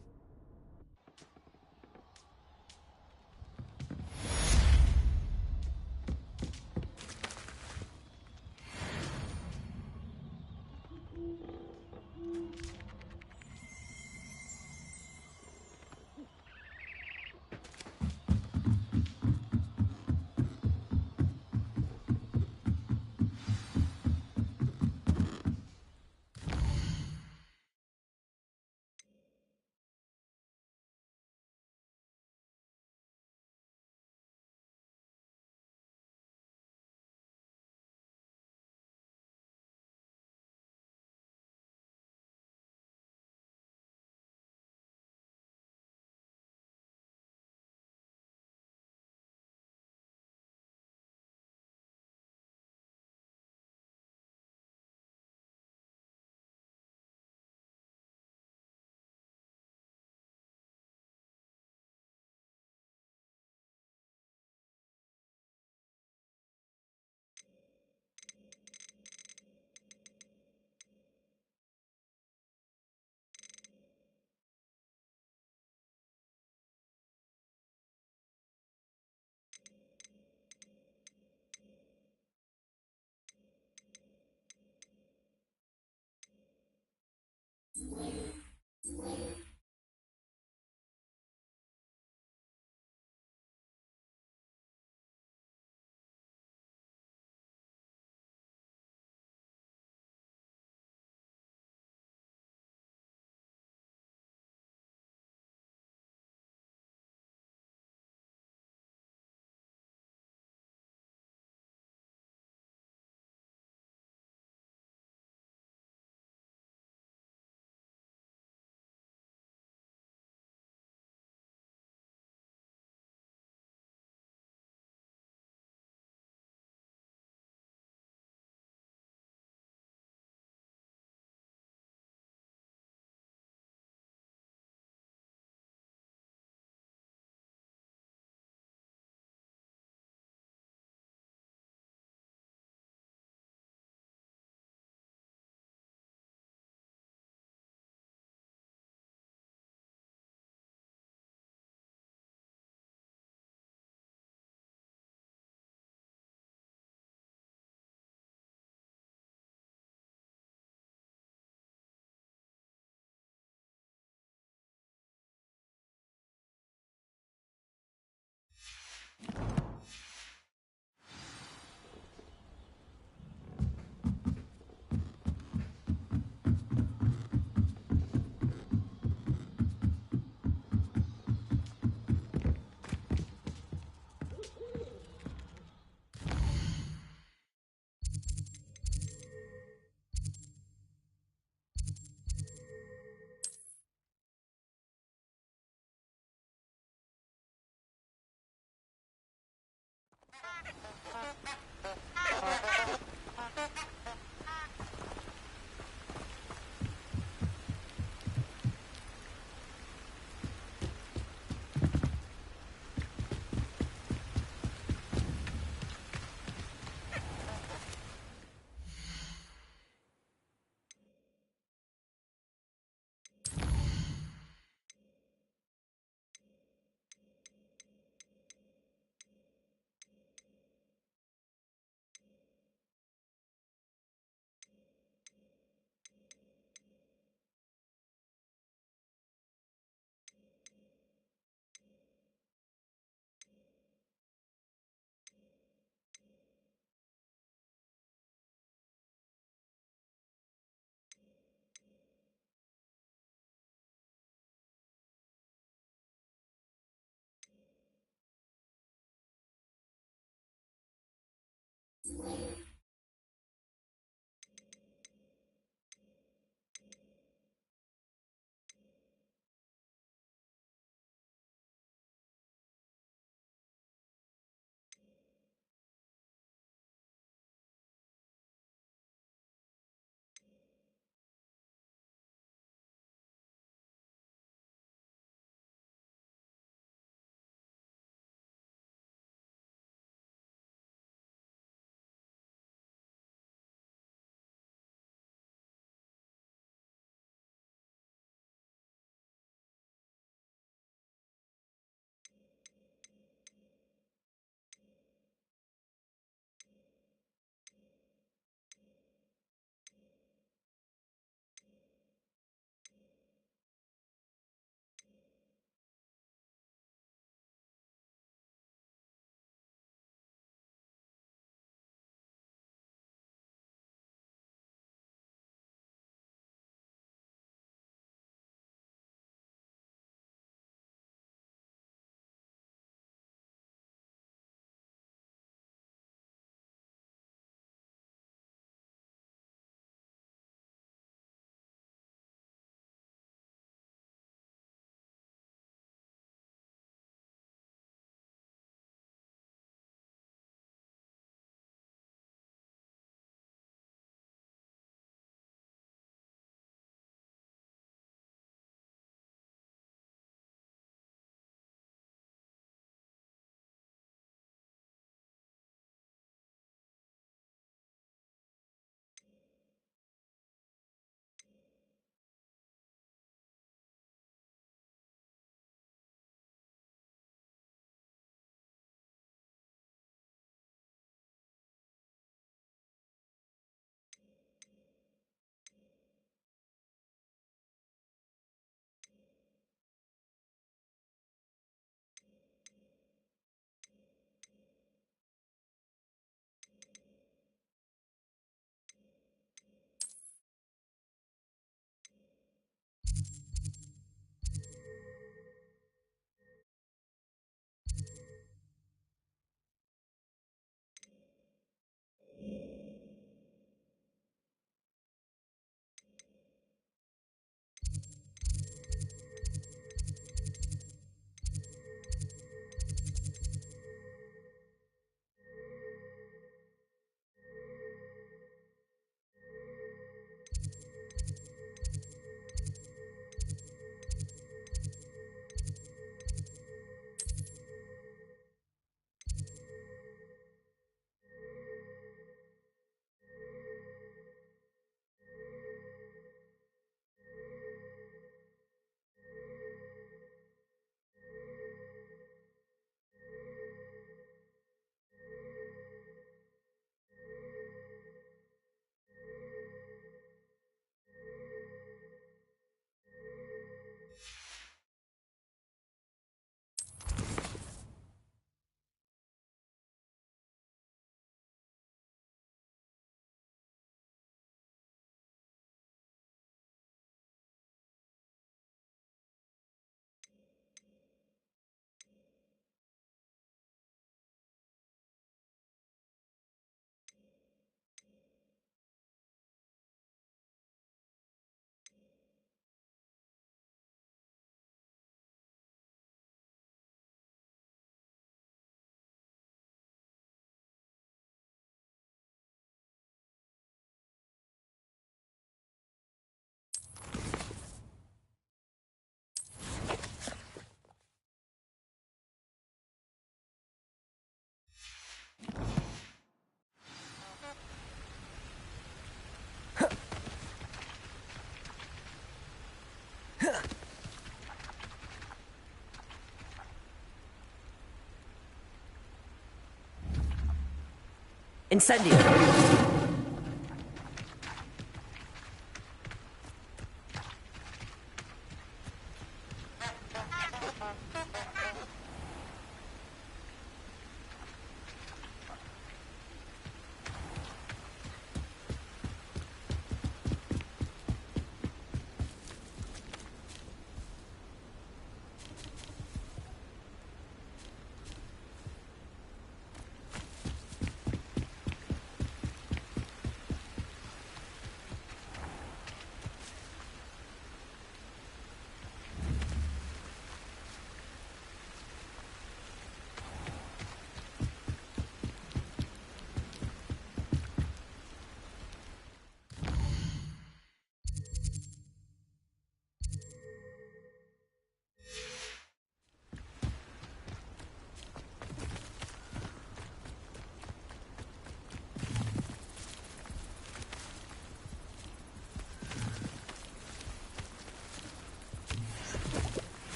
[SPEAKER 7] Incendio!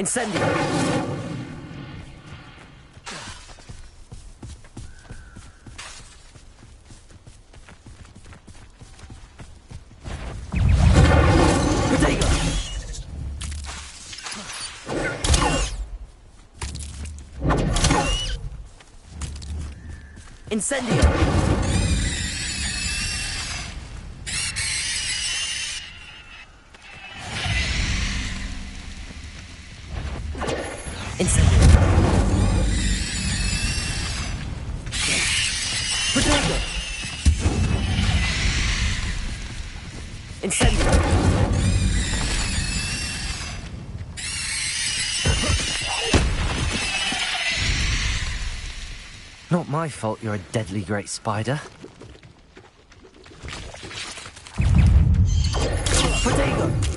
[SPEAKER 7] Incendio! Incendio!
[SPEAKER 1] Not my fault you're a deadly great spider. Protego!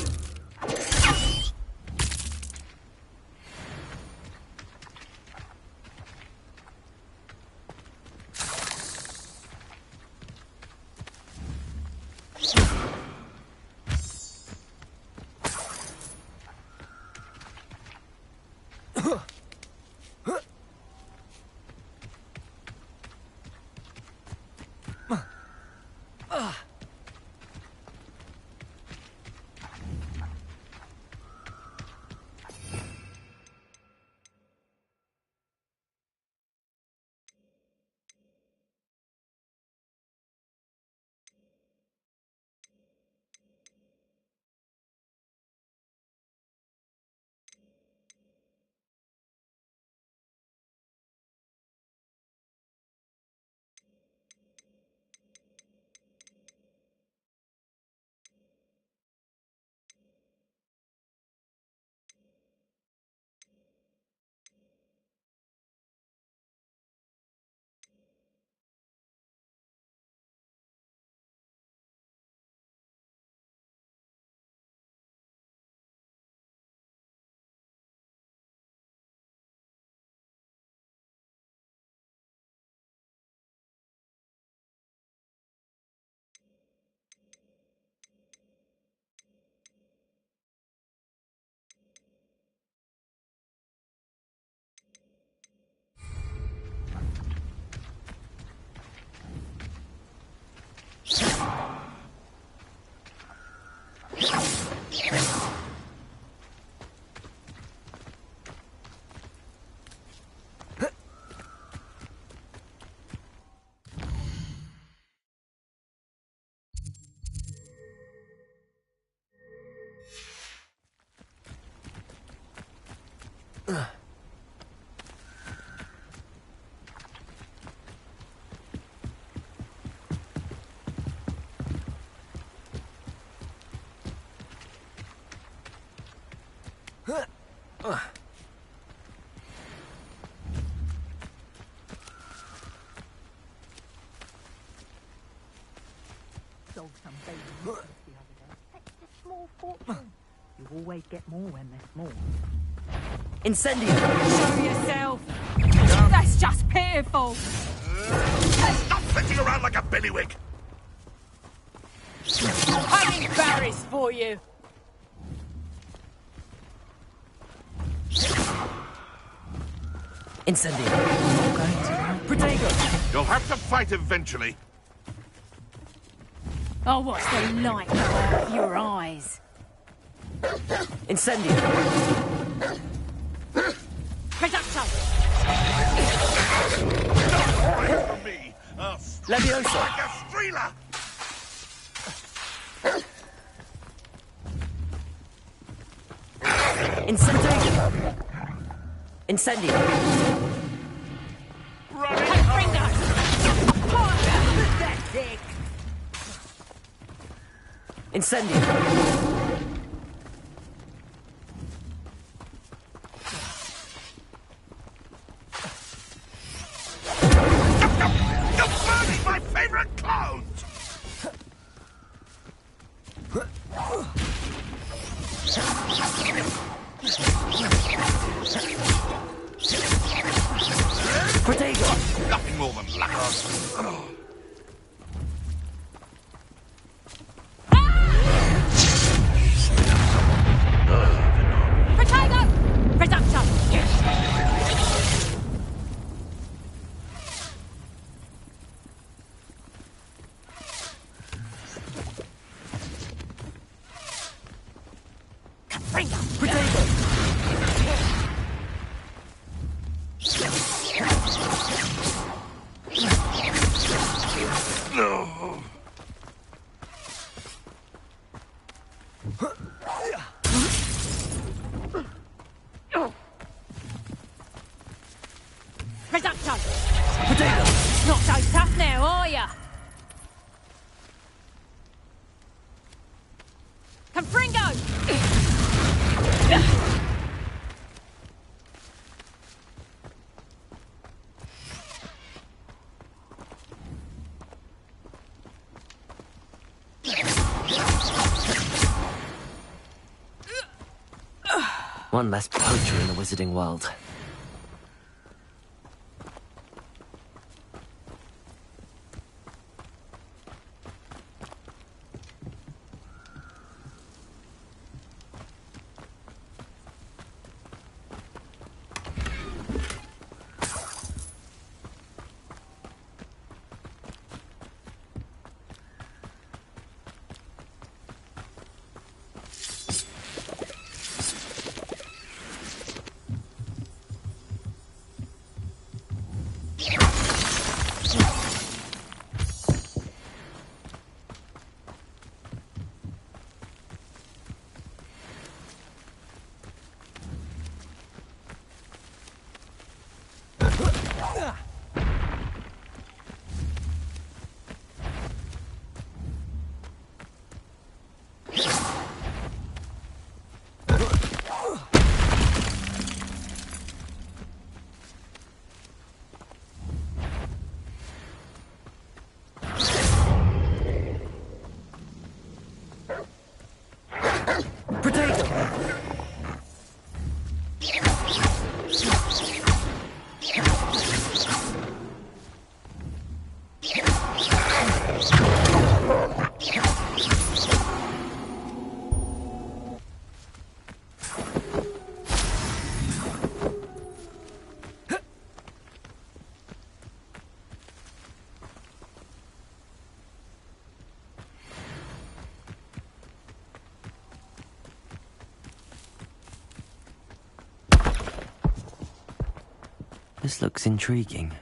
[SPEAKER 6] Sold some baby meatballs the other day. Fetched a small fortune. You always get more when they're small.
[SPEAKER 1] Incendio!
[SPEAKER 3] Show yourself! That's just pitiful!
[SPEAKER 2] Stop flitting around like a billywig!
[SPEAKER 3] I'm embarrassed for you!
[SPEAKER 1] Incendio! Protego!
[SPEAKER 2] You'll have to fight eventually.
[SPEAKER 3] I'll watch the light go out of your eyes.
[SPEAKER 1] Incendio!
[SPEAKER 3] Reducto!
[SPEAKER 2] Away from me!
[SPEAKER 1] Levioso!
[SPEAKER 2] Like a streeler!
[SPEAKER 1] Incendio! Incendio!
[SPEAKER 3] Pathetic!
[SPEAKER 1] Incendio!
[SPEAKER 2] You're burning my favorite clothes!
[SPEAKER 1] Protego!
[SPEAKER 2] Nothing more than luck.
[SPEAKER 3] Protego! Reducto!
[SPEAKER 2] No.
[SPEAKER 3] Reducto! Potato! Not so tough now, are ya? Confringo!
[SPEAKER 1] One less poacher in the wizarding world. This looks intriguing.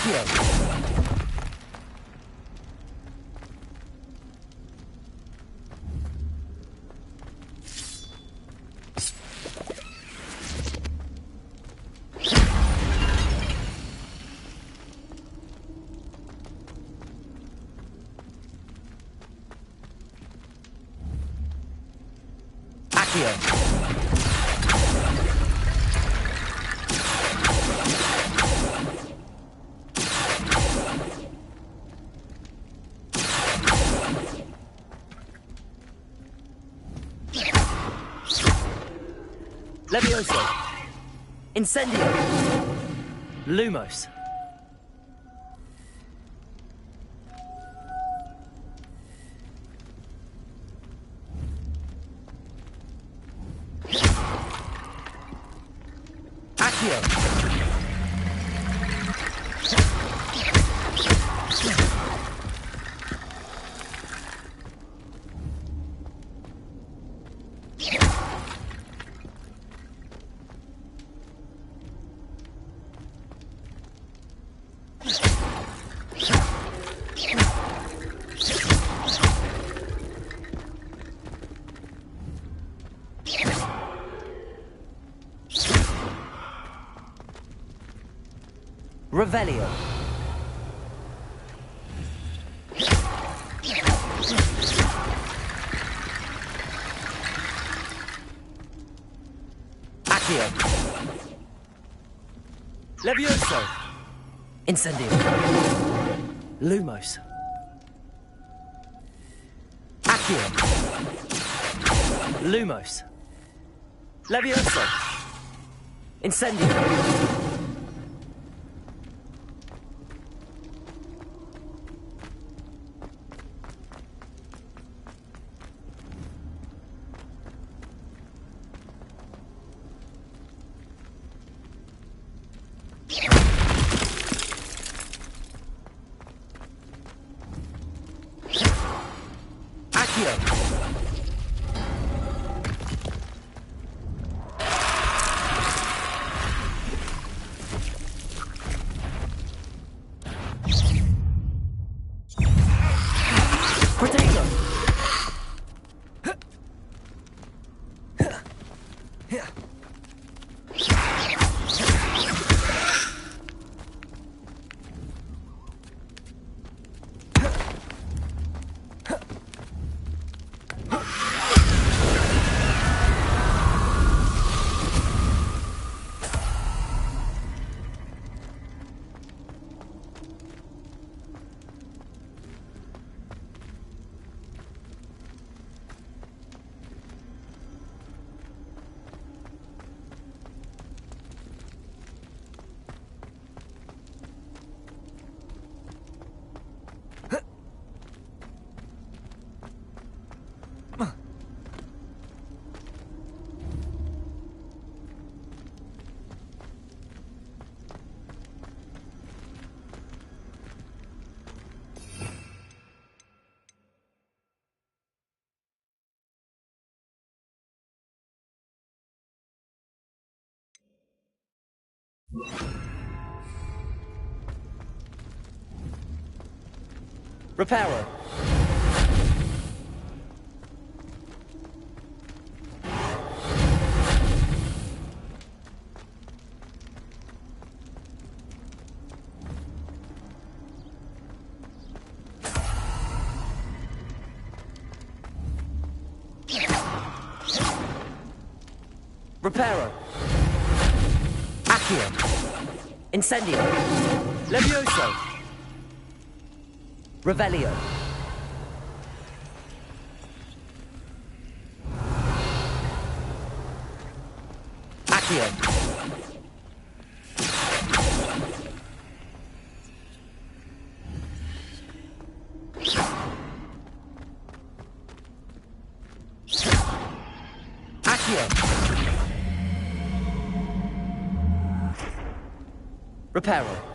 [SPEAKER 1] Accio! Levioso. Incendio. Lumos. Accio. Revelio. Accio. Levioso. Incendio. Lumos. Accio. Lumos. Levioso. Incendio. Reparo. Reparo. Accio. Incendio. Levioso. Revelio. Accio. Accio. Reparo.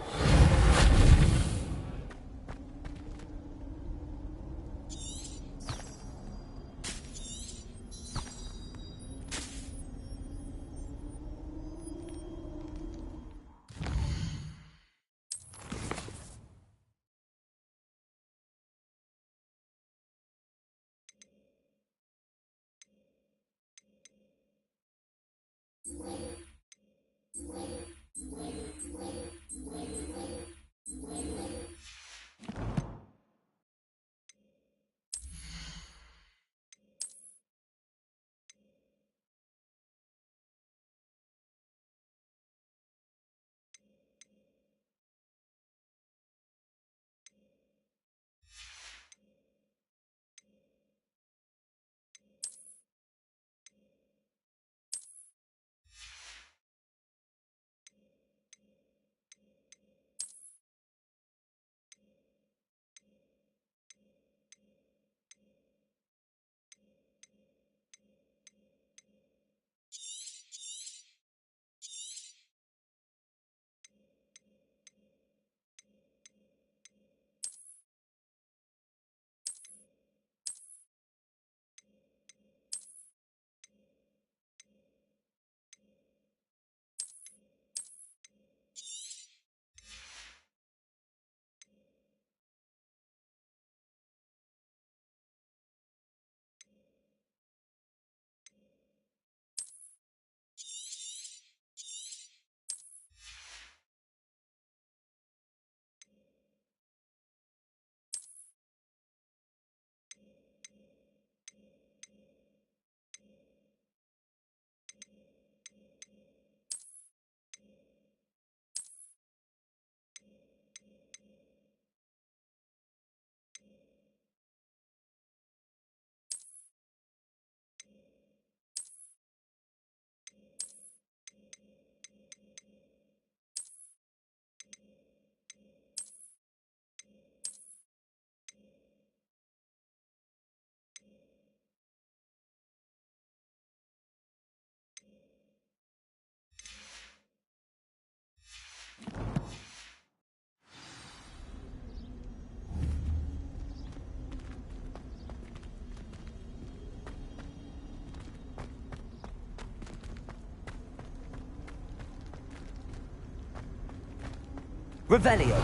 [SPEAKER 15] Revelio.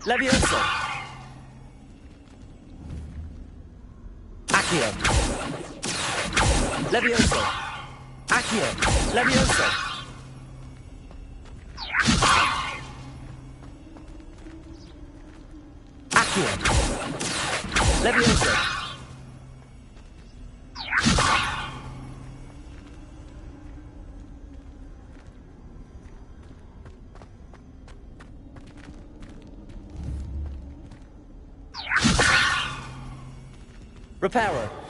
[SPEAKER 15] Levioso. Accio. Levioso. Accio. Levioso. Accio. Levioso. Reparo.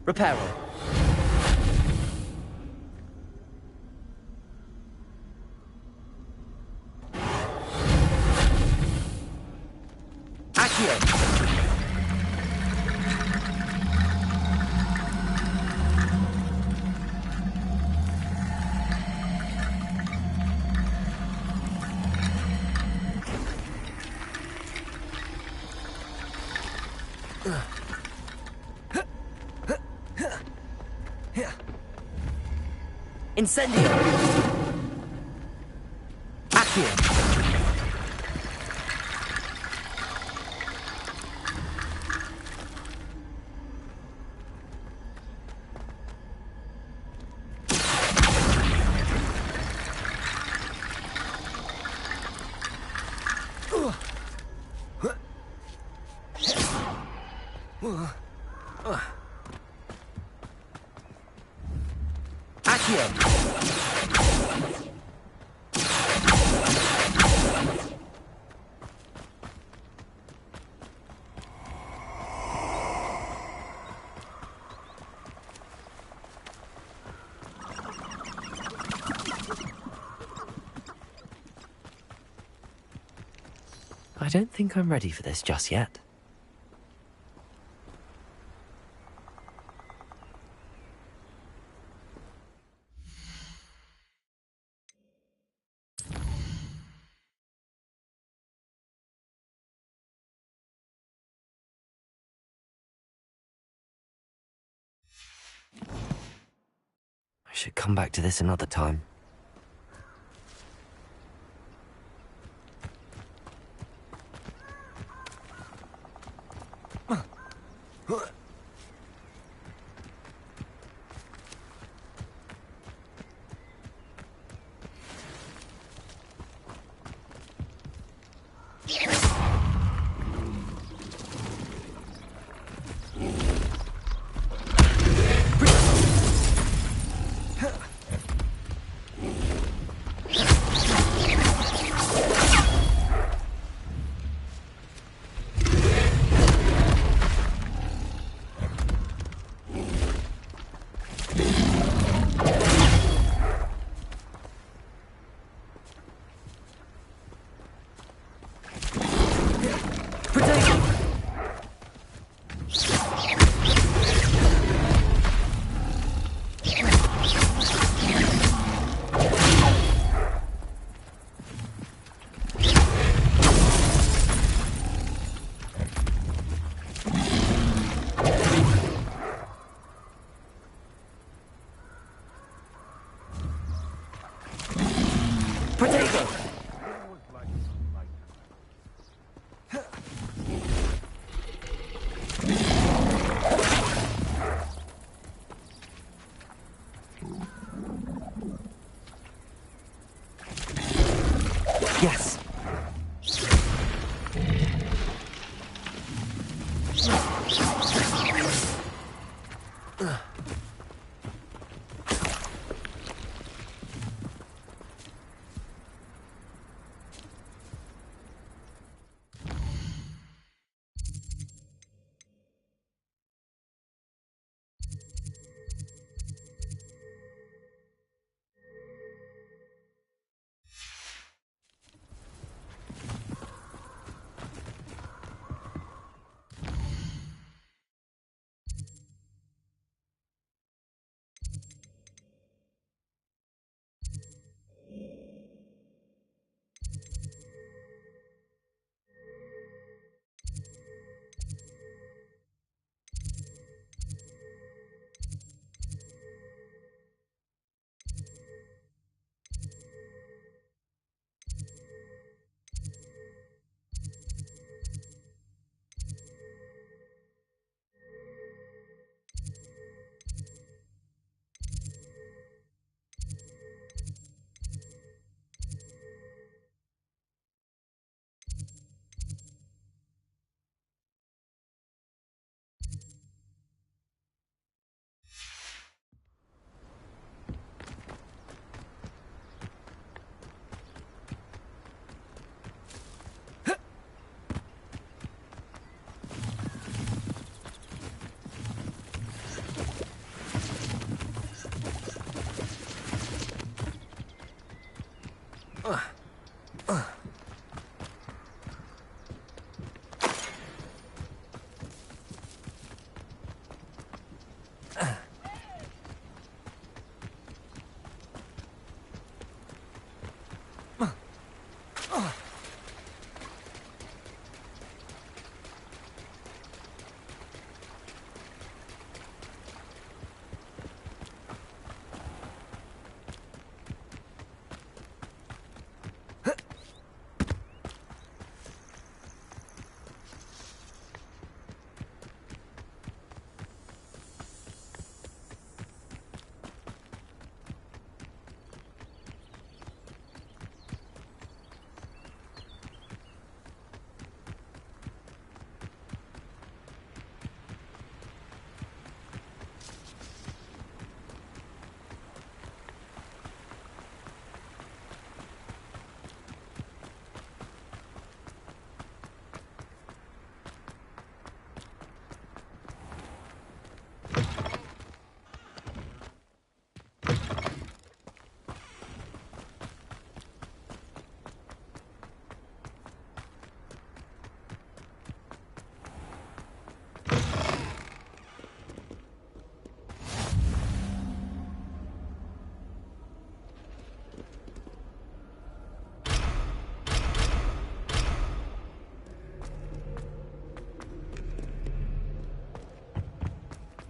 [SPEAKER 15] Reparo. Accio. Incendio. Accio. Accio.
[SPEAKER 1] I don't think I'm ready for this just yet. I should come back to this another time.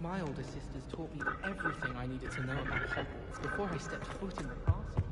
[SPEAKER 8] my older sisters taught me everything I needed to know about Hogwarts before I stepped foot in the castle.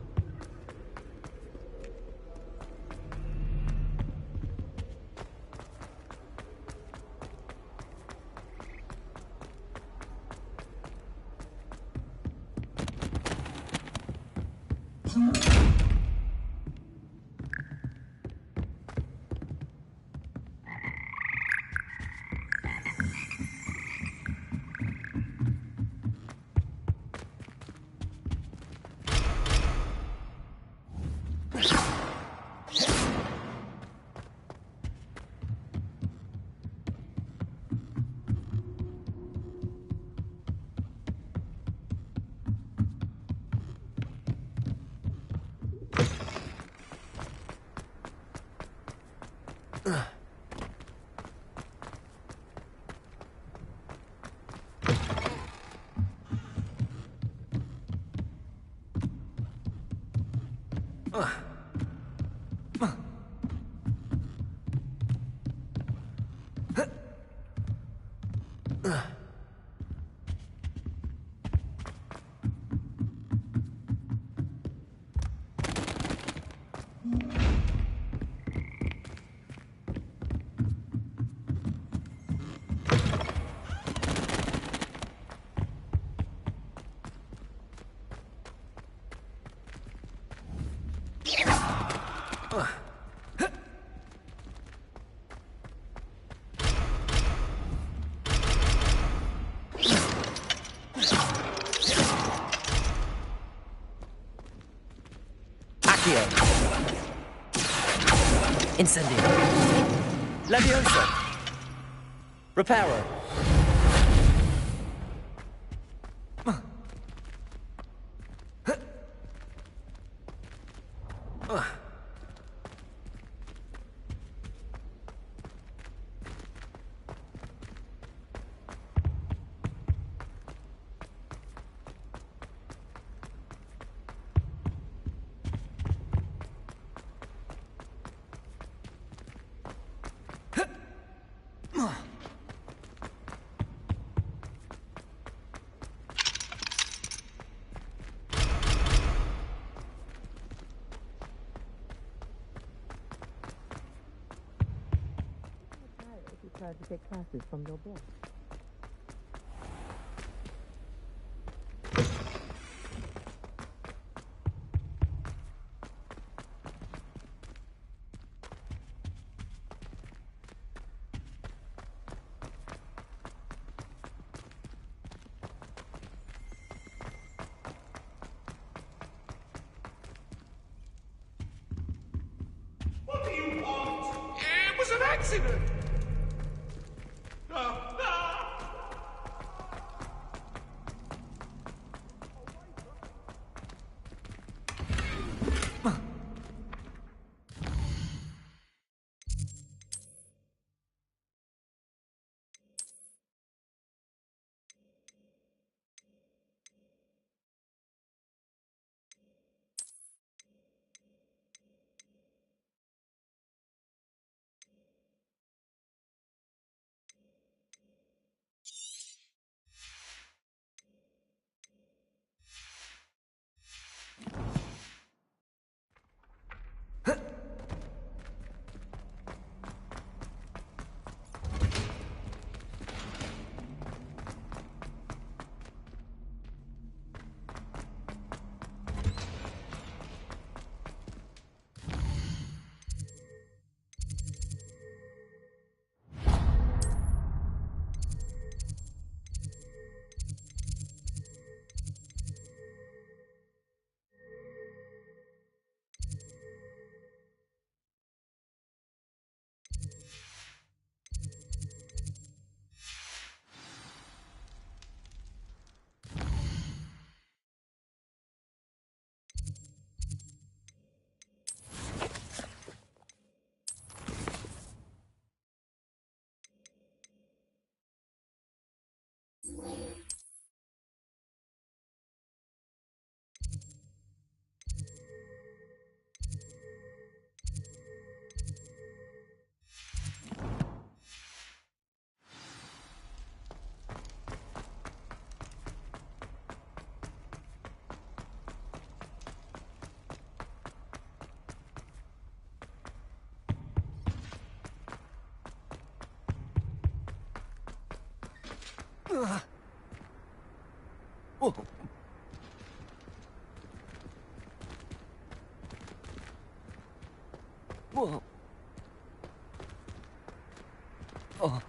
[SPEAKER 15] Incendio. Leviosa. Reparo.
[SPEAKER 16] Tried to take classes from your boss.
[SPEAKER 2] What do you want? It was an accident!
[SPEAKER 15] Whoa. Whoa. Oh.